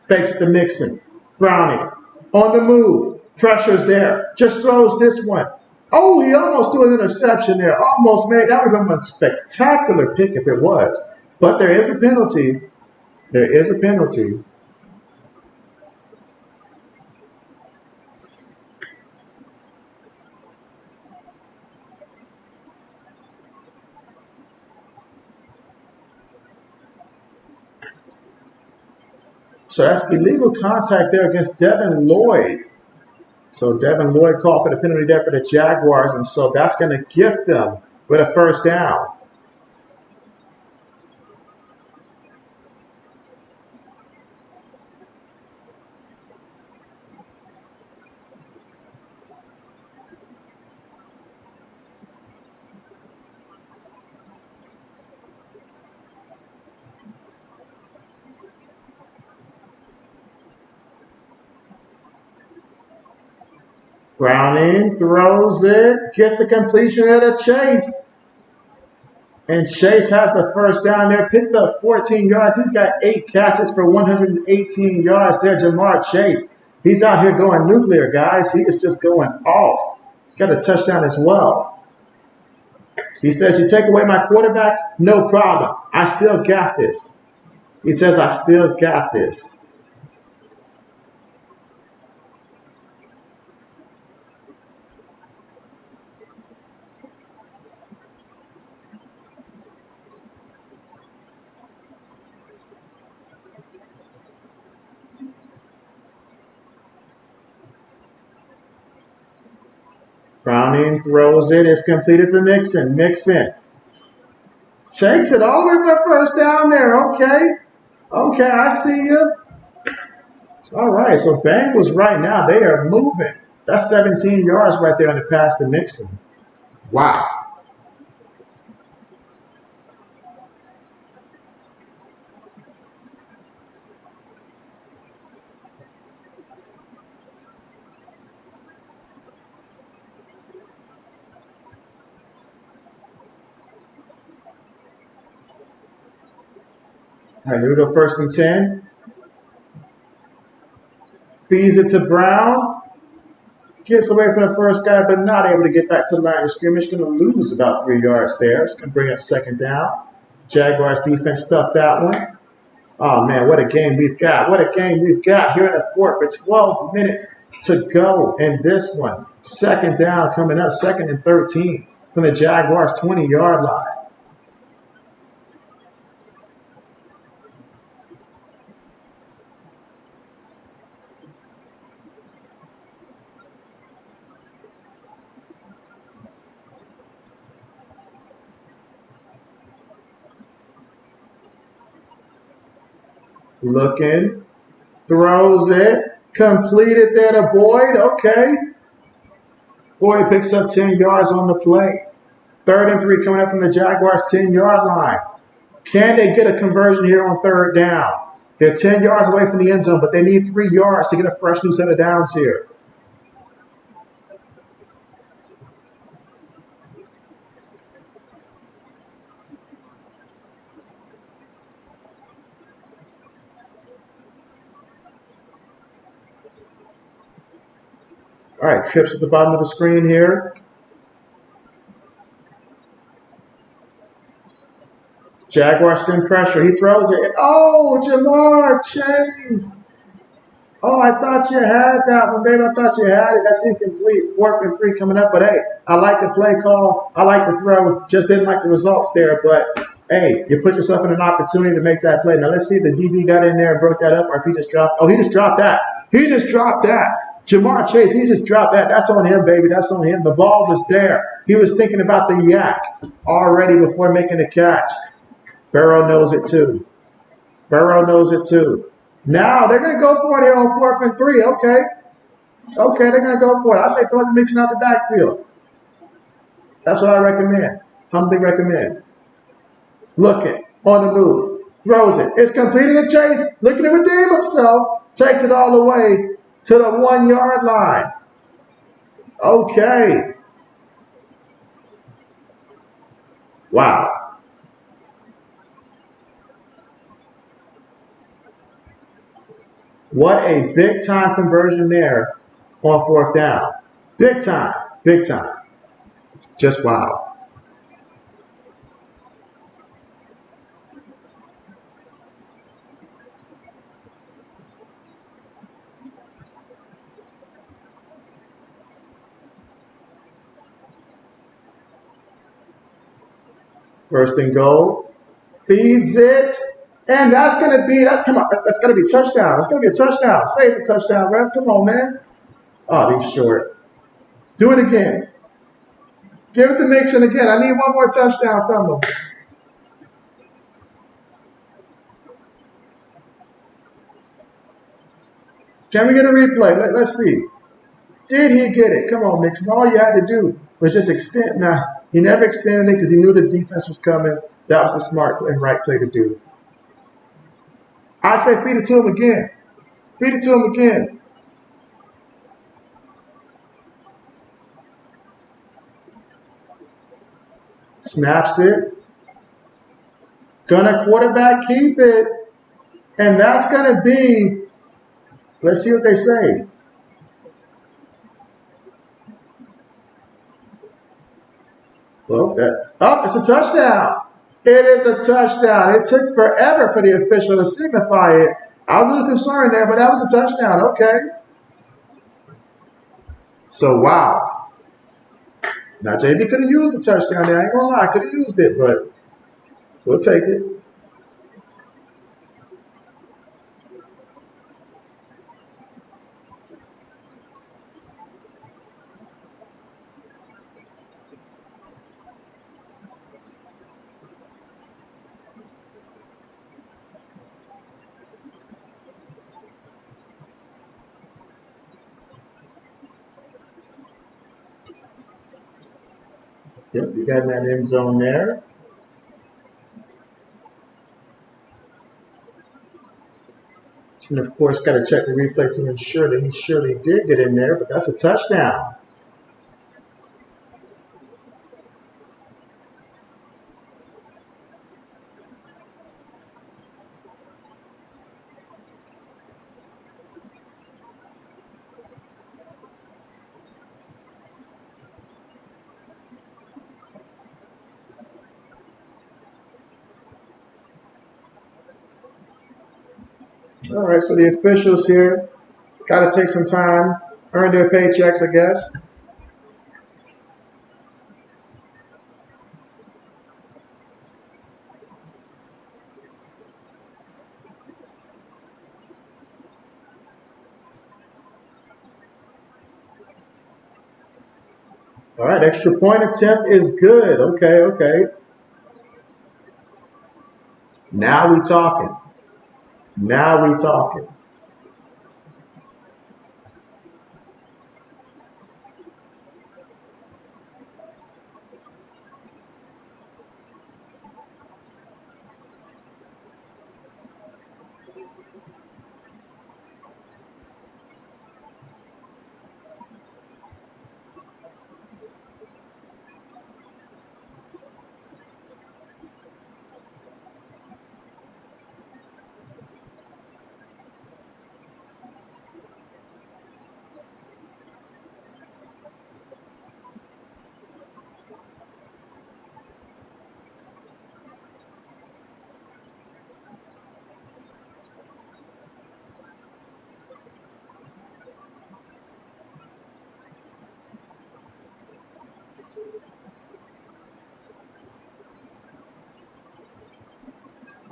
Fakes the Mixon. Browning on the move. Pressure's there. Just throws this one. Oh, he almost threw an interception there. Almost made. That would have been a spectacular pick if it was. But there is a penalty. There is a penalty. So that's illegal contact there against Devin Lloyd. So Devin Lloyd called for the penalty there for the Jaguars, and so that's going to gift them with a 1st down. Browning throws it, gets the completion at a Chase. And Chase has the 1st down there, picked up 14 yards. He's got 8 catches for 118 yards there, Jamar Chase. He's out here going nuclear, guys. He is just going off. He's got a touchdown as well. He says, you take away my quarterback? No problem. I still got this. He says, I still got this. Browning throws it. It's completed to Mixon. Mixon takes it all the way for 1st down there. Okay, I see you. All right, so Bengals right now, they are moving. That's 17 yards right there on the pass to Mixon. Wow. All right, here we go, 1st and 10. Feeds it to Brown. Gets away from the first guy, but not able to get back to the line of scrimmage. Going to lose about 3 yards there. It's going to bring up 2nd down. Jaguars defense stuffed that one. Oh man, what a game we've got. What a game we've got here in the fourth with 12 minutes to go in this one. Second down coming up, second and 13 from the Jaguars 20-yard line. Looking, throws it, completed there to Boyd. Okay. Boyd picks up 10 yards on the play. Third and 3 coming up from the Jaguars 10-yard line. Can they get a conversion here on third down? They're 10 yards away from the end zone, but they need 3 yards to get a fresh new set of downs here. All right, trips at the bottom of the screen here. Jaguars send pressure. He throws it. Oh, Jamar Chase. Oh, I thought you had that one, baby. I thought you had it. That's incomplete. 4th and 3 coming up. But hey, I like the play call. I like the throw. Just didn't like the results there. But hey, you put yourself in an opportunity to make that play. Now let's see if the DB got in there and broke that up, or if he just dropped. Oh, he just dropped that. He just dropped that. Jamar Chase, he just dropped that. That's on him, baby. That's on him. The ball was there. He was thinking about the yak already before making the catch. Burrow knows it too. Burrow knows it too. Now they're going to go for it here on 4th and 3. Okay. Okay, they're going to go for it. I say throw the mixing out the backfield. That's what I recommend. Humphrey recommend. Looking, on the move, throws it. It's completing a chase, looking to redeem himself, takes it all the way to the 1-yard line. Okay. Wow. What a big time conversion there on 4th down. Big time. Big time. Just wow. First and goal. Feeds it. And that's going to be, come on, that's going to be a touchdown. It's going to be a touchdown. Say it's a touchdown, ref. Come on, man. Oh, he's short. Do it again. Give it to Mixon again. I need one more touchdown from him. Can we get a replay? Let's see. Did he get it? Come on, Mixon. All you had to do was just extend. Now, he never extended it because he knew the defense was coming. That was the smart and right play to do. I say feed it to him again. Feed it to him again. Snaps it. Gonna quarterback keep it. And that's going to be, let's see what they say. Well, it's a touchdown. It is a touchdown. It took forever for the official to signify it. I was a little concerned there, but that was a touchdown. Okay. So, wow. Now, JB could have used the touchdown there. I ain't going to lie. Could have used it, but we'll take it. Yep, you got in that end zone there. And, of course, got to check the replay to ensure that he surely did get in there, but that's a touchdown. All right, so the officials here got to take some time, earn their paychecks, I guess. All right, extra point attempt is good. Okay, okay. Now we talking. Now we talking.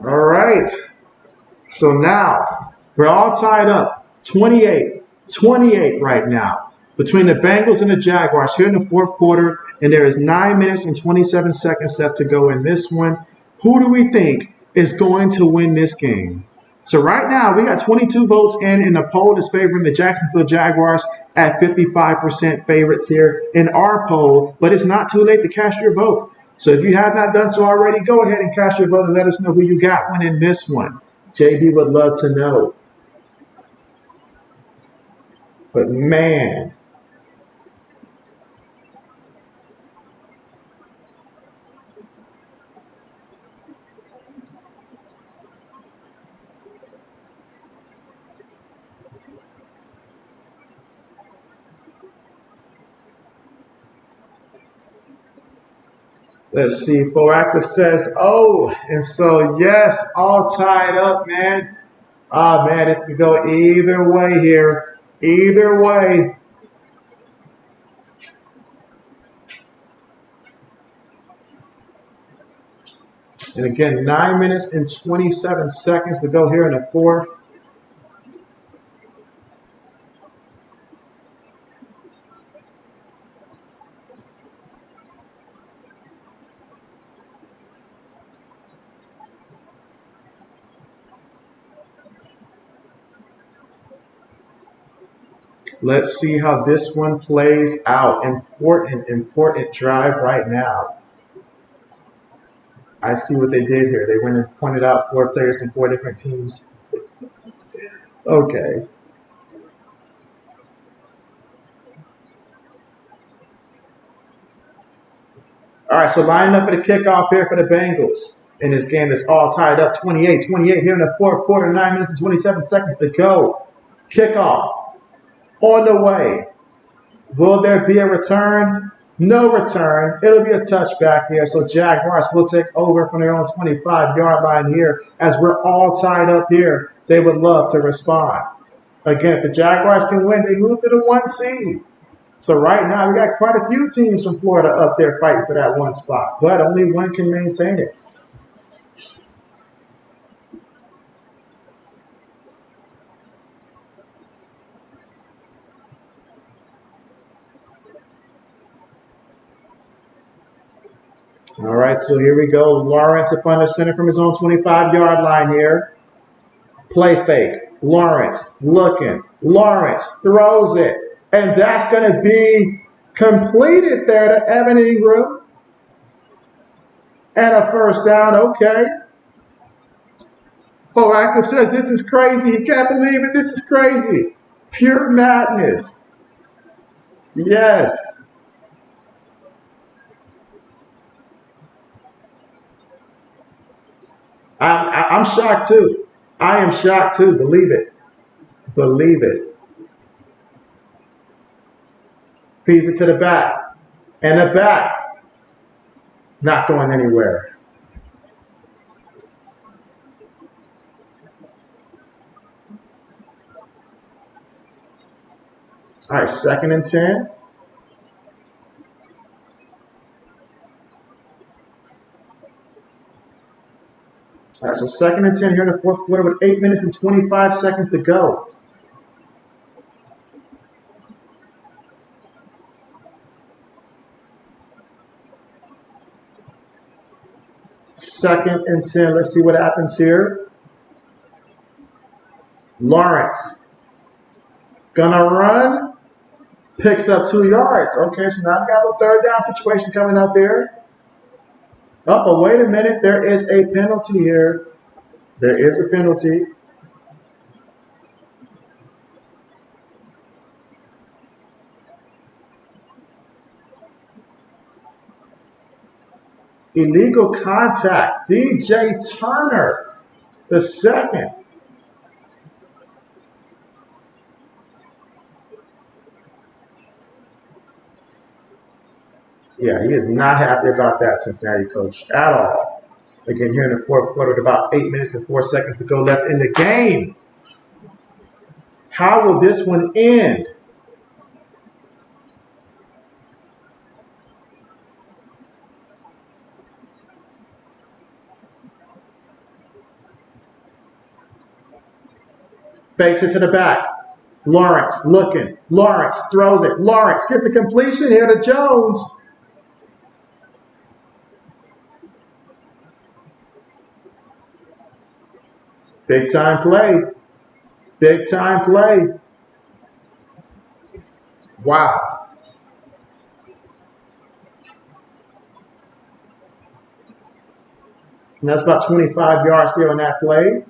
All right. So now we're all tied up 28 right now between the Bengals and the Jaguars here in the fourth quarter, and there is 9 minutes and 27 seconds left to go in this one. Who do we think is going to win this game? So right now we got 22 votes in, and the poll is favoring the Jacksonville Jaguars at 55% favorites here in our poll, but it's not too late to cast your vote. So if you have not done so already, go ahead and cast your vote and let us know who you got winning this one. JB would love to know. But man, let's see. Proactive says, oh, and so yes, all tied up, man. Ah, man, this could go either way here. Either way. And again, 9 minutes and 27 seconds to go here in the fourth. Let's see how this one plays out. Important drive right now. I see what they did here. They went and pointed out 4 players in 4 different teams. Okay. All right, so lining up for the kickoff here for the Bengals in this game that's all tied up 28-28 here in the fourth quarter, 9 minutes and 27 seconds to go. Kickoff on the way. Will there be a return? No return. It'll be a touchback here. So Jaguars will take over from their own 25-yard line here as we're all tied up here. They would love to respond. Again, if the Jaguars can win, they move to the 1 seed. So right now, we got quite a few teams from Florida up there fighting for that one spot, but only one can maintain it. All right, so here we go. Lawrence up under center from his own 25-yard line here. Play fake. Lawrence looking. Lawrence throws it. And that's going to be completed there to Evan Ingram. And a first down. Okay. Proactive says this is crazy. He can't believe it. This is crazy. Pure madness. Yes. I'm shocked too. I am shocked too. Believe it. Believe it. Feeds it to the back. And the back. Not going anywhere. All right, 2nd and 10. All right, so 2nd and 10 here in the 4th quarter with 8 minutes and 25 seconds to go. Second and 10. Let's see what happens here. Lawrence gonna run. Picks up 2 yards. Okay, so now we got a little 3rd down situation coming up here. Oh, but wait a minute. There is a penalty here. There is a penalty. Illegal contact. DJ Turner, the 2nd. Yeah, he is not happy about that, Cincinnati coach, at all. Again, here in the 4th quarter with about 8 minutes and 4 seconds to go left in the game. How will this one end? Fakes it to the back. Lawrence looking. Lawrence throws it. Lawrence gets the completion here to Jones. Big time play. Big time play. Wow. And that's about 25 yards there on that play.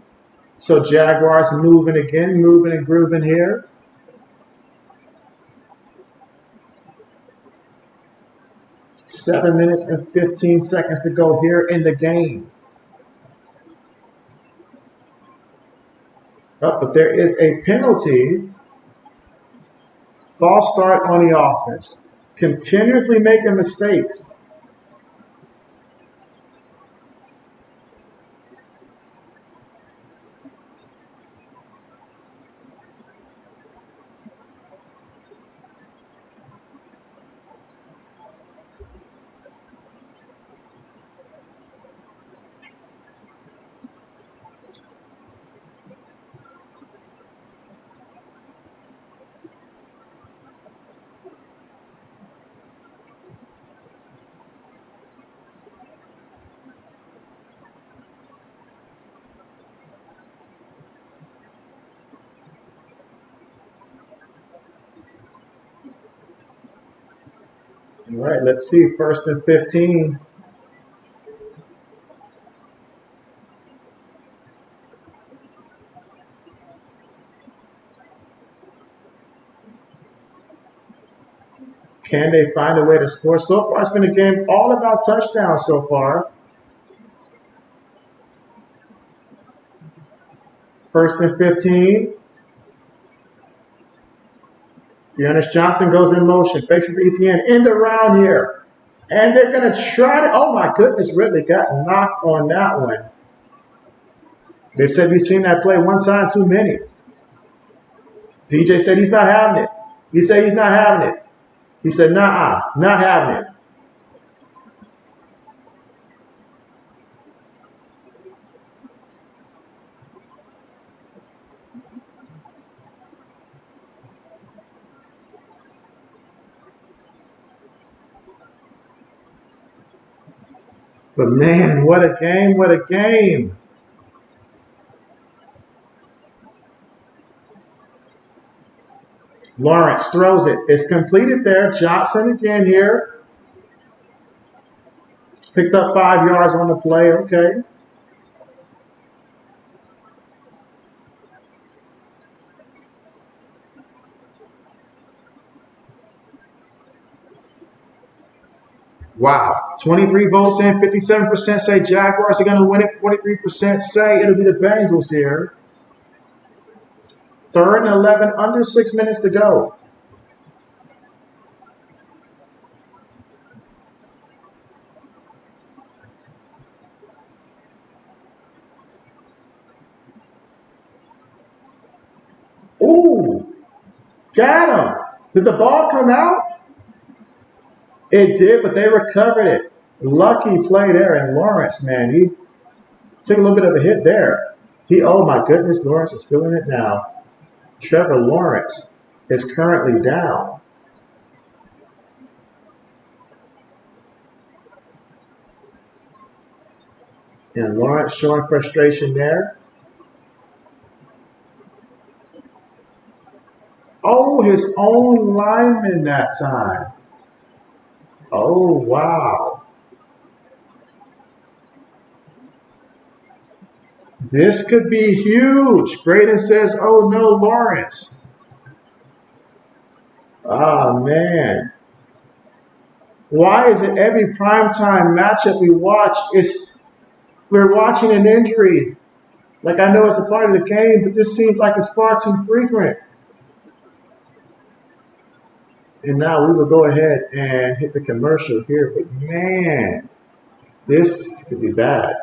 So Jaguars moving again, moving and grooving here. 7 minutes and 15 seconds to go here in the game. Oh, but there is a penalty. False start on the offense. Continuously making mistakes. All right, let's see. 1st and 15. Can they find a way to score? So far, it's been a game all about touchdowns so far. 1st and 15. Dearness Johnson goes in motion, faces ETN, end around here. And they're going to try to, oh my goodness, Ridley got knocked on that one. They said he's seen that play one time too many. DJ said he's not having it. He said he's not having it. He said, nah, not having it. But man, what a game, what a game. Lawrence throws it. It's completed there. Johnson again here. Picked up 5 yards on the play. Okay. Wow. 23 votes in, 57% say Jaguars are going to win it. 43% say it'll be the Bengals here. 3rd and 11, under 6 minutes to go. Ooh, got him. Did the ball come out? It did, but they recovered it. Lucky play there. And Lawrence, man, he took a little bit of a hit there. Oh my goodness, Lawrence is feeling it now. Trevor Lawrence is currently down. And Lawrence showing frustration there. Oh, his own lineman that time. Oh, wow. This could be huge. Braden says, oh no, Lawrence. Oh, man. Why is it every primetime matchup we watch, we're watching an injury? Like, I know it's a part of the game, but this seems like it's far too frequent. And now we will go ahead and hit the commercial here. But, man, this could be bad.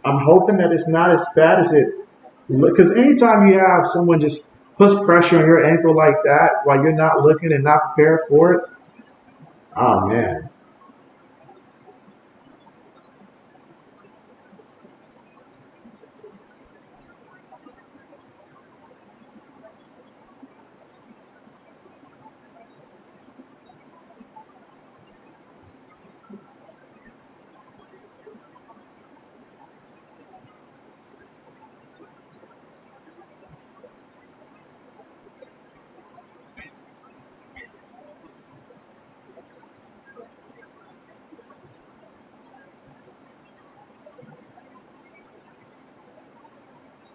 I'm hoping that it's not as bad as it looks. Because anytime you have someone just puts pressure on your ankle like that while you're not looking and not prepared for it, oh, man.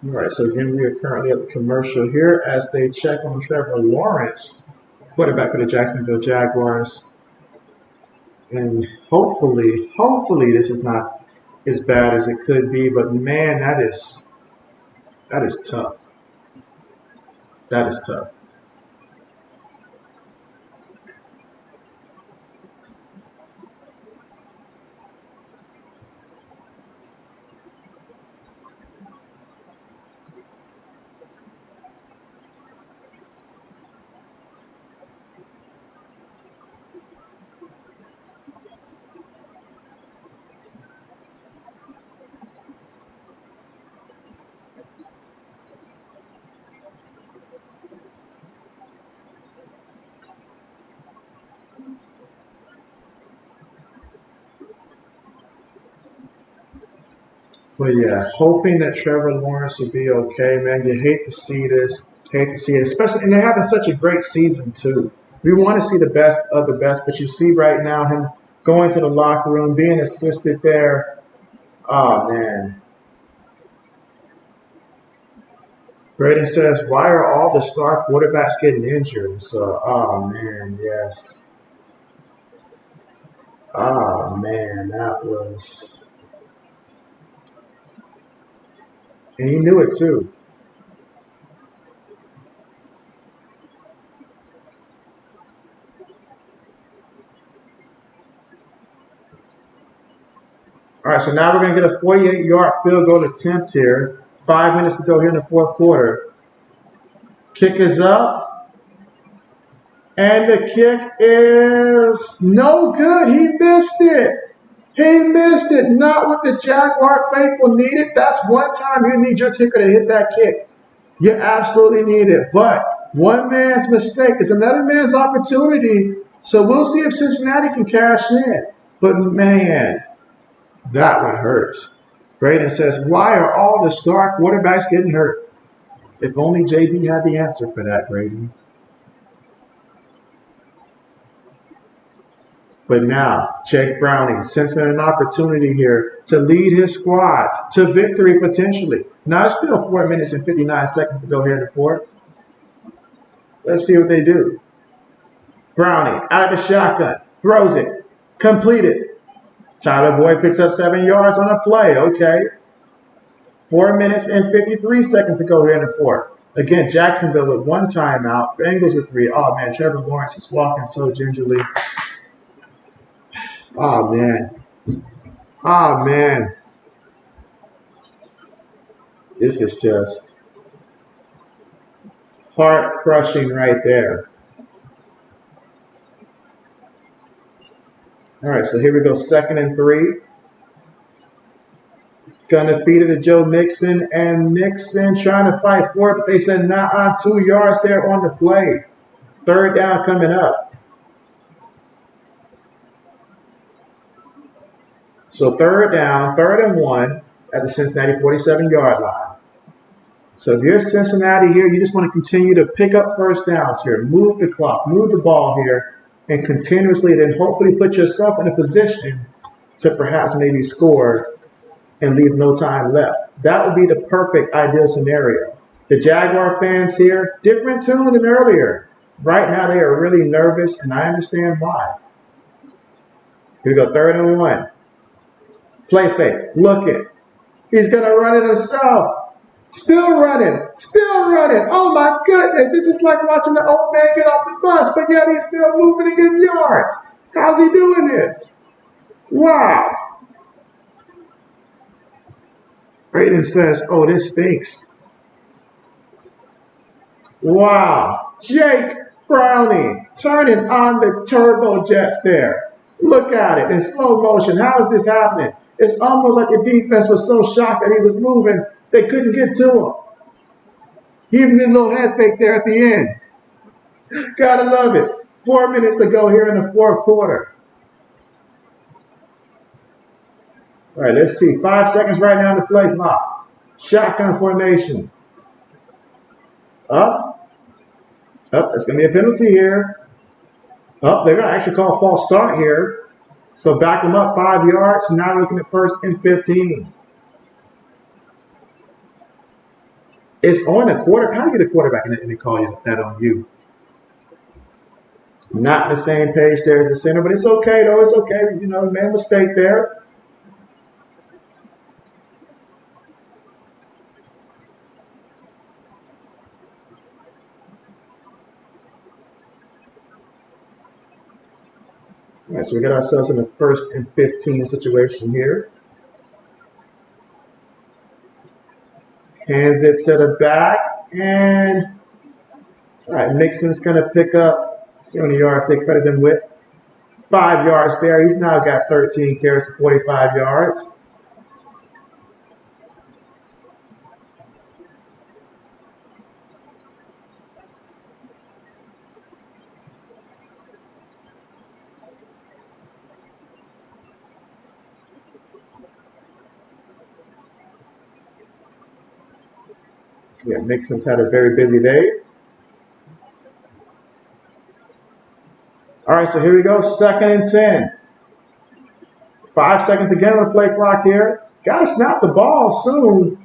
All right, so again, we are currently at the commercial here as they check on Trevor Lawrence, quarterback for the Jacksonville Jaguars. And hopefully this is not as bad as it could be, but man, that is tough. That is tough. But yeah, hoping that Trevor Lawrence will be okay, man. You hate to see this, hate to see it, especially, and they're having such a great season too. We want to see the best of the best, but you see right now him going to the locker room, being assisted there. Oh man. Braden says, why are all the star quarterbacks getting injured? So, oh man, yes. Oh man, that was, and he knew it too. All right, so now we're going to get a 48-yard field goal attempt here. 5 minutes to go here in the fourth quarter. Kick is up. And the kick is no good. He missed it. He missed it. Not what the Jaguar faithful needed. That's one time you need your kicker to hit that kick. You absolutely need it. But one man's mistake is another man's opportunity. So we'll see if Cincinnati can cash in. But man, that one hurts. Braden says, why are all the star quarterbacks getting hurt? If only JB had the answer for that, Braden. But now, Jake Browning sensing an opportunity here to lead his squad to victory potentially. Now, it's still 4 minutes and 59 seconds to go here in the fourth. Let's see what they do. Browning out of the shotgun, throws it, completed. Tyler Boyd picks up 7 yards on a play. Okay. 4 minutes and 53 seconds to go here in the fourth. Again, Jacksonville with 1 timeout. Bengals with 3. Oh, man, Trevor Lawrence is walking so gingerly. Oh, man. Oh, man. This is just heart-crushing right there. All right, so here we go, 2nd and 3. Gonna feed it to Joe Mixon, and Mixon trying to fight for it, but they said nah, 2 yards there on the play. 3rd down coming up. So 3rd down, 3rd and 1 at the Cincinnati 47-yard line. So if you're Cincinnati here, you just want to continue to pick up 1st downs here, move the clock, move the ball here, and continuously then hopefully put yourself in a position to perhaps maybe score and leave no time left. That would be the perfect ideal scenario. The Jaguar fans here, different tune than earlier. Right now they are really nervous, and I understand why. Here we go, 3rd and 1. Play fake, look it. He's gonna run it himself. Still running, still running. Oh my goodness, this is like watching the old man get off the bus, but yet he's still moving to get yards. How's he doing this? Wow. Braden says, oh, this stinks. Wow. Jake Browning turning on the turbo jets there. Look at it in slow motion. How is this happening? It's almost like the defense was so shocked that he was moving, they couldn't get to him. He even did a little head fake there at the end. Gotta love it. 4 minutes to go here in the 4th quarter. All right, let's see. 5 seconds right now on the play clock. Shotgun formation. Up. Up. There's going to be a penalty here. Up. They're going to actually call a false start here. So back them up 5 yards. Now we're looking at 1st and 15. It's on the quarterback. How do you get a quarterback and they call you that on you? Not the same page there as the center, but it's okay though. It's okay. You know, made a mistake there. All right, so we got ourselves in the 1st and 15 situation here. Hands it to the back, and all right, Mixon's going to pick up, see how many yards they credit him with. 5 yards there. He's now got 13 carries for 45 yards. Yeah, Mixon's had a very busy day. All right, so here we go, 2nd and 10. 5 seconds again on the play clock here. Got to snap the ball soon.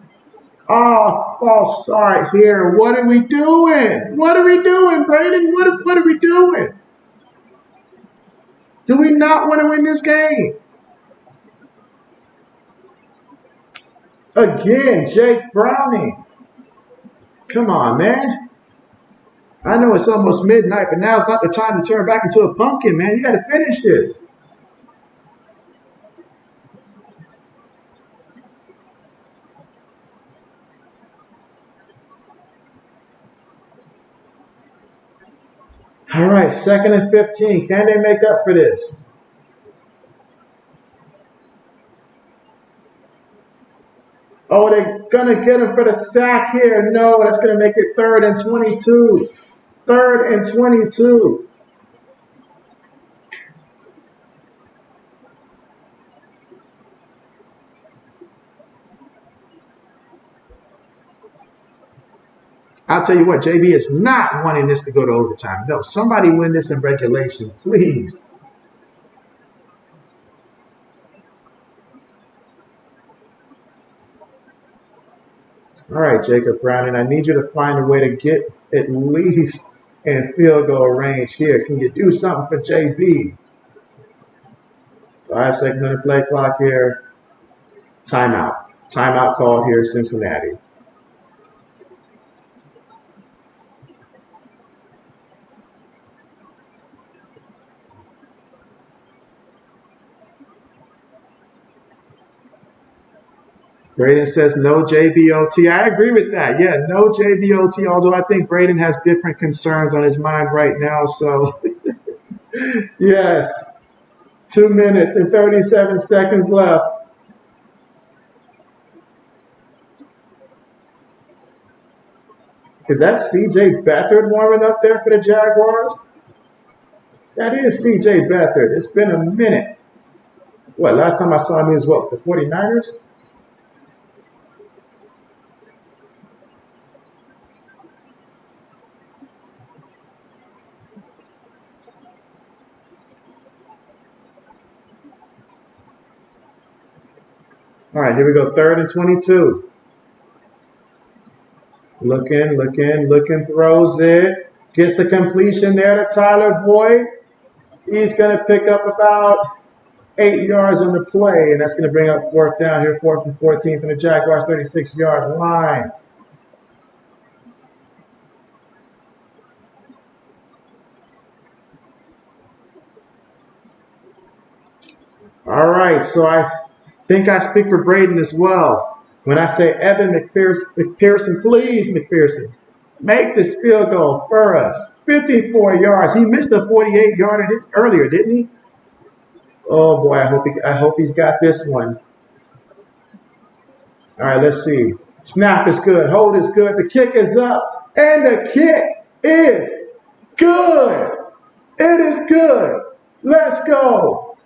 Oh, false start here. What are we doing? What are we doing, Braden? What are we doing? Do we not want to win this game? Again, Jake Browning. Come on, man. I know it's almost midnight, but now's not the time to turn back into a pumpkin, man. You got to finish this. All right, 2nd and 15. Can they make up for this? Oh, they're going to get him for the sack here. No, that's going to make it 3rd and 22. 3rd and 22. I'll tell you what, JB is not wanting this to go to overtime. No, somebody win this in regulation, please. All right, Jacob Browning, I need you to find a way to get at least in field goal range here. Can you do something for JB? 5 seconds on the play clock here. Timeout. Timeout called here, Cincinnati. Braden says no JBOT. I agree with that. Yeah, no JBOT, although I think Braden has different concerns on his mind right now. So, yes. 2 minutes and 37 seconds left. Is that C.J. Beathard warming up there for the Jaguars? That is C.J. Beathard. It's been a minute. What, last time I saw him, he was what, the 49ers? All right, here we go. 3rd and 22. Looking, throws it. Gets the completion there to Tyler Boyd. He's going to pick up about 8 yards on the play, and that's going to bring up 4th down here, 4th and 14 from the Jaguars' 36-yard line. All right, so I think I speak for Braden as well when I say Evan McPherson, please, McPherson, make this field goal for us. 54 yards. He missed a 48-yarder earlier, didn't he? Oh boy, I hope he's got this one. All right, let's see. Snap is good. Hold is good. The kick is up, and the kick is good. It is good. Let's go.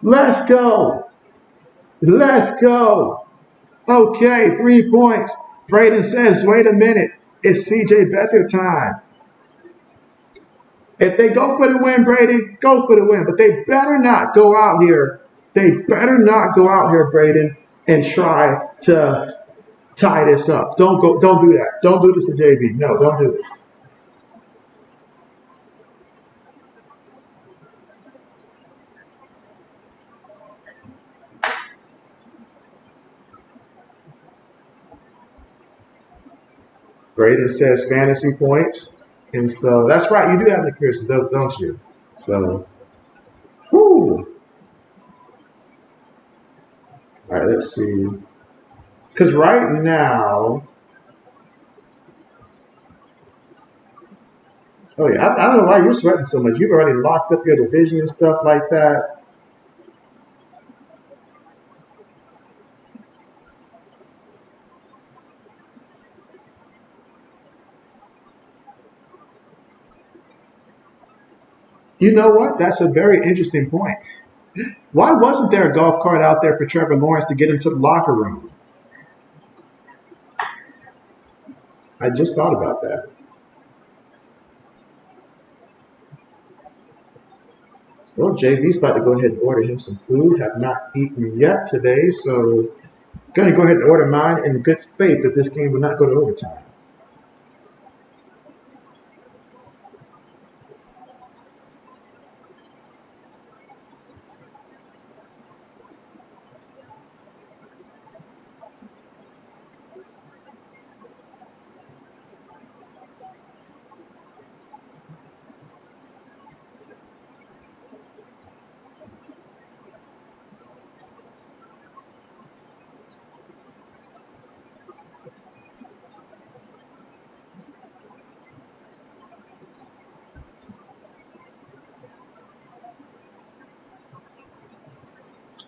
Let's go. Let's go. Okay, 3 points. Braden says, wait a minute. It's C.J. Beathard time. If they go for the win, Braden, go for the win. But they better not go out here. They better not go out here, Braden, and try to tie this up. Don't do that. Don't do this to JB. No, don't do this. Braden says fantasy points. And so that's right. You do have McPherson, don't you? So, whew. All right, let's see. Because right now, oh yeah, I don't know why you're sweating so much. You've already locked up your division and stuff like that. You know what? That's a very interesting point. Why wasn't there a golf cart out there for Trevor Lawrence to get him to the locker room? I just thought about that. Well, JB's about to go ahead and order him some food. Have not eaten yet today, so going to go ahead and order mine in good faith that this game will not go to overtime.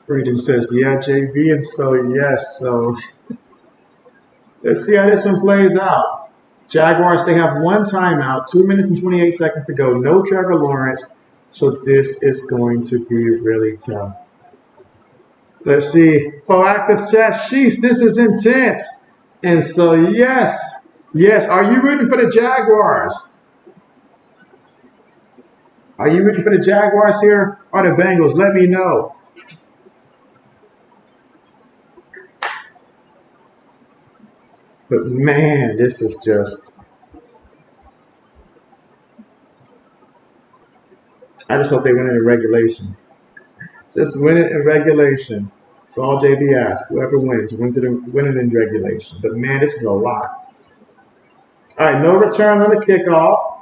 Braden says, yeah, JB, and so yes. So let's see how this one plays out. Jaguars, they have one timeout, 2 minutes and 28 seconds to go. No Trevor Lawrence. So this is going to be really tough. Let's see. Proactive says, sheesh, this is intense. And so, yes. Are you rooting for the Jaguars? Are you rooting for the Jaguars here or the Bengals? Let me know. But man, this is just. I just hope they win it in regulation. Just win it in regulation. That's all JB asks. Whoever wins, win it in regulation. But man, this is a lot. All right, no return on the kickoff.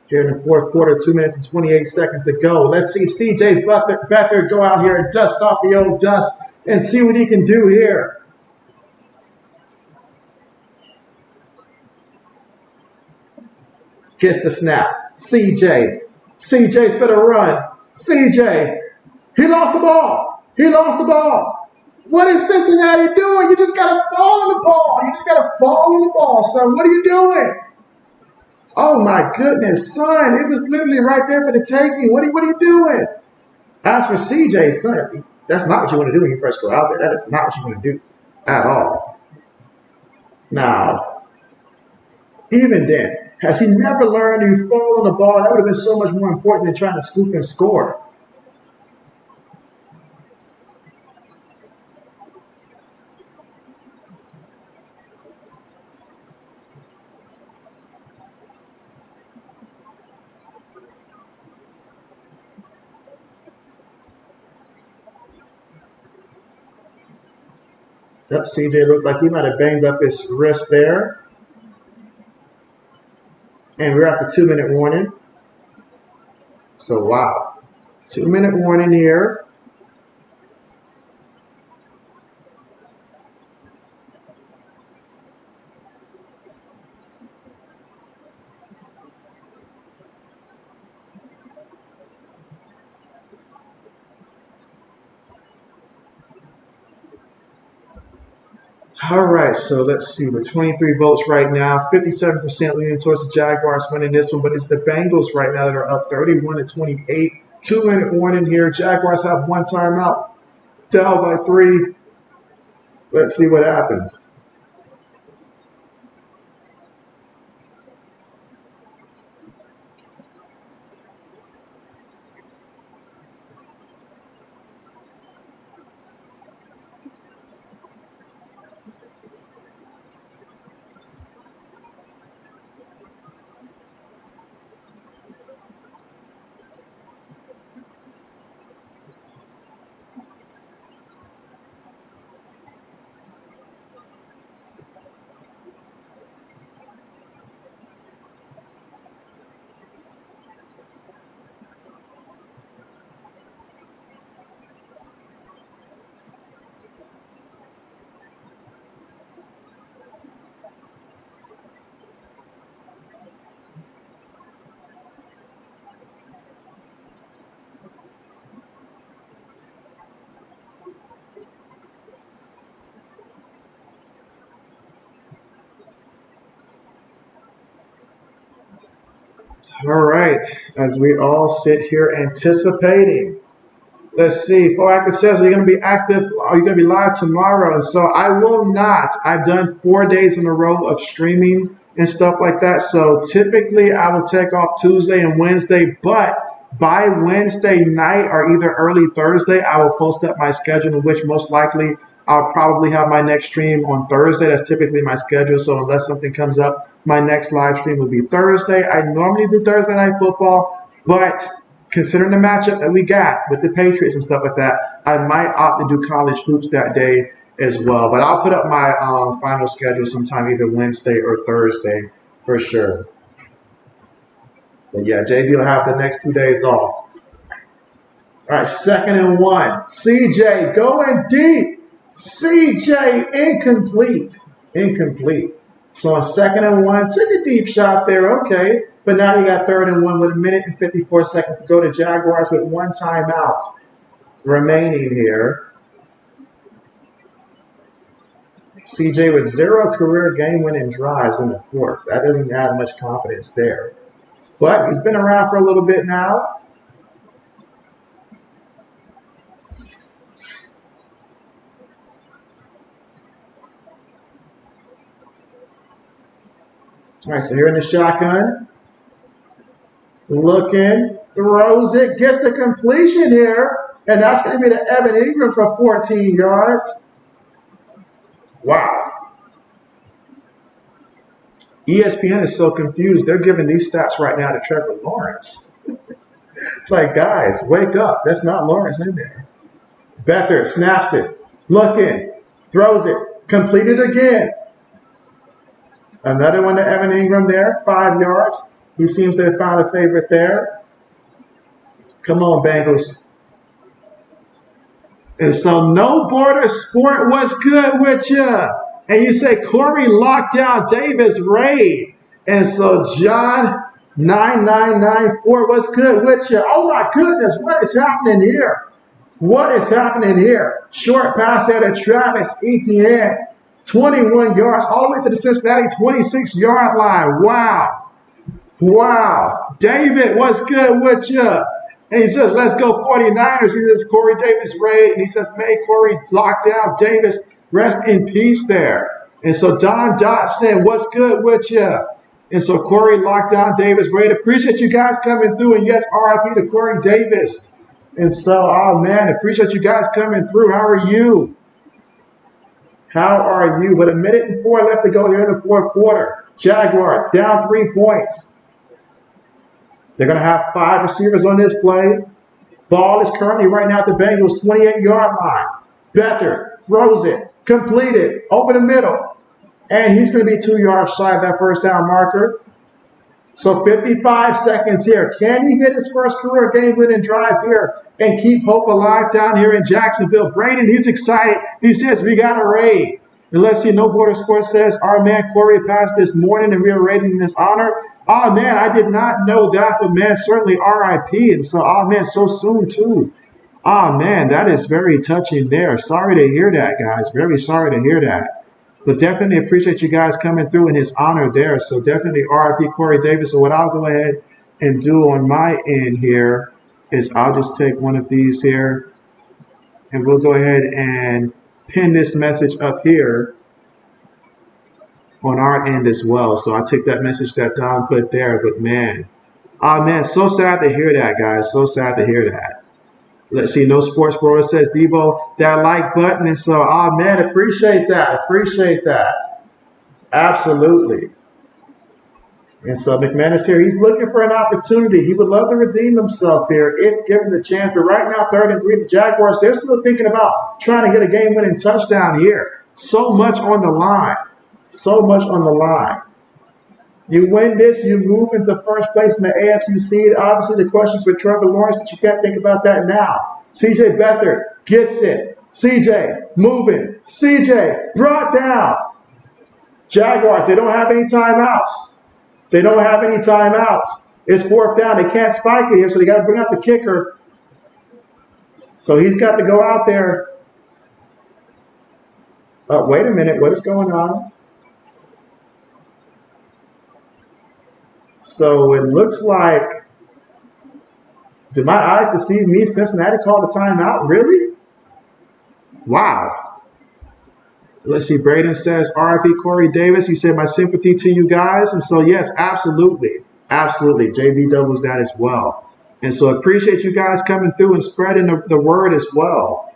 here in the fourth quarter, 2 minutes and 28 seconds to go. Let's see C.J. Beathard go out here and dust off the old dust and see what he can do here. Gets the snap. C.J. C.J.'s for the run. C.J. He lost the ball. He lost the ball. What is Cincinnati doing? You just got to fall on the ball. You just got to fall on the ball, son. What are you doing? Oh, my goodness, son. It was literally right there for the taking. What are you doing? As for CJ, son, that's not what you want to do when you first go out there. That is not what you want to do at all. Now, even then, has he never learned you fall on the ball? That would have been so much more important than trying to scoop and score. Yep, CJ looks like he might have banged up his wrist there. And we're at the 2-minute warning. So, wow. 2-minute warning here. All right, so let's see. With 23 votes right now, 57% leaning towards the Jaguars winning this one, but it's the Bengals right now that are up 31-28. 2-minute warning here. Jaguars have one timeout. Down by 3. Let's see what happens. All right, as we all sit here anticipating. Let's see. 4 active says, are you going to be active? Are you going to be live tomorrow? And so I will not. I've done 4 days in a row of streaming and stuff like that. So typically I will take off Tuesday and Wednesday, but by Wednesday night or either early Thursday, I will post up my schedule, in which most likely I'll probably have my next stream on Thursday. That's typically my schedule. So unless something comes up, my next live stream will be Thursday. I normally do Thursday night football, but considering the matchup that we got with the Patriots and stuff like that, I might opt to do college hoops that day as well. But I'll put up my final schedule sometime either Wednesday or Thursday for sure. But yeah, JB will have the next 2 days off. All right, 2nd and 1. CJ going deep. CJ incomplete. Incomplete. So on 2nd and 1, took a deep shot there. Okay. But now you got 3rd and 1 with 1 minute and 54 seconds to go. To Jaguars with 1 timeout remaining here. CJ with 0 career game-winning drives in the 4th. That doesn't add much confidence there. But he's been around for a little bit now. All right, so here in the shotgun. Looking, throws it, gets the completion here, and that's going to be the Evan Ingram for 14 yards. Wow. ESPN is so confused. They're giving these stats right now to Trevor Lawrence. It's like, guys, wake up. That's not Lawrence in there. Beathard snaps it, looking, throws it, completed again. Another one to Evan Ingram there, 5 yards. He seems to have found a favorite there. Come on, Bengals. And so No Border Sport, what's good with you? And you say Corey Lockdown Davis Raid. And so John 9994, what's good with you? Oh my goodness, what is happening here? What is happening here? Short pass there to Travis Etienne. 21 yards all the way to the Cincinnati 26-yard line. Wow. Wow. David, what's good with you? And he says, let's go 49ers. He says, Corey Davis Raid. And he says, may Corey Lockdown Davis rest in peace there. And so Don Dotson, what's good with you? And so Corey Lockdown Davis Raid. Appreciate you guys coming through. And yes, RIP to Corey Davis. And so, oh man, appreciate you guys coming through. How are you? How are you? With 1:04 left to go here in the fourth quarter. Jaguars down 3 points. They're going to have 5 receivers on this play. Ball is currently right now at the Bengals' 28-yard line. Becker throws it, completed, over the middle. And he's going to be 2 yards shy of that first down marker. So 55 seconds here. Can he get his first career game-winning drive here and keep hope alive down here in Jacksonville? Braden, he's excited. He says, we got a raid. And let's see, No Border Sports says, our man Corey passed this morning and we are raiding in his honor. Oh, man, I did not know that, but, man, certainly RIP. And so, oh, man, so soon, too. Oh, man, that is very touching there. Sorry to hear that, guys. Very sorry to hear that. But definitely appreciate you guys coming through in his honor there. So definitely RIP Corey Davis. So what I'll go ahead and do on my end here is I'll just take one of these here. And we'll go ahead and pin this message up here on our end as well. So I'll take that message that Don put there. But man, oh man, so sad to hear that, guys. So sad to hear that. Let's see, No Sports Bro says, Debo, that like button. And so, oh man, appreciate that. Appreciate that. Absolutely. And so McManus here, he's looking for an opportunity. He would love to redeem himself here if given the chance. But right now, 3rd and 3, the Jaguars, they're still thinking about trying to get a game-winning touchdown here. So much on the line. So much on the line. You win this, you move into first place in the AFC seed. Obviously, the question's with Trevor Lawrence, but you can't think about that now. CJ Beathard gets it. CJ moving. CJ brought down. Jaguars, they don't have any timeouts. They don't have any timeouts. It's 4th down. They can't spike it here, so they got to bring out the kicker. So he's got to go out there. Wait a minute. What is going on? So it looks like, did my eyes deceive me? Cincinnati called a timeout? Really? Wow. Let's see. Braden says, RIP Corey Davis. You said my sympathy to you guys. And so, yes, absolutely. Absolutely. JB doubles that as well. And so appreciate you guys coming through and spreading the word as well.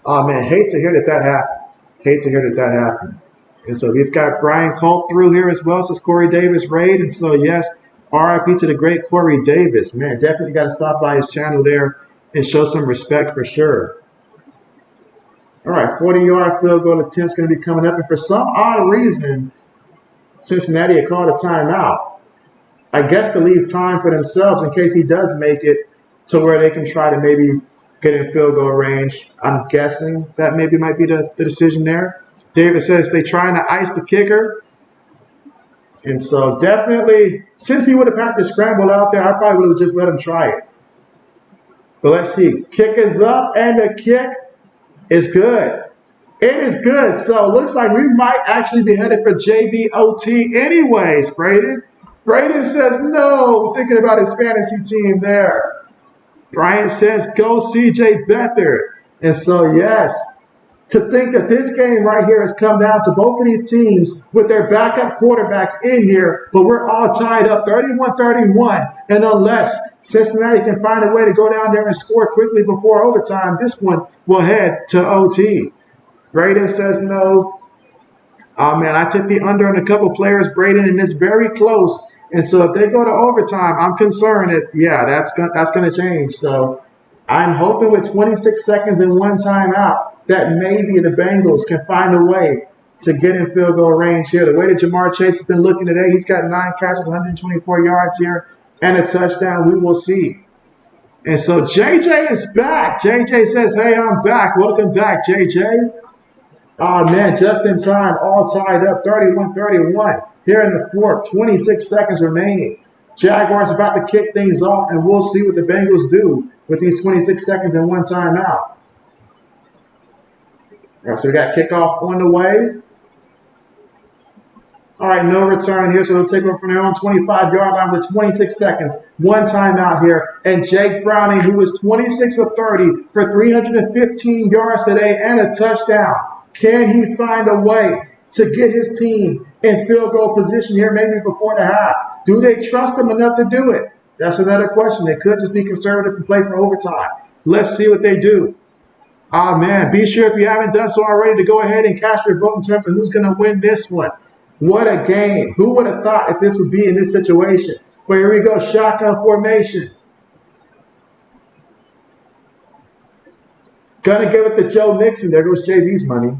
Oh, man, hate to hear that happened. Hate to hear that happened. And so we've got Brian Colt through here as well. Says Corey Davis raid. And so, yes, RIP to the great Corey Davis. Man, definitely got to stop by his channel there and show some respect for sure. All right, 40-yard field goal attempt's going to be coming up. And for some odd reason, Cincinnati had called a timeout. I guess to leave time for themselves in case he does make it to where they can try to maybe get in field goal range. I'm guessing that maybe might be the decision there. David says they trying to ice the kicker. And so definitely, since he would have had to scramble out there, I probably would have just let him try it. But let's see. Kick is up, and the kick is good. It is good. So it looks like we might actually be headed for JBOT anyways, Braden. Braden says no, thinking about his fantasy team there. Brian says go CJ Beathard. And so, yes. To think that this game right here has come down to both of these teams with their backup quarterbacks in here, but we're all tied up 31-31. And unless Cincinnati can find a way to go down there and score quickly before overtime, this one will head to OT. Braden says no. Oh, man, I took the under on a couple players, Braden, and it's very close. And so if they go to overtime, I'm concerned that, yeah, that's going to change. So I'm hoping with 26 seconds and one timeout that maybe the Bengals can find a way to get in field goal range here. The way that Jamar Chase has been looking today, he's got 9 catches, 124 yards here, and a touchdown. We will see. And so JJ is back. JJ says, hey, I'm back. Welcome back, JJ. Oh, man, just in time, all tied up, 31-31 here in the fourth, 26 seconds remaining. Jaguars about to kick things off, and we'll see what the Bengals do with these 26 seconds and 1 timeout. All right, so we got kickoff on the way. All right, no return here, so they'll take over from their own 25-yard line with 26 seconds. 1 timeout here, and Jake Browning, who was 26 of 30 for 315 yards today and a touchdown. Can he find a way to get his team in field goal position here maybe before the half? Do they trust him enough to do it? That's another question. They could just be conservative and play for overtime. Let's see what they do. Ah, man, be sure if you haven't done so already to go ahead and cast your vote in terms of who's going to win this one. What a game. Who would have thought that this would be in this situation? But here we go, shotgun formation. Gonna give it to Joe Mixon. There goes JB's money.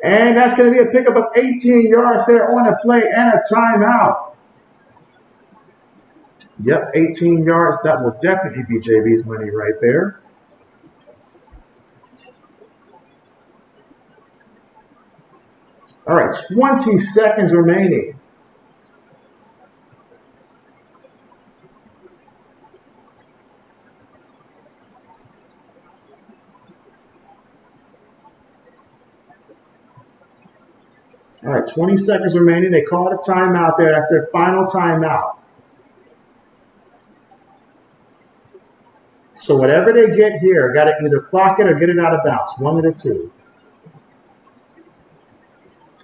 And that's going to be a pickup of 18 yards there on a play and a timeout. Yep, 18 yards. That will definitely be JB's money right there. All right, 20 seconds remaining. All right, 20 seconds remaining. They called a timeout there. That's their final timeout. So whatever they get here, got to either clock it or get it out of bounds. One of the two.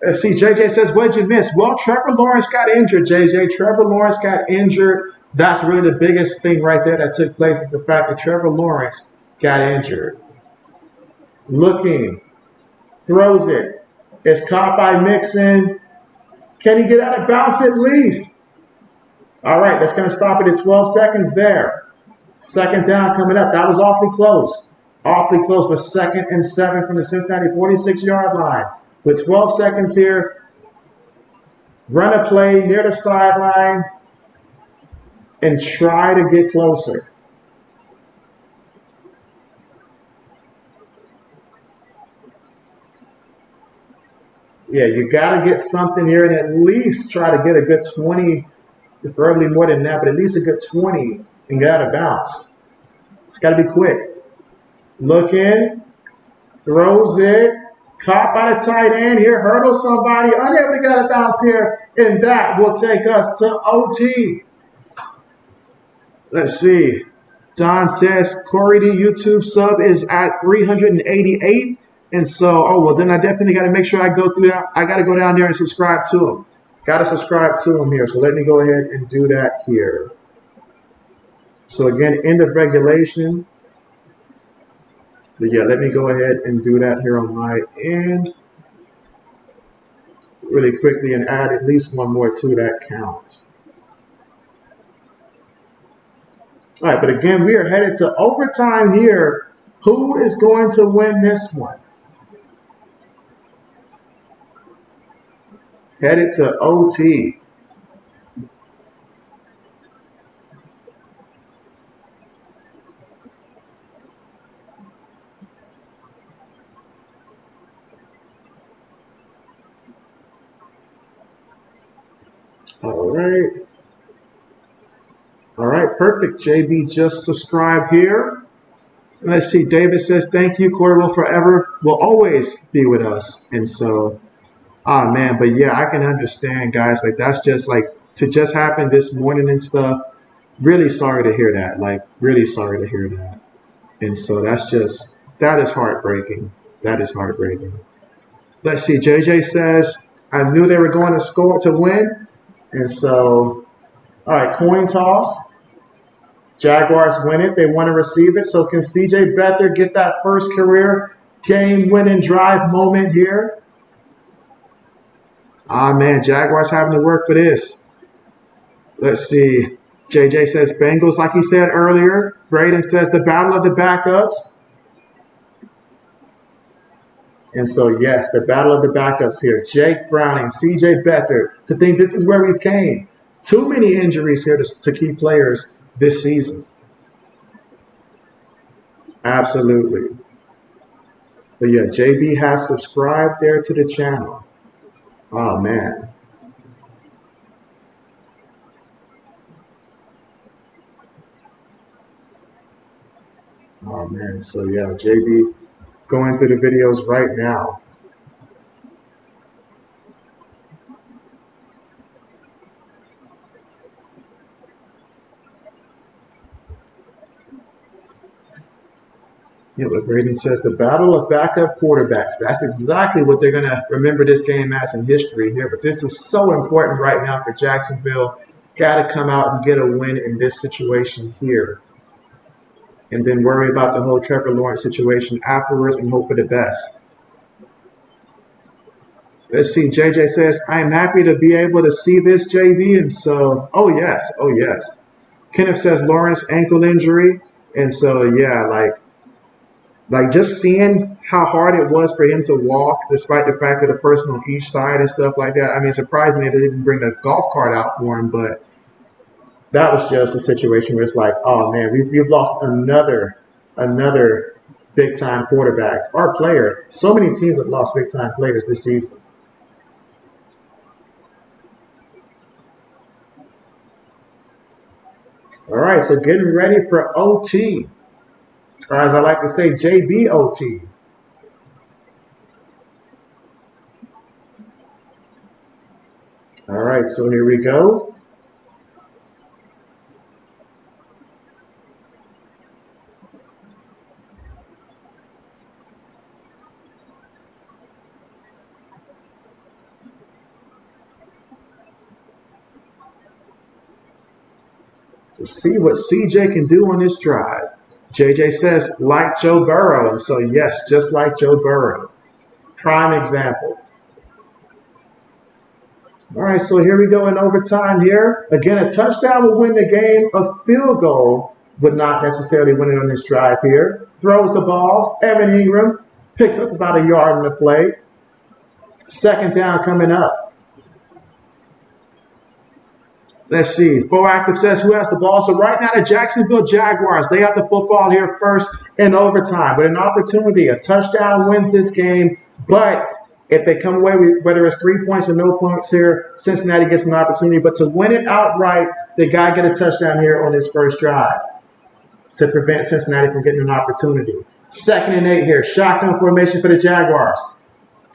Let's see, JJ says, what did you miss? Well, Trevor Lawrence got injured, JJ. Trevor Lawrence got injured. That's really the biggest thing right there that took place is the fact that Trevor Lawrence got injured. Looking. Throws it. It's caught by Mixon. Can he get out of bounds at least? All right, that's going to stop it at 12 seconds there. Second down coming up. That was awfully close. Awfully close, but 2nd and 7 from the Cincinnati 46-yard line. With 12 seconds here, run a play near the sideline and try to get closer. Yeah, you got to get something here and at least try to get a good 20, preferably more than that, but at least a good 20 and get out of bounds. It's got to be quick. Looking, throws it, caught by the tight end here, hurdles somebody, unable to get out of bounds here, and that will take us to OT. Let's see. Don says, Corey, the YouTube sub is at 388. And so, oh, well, then I definitely got to make sure I go through that. I got to go down there and subscribe to him. Got to subscribe to him here. So let me go ahead and do that here. So again, end of regulation. But yeah, let me go ahead and do that here on my end really quickly and add at least one more to that count. All right, but again, we are headed to overtime here. Who is going to win this one? Headed to OT. All right. All right, perfect. JB just subscribed here. Let's see. David says, thank you. Corey will always be with us. And so, man, but yeah, I can understand, guys. Like, that's just like to just happen this morning and stuff. Really sorry to hear that. Like, really sorry to hear that. And so that is heartbreaking. That is heartbreaking. Let's see. JJ says, I knew they were going to score to win. And so, all right, coin toss. Jaguars win it. They want to receive it. So can CJ Beathard get that first career game-winning drive moment here? Man, Jaguars having to work for this. Let's see. JJ says Bengals, like he said earlier. Braden says the battle of the backups. And so, yes, the battle of the backups here. Jake Browning, C.J. Beathard. To think this is where we came. Too many injuries here to key players this season. Absolutely. But yeah, JB has subscribed there to the channel. Oh, man. Oh, man. So, yeah, JB going through the videos right now. Yeah, but Braden says the battle of backup quarterbacks. That's exactly what they're going to remember this game as in history here. But this is so important right now for Jacksonville. Got to come out and get a win in this situation here. And then worry about the whole Trevor Lawrence situation afterwards and hope for the best. Let's see. JJ says, I'm happy to be able to see this, JB. And so, oh, yes. Oh, yes. Kenneth says Lawrence ankle injury. And so, yeah, like just seeing how hard it was for him to walk, despite the fact that the person on each side and stuff like that. I mean, it surprised me they didn't bring a golf cart out for him, but that was just a situation where it's like, oh man, we've lost another big time quarterback or player. So many teams have lost big time players this season. All right, so getting ready for OT. Or as I like to say, JBOT. All right, so here we go. To see what CJ can do on this drive. JJ says, like Joe Burrow. And so, yes, just like Joe Burrow. Prime example. All right, so here we go in overtime here. Again, a touchdown will win the game. A field goal would not necessarily win it on this drive here. Throws the ball. Evan Ingram picks up about a yard on the play. Second down coming up. Let's see. Proactive says who has the ball. So right now the Jacksonville Jaguars, they got the football here first in overtime. But an opportunity, a touchdown wins this game. But if they come away with whether it's 3 points or no points here, Cincinnati gets an opportunity. But to win it outright, they got to get a touchdown here on this first drive to prevent Cincinnati from getting an opportunity. 2nd and 8 here. Shotgun formation for the Jaguars.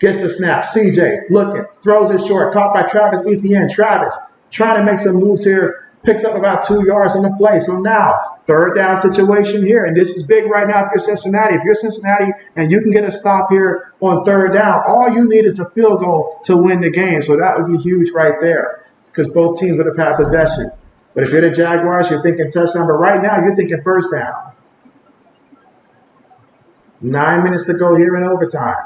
Gets the snap. CJ looking. Throws it short. Caught by Travis Etienne. Travis trying to make some moves here, picks up about 2 yards on the play. So now, 3rd down situation here, and this is big right now if you're Cincinnati. If you're Cincinnati and you can get a stop here on 3rd down, all you need is a field goal to win the game. So that would be huge right there because both teams would have had possession. But if you're the Jaguars, you're thinking touchdown. But right now, you're thinking 1st down. 9 minutes to go here in overtime.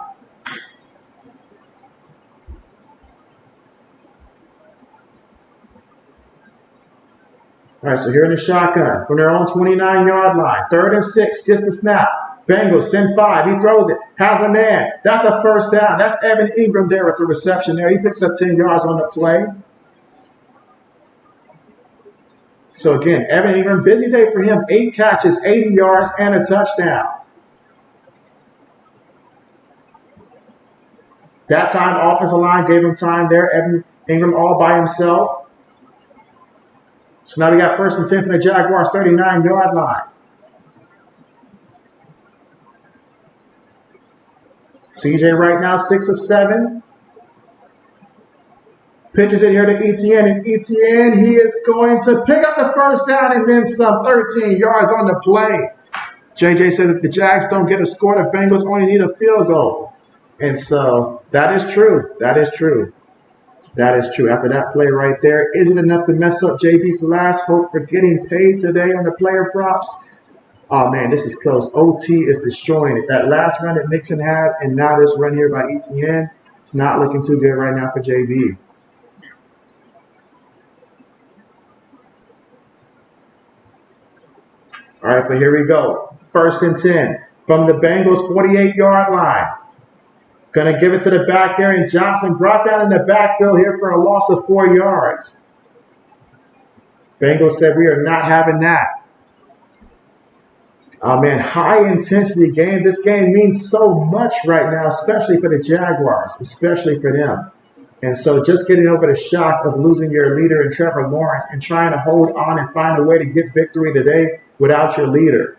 All right, so here in the shotgun from their own 29-yard line. 3rd and 6, gets the snap. Bengals send 5. He throws it. Has a man. That's a 1st down. That's Evan Ingram there with the reception there. He picks up 10 yards on the play. So again, Evan Ingram, busy day for him. 8 catches, 80 yards, and a touchdown. That time, offensive line gave him time there. Evan Ingram all by himself. So now we got 1st and 10 from the Jaguars, 39-yard line. CJ right now, 6 of 7. Pitches it here to Etienne, and Etienne, he is going to pick up the 1st down and then some. 13 yards on the play. JJ said if the Jags don't get a score, the Bengals only need a field goal. And so that is true. That is true. That is true. After that play right there, is it enough to mess up JB's last hope for getting paid today on the player props? Oh, man, this is close. OT is destroying it. That last run that Mixon had and now this run here by Etienne, it's not looking too good right now for JB. All right, but here we go. 1st and 10 from the Bengals 48-yard line. Going to give it to the back here, and Johnson brought down in the backfield here for a loss of 4 yards. Bengals said we are not having that. Oh, man, high-intensity game. This game means so much right now, especially for the Jaguars, especially for them. And so just getting over the shock of losing your leader in Trevor Lawrence and trying to hold on and find a way to get victory today without your leader.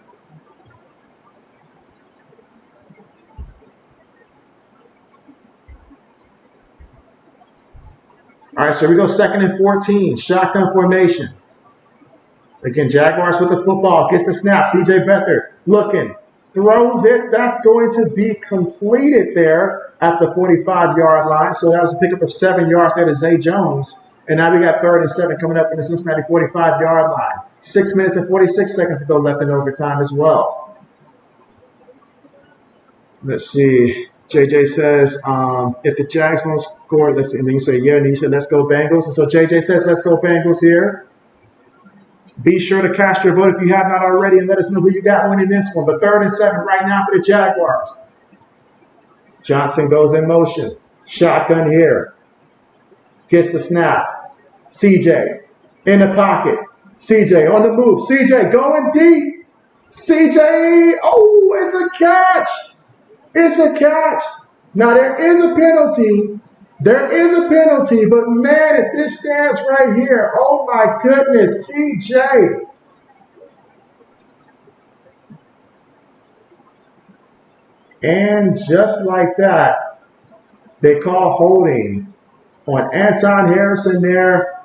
All right, so we go 2nd and 14, shotgun formation. Again, Jaguars with the football, gets the snap. C.J. Beathard looking, throws it. That's going to be completed there at the 45-yard line. So that was a pickup of 7 yards there to Zay Jones. And now we got 3rd and 7 coming up from the Cincinnati 45-yard line. 6 minutes and 46 seconds to go left in overtime as well. Let's see. JJ says, if the Jags don't score, let's see. And then you say, yeah. And he said, let's go Bengals. And so JJ says, let's go Bengals here. Be sure to cast your vote if you have not already and let us know who you got winning this one. But 3rd and 7 right now for the Jaguars. Johnson goes in motion. Shotgun here. Gets the snap. CJ in the pocket. CJ on the move. CJ going deep. CJ, oh, it's a catch. It's a catch. Now, there is a penalty. There is a penalty, but man, if this stands right here, oh my goodness, CJ. And just like that, they call holding on Anton Harrison there.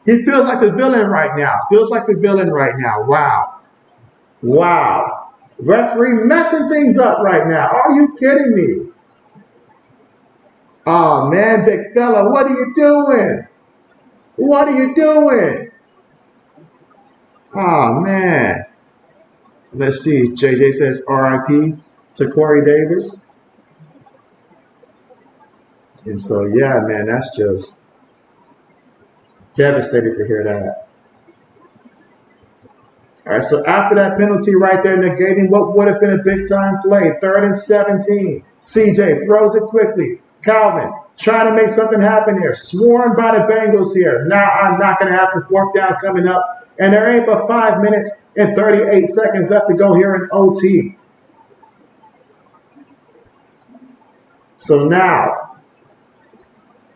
He feels like the villain right now. Feels like the villain right now. Wow. Wow. Referee messing things up right now. Are you kidding me? Oh, man, big fella, what are you doing? What are you doing? Oh, man. Let's see. JJ says RIP to Corey Davis. And so, yeah, man, that's just devastating to hear that. All right, so after that penalty right there, negating what would have been a big-time play, 3rd and 17. CJ throws it quickly. Calvin trying to make something happen here. Swarmed by the Bengals here. Now I'm not going to have the 4th down coming up. And there ain't but 5 minutes and 38 seconds left to go here in OT. So now,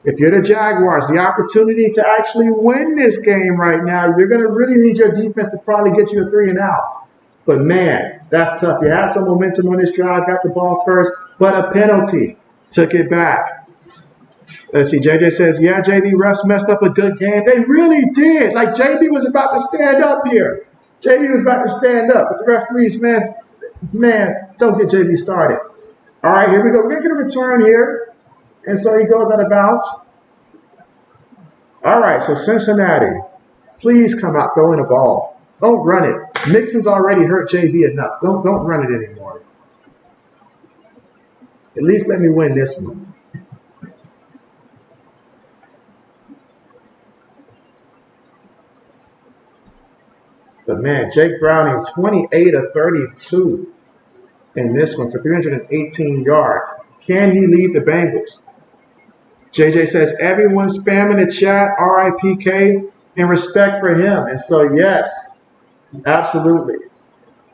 if you're the Jaguars, the opportunity to actually win this game right now, you're going to really need your defense to probably get you a 3 and out. But man, that's tough. You had some momentum on this drive, got the ball first, but a penalty took it back. Let's see. JJ says, yeah, JB, refs messed up a good game. They really did. Like, JB was about to stand up here. JB was about to stand up. But the referees, man, don't get JB started. All right, here we go. We're going to get a return here. And so he goes out of bounds. All right, so Cincinnati, please come out throwing the ball. Don't run it. Mixon's already hurt JB enough. Don't run it anymore. At least let me win this one. But man, Jake Browning, 28 of 32 in this one for 318 yards. Can he lead the Bengals? JJ says, everyone spamming the chat, RIPK, and respect for him. And so, yes, absolutely.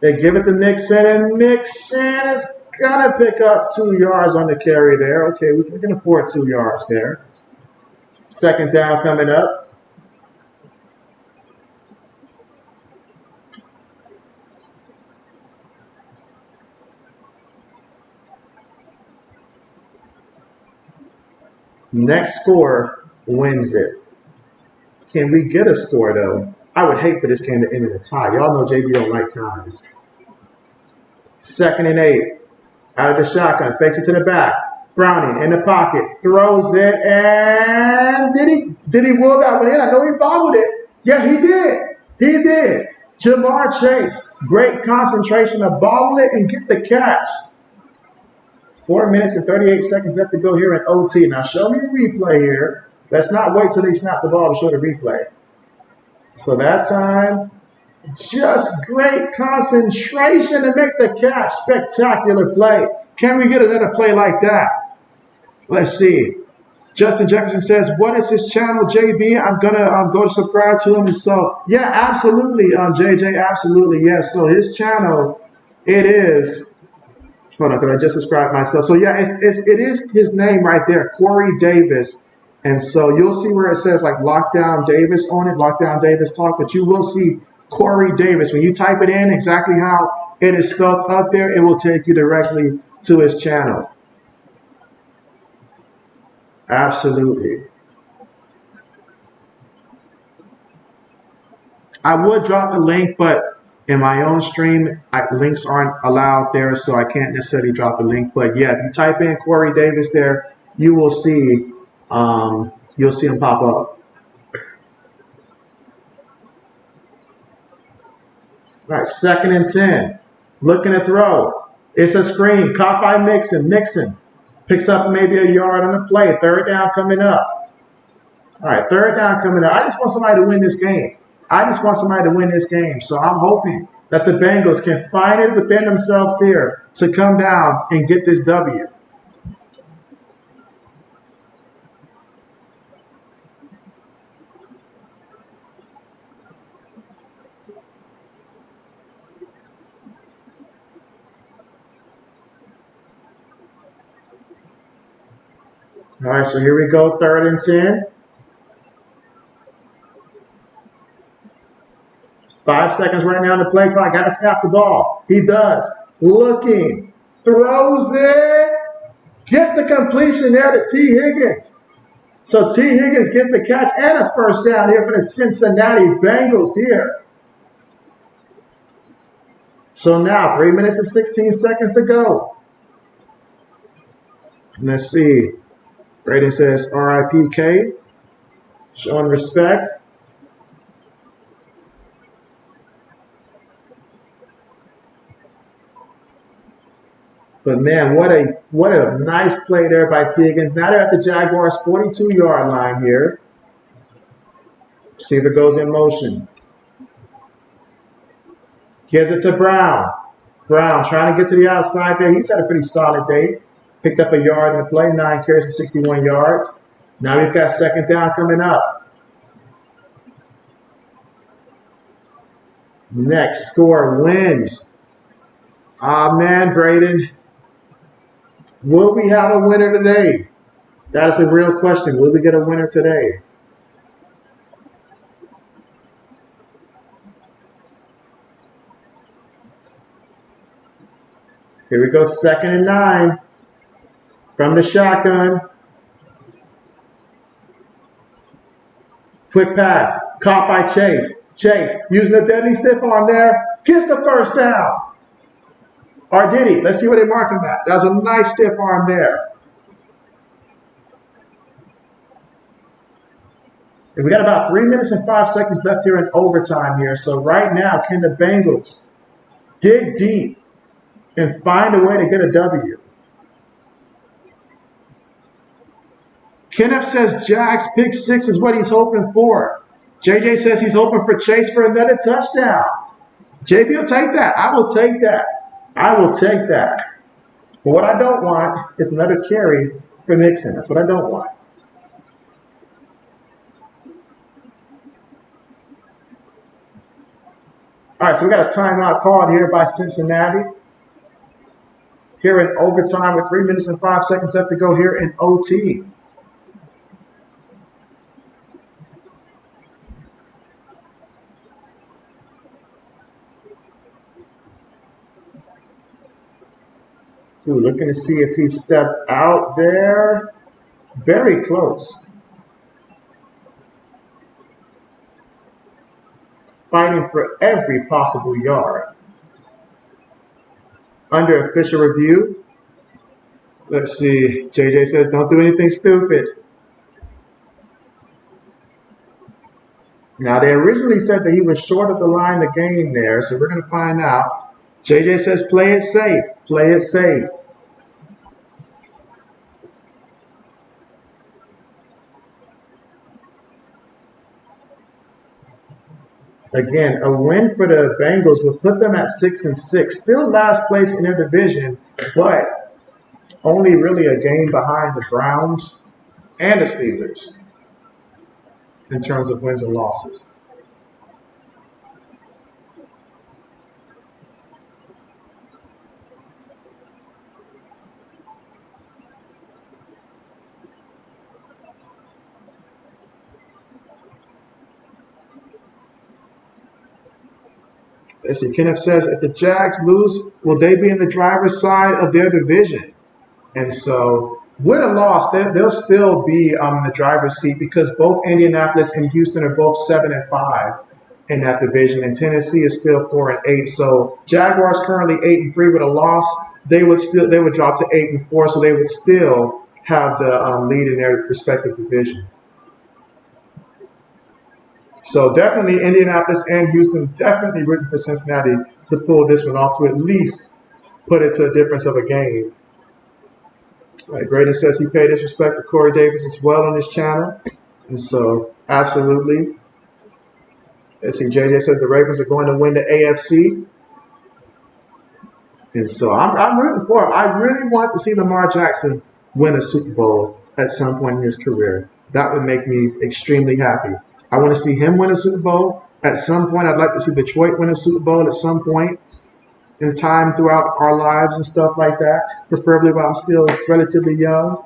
They give it to Mixon, and Mixon is going to pick up 2 yards on the carry there. Okay, we can afford 2 yards there. 2nd down coming up. Next score wins it. Can we get a score, though? I would hate for this game to end in a tie. Y'all know JB don't like ties. 2nd and 8. Out of the shotgun. Fakes it to the back. Browning in the pocket. Throws it. And did he will that one in? I know he bobbled it. Yeah, he did. He did. Jamar Chase. Great concentration to bobble it and get the catch. 4 minutes and 38 seconds left to go here in OT. Now, show me a replay here. Let's not wait till they snap the ball to show the replay. So that time, just great concentration to make the catch. Spectacular play. Can we get another play like that? Let's see. Justin Jefferson says, "What is his channel, JB? I'm gonna go to subscribe to him." And so, yeah, absolutely, JJ, absolutely, yes. So his channel, it is. Hold on, because I just described myself. So yeah, it is his name right there, Corey Davis. And so you'll see where it says like Lockdown Davis on it, Lockdown Davis Talk, but you will see Corey Davis. When you type it in exactly how it is spelled up there, it will take you directly to his channel. Absolutely. I would drop the link, but in my own stream, links aren't allowed there, so I can't necessarily drop the link. But yeah, if you type in Corey Davis there, you will see you'll see him pop up. All right, 2nd and 10. Looking to throw. It's a screen. Caught by Mixon. Mixon picks up maybe a yard on the play. 3rd down coming up. All right, 3rd down coming up. I just want somebody to win this game. So I'm hoping that the Bengals can find it within themselves here to come down and get this W. All right, so here we go, 3rd and 10. 5 seconds right now on the play clock. Got to snap the ball. He does. Looking. Throws it. Gets the completion there to T. Higgins. So T. Higgins gets the catch and a 1st down here for the Cincinnati Bengals here. So now 3 minutes and 16 seconds to go. Let's see. Braden says RIPK. Showing respect. But man, what a nice play there by T. Higgins. Now they're at the Jaguars 42-yard line here. Receiver goes in motion. Gives it to Brown. Brown trying to get to the outside there. He's had a pretty solid day. Picked up a yard in the play, 9 carries for 61 yards. Now we've got 2nd down coming up. Next score wins. Ah, man, Braden. Will we have a winner today? That is a real question. Will we get a winner today? Here we go, 2nd and 9 from the shotgun. Quick pass, caught by Chase. Chase using a deadly stiff arm there, gets the 1st down. Or did he? Let's see what they mark him at. That was a nice stiff arm there. And we got about 3 minutes and 5 seconds left here in overtime here. So right now, can the Bengals dig deep and find a way to get a W? Kenneth says Jags pick 6 is what he's hoping for. JJ says he's hoping for Chase for another touchdown. JB will take that. I will take that. But what I don't want is another carry for Mixon. That's what I don't want. All right, so we got a timeout called here by Cincinnati. Here in overtime with 3 minutes and 5 seconds left to go here in OT. Ooh, looking to see if he stepped out there. Very close. Fighting for every possible yard. Under official review. Let's see. JJ says, don't do anything stupid. Now, they originally said that he was short of the line the game there, so we're going to find out. JJ says, play it safe. Play it safe. Again, a win for the Bengals would put them at 6-6. Still last place in their division, but only really a game behind the Browns and the Steelers in terms of wins and losses. Let's see. Kenneth says, if the Jags lose, will they be in the driver's side of their division? And so, with a loss, they'll still be in the driver's seat because both Indianapolis and Houston are both 7-5 in that division, and Tennessee is still 4-8. So, Jaguars currently 8-3 with a loss. They would drop to 8-4, so they would still have the lead in their respective division. So definitely Indianapolis and Houston definitely rooting for Cincinnati to pull this one off to at least put it to a difference of a game. All right, Graydon says he paid his respect to Corey Davis as well on his channel. And so, absolutely. Let's see, JJ says the Ravens are going to win the AFC. And so I'm rooting for him. I really want to see Lamar Jackson win a Super Bowl at some point in his career. That would make me extremely happy. I want to see him win a Super Bowl. At some point, I'd like to see Detroit win a Super Bowl at some point in time throughout our lives and stuff like that, preferably while I'm still relatively young.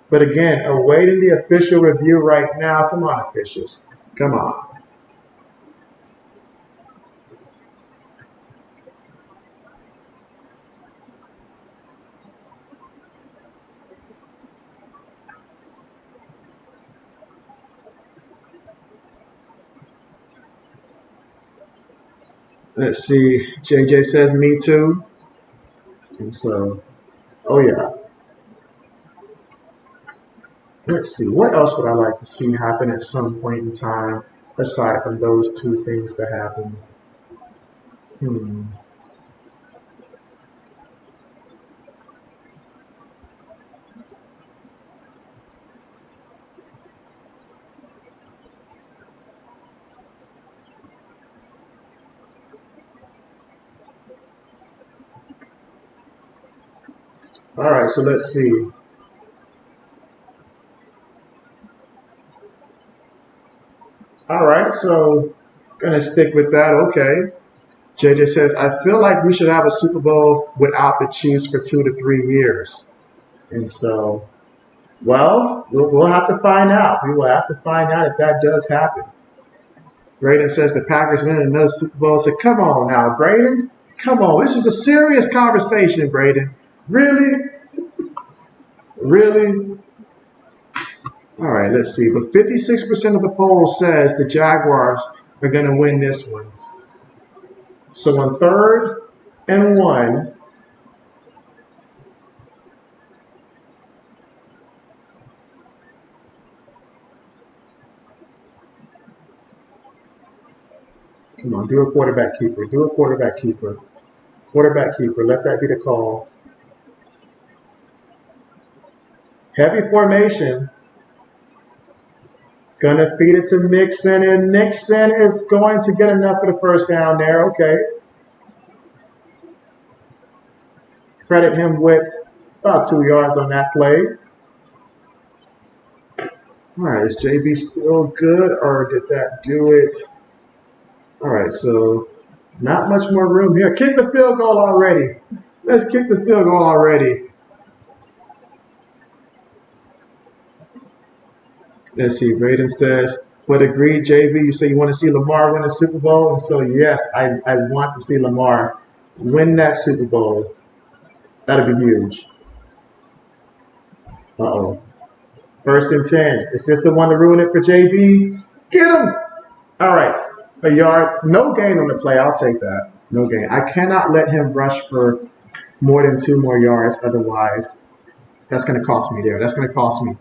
But again, awaiting the official review right now. Come on, officials. Come on. Let's see. JJ says me too. And so, oh yeah. Let's see. What else would I like to see happen at some point in time aside from those two things to happen? All right, so let's see. All right, so gonna stick with that. Okay. JJ says, I feel like we should have a Super Bowl without the Chiefs for 2 to 3 years. And so, well, we'll have to find out. We will have to find out if that does happen. Braden says the Packers win another Super Bowl. I said, come on now, Braden. Come on. This is a serious conversation, Braden. Really? Really? All right, let's see. But 56% of the poll says the Jaguars are going to win this one. So on 3rd and 1, come on, do a quarterback keeper. Do a quarterback keeper. Quarterback keeper. Let that be the call. Heavy formation. Gonna feed it to Mixon, and Mixon is going to get enough for the first down there. Okay. Credit him with about 2 yards on that play. All right, is JB still good, or did that do it? All right, so not much more room here. Kick the field goal already. Let's kick the field goal already. Let's see. Braden says, but agreed, JB. You say you want to see Lamar win a Super Bowl. And so, yes, I want to see Lamar win that Super Bowl. That'd be huge. Uh-oh. 1st and 10. Is this the one to ruin it for JB? Get him! All right. A yard. No gain on the play. I'll take that. No gain. I cannot let him rush for more than 2 more yards. Otherwise, that's going to cost me there. That's going to cost me.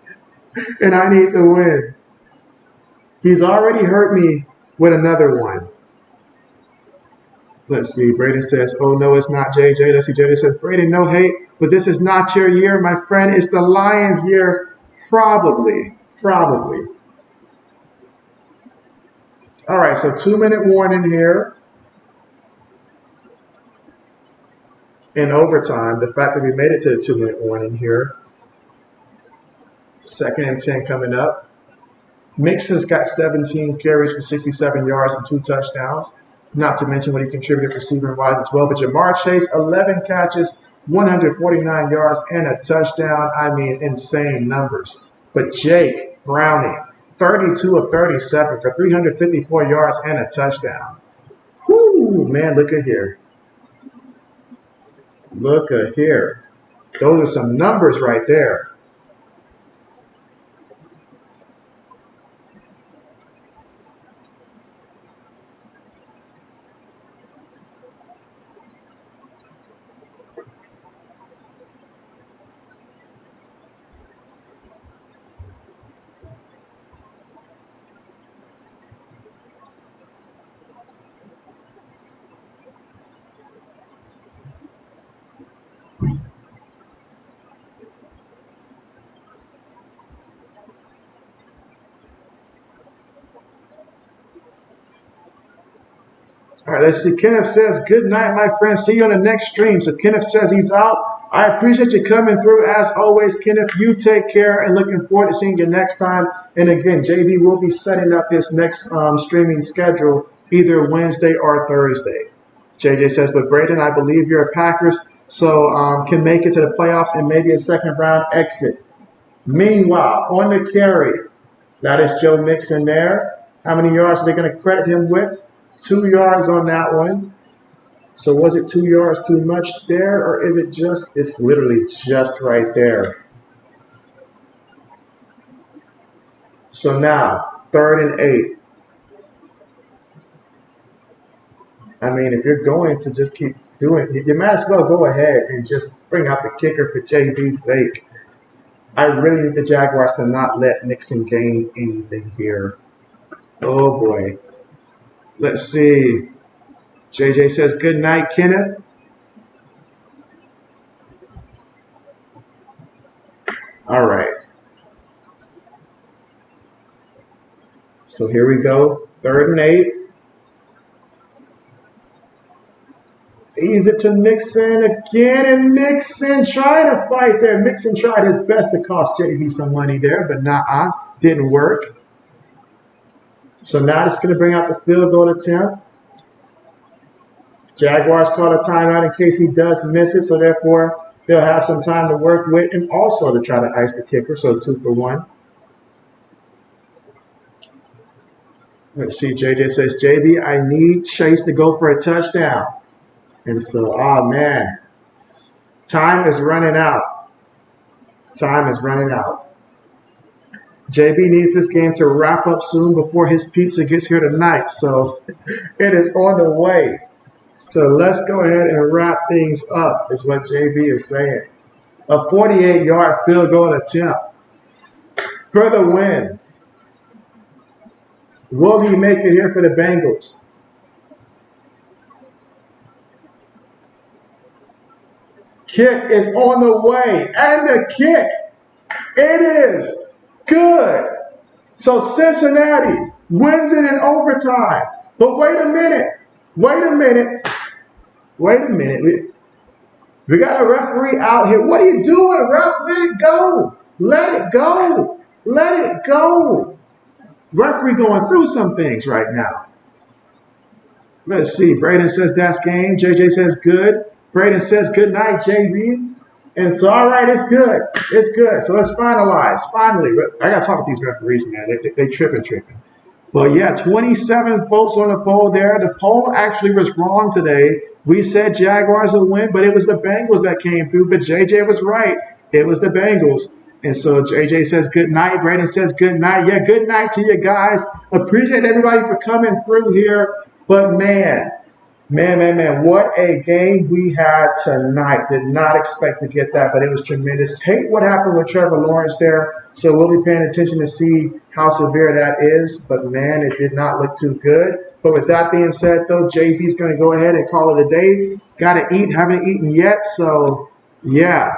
And I need to win. He's already hurt me with another one. Let's see. Braden says, oh, no, it's not JJ. Let's see. JJ says, Braden, no hate, but this is not your year, my friend. It's the Lions' year. Probably. Probably. All right, so 2-minute warning here. in overtime. The fact that we made it to the 2-minute warning here. 2nd and 10 coming up. Mixon's got 17 carries for 67 yards and 2 touchdowns. Not to mention what he contributed receiving-wise as well. But Jamar Chase, 11 catches, 149 yards, and a touchdown. I mean, insane numbers. But Jake Browning, 32 of 37 for 354 yards and a touchdown. Whoo, man, look at here. Look at here. Those are some numbers right there. All right, let's see. Kenneth says, good night, my friend. See you on the next stream. So Kenneth says he's out. I appreciate you coming through. As always, Kenneth, you take care and looking forward to seeing you next time. And again, JB will be setting up his next streaming schedule either Wednesday or Thursday. JJ says, but Braden, I believe you're a Packers, so can make it to the playoffs and maybe a 2nd round exit. Meanwhile, on the carry, that is Joe Mixon there. How many yards are they going to credit him with? 2 yards on that one. So was it 2 yards too much there, or is it just, it's literally just right there. So now, 3rd and 8. I mean, if you're going to just keep doing it, you might as well go ahead and just bring out the kicker for JB's sake. I really need the Jaguars to not let Mixon gain anything here. Oh, boy. Let's see. JJ says, good night, Kenneth. All right. So here we go. 3rd and 8. Ease it to Mixon again, and Mixon trying to fight there. Mixon tried his best to cost JB some money there, but didn't work. So now it's going to bring out the field goal attempt. Jaguars call a timeout in case he does miss it, so therefore they'll have some time to work with and also to try to ice the kicker, so 2 for 1. Let's see, JJ says, JB, I need Chase to go for a touchdown. And so, oh man, time is running out. Time is running out. JB needs this game to wrap up soon before his pizza gets here tonight. So it is on the way. So let's go ahead and wrap things up, is what JB is saying. A 48-yard field goal attempt for the win. Will he make it here for the Bengals? Kick is on the way, and the kick, it is good. So Cincinnati wins it in overtime. But wait a minute. We got a referee out here. What are you doing, ref? Let it go. Let it go. Let it go. Referee going through some things right now. Let's see. Braden says that's game. JJ says good. Braden says good night, JB. And so, all right, it's good. It's good. So it's finalized. Finally. I got to talk with these referees, man. They tripping. But yeah, 27 votes on the poll there. The poll actually was wrong today. We said Jaguars would win, but it was the Bengals that came through. But JJ was right. It was the Bengals. And so JJ says good night. Braden says good night. Yeah, good night to you guys. Appreciate everybody for coming through here. But man, what a game we had tonight. Did not expect to get that, but it was tremendous. Hate what happened with Trevor Lawrence there, so we'll be paying attention to see how severe that is. But, man, it did not look too good. But with that being said, though, JB's going to go ahead and call it a day. Got to eat. Haven't eaten yet, so, yeah,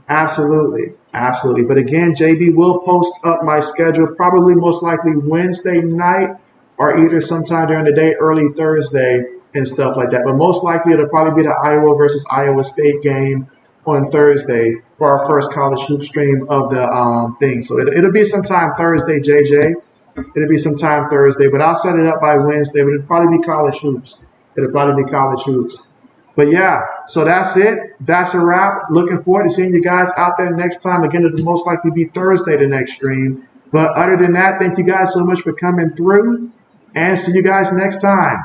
absolutely. But, again, JB will post up my schedule probably most likely Wednesday night or either sometime during the day, early Thursday, and stuff like that. But most likely it'll probably be the Iowa versus Iowa State game on Thursday for our first college hoop stream of the thing. So it'll be sometime Thursday, JJ. It'll be sometime Thursday, but I'll set it up by Wednesday. But it'll probably be college hoops. It'll probably be college hoops. But yeah, so that's it. That's a wrap. Looking forward to seeing you guys out there next time. Again, it'll most likely be Thursday, the next stream. But other than that, thank you guys so much for coming through, and see you guys next time.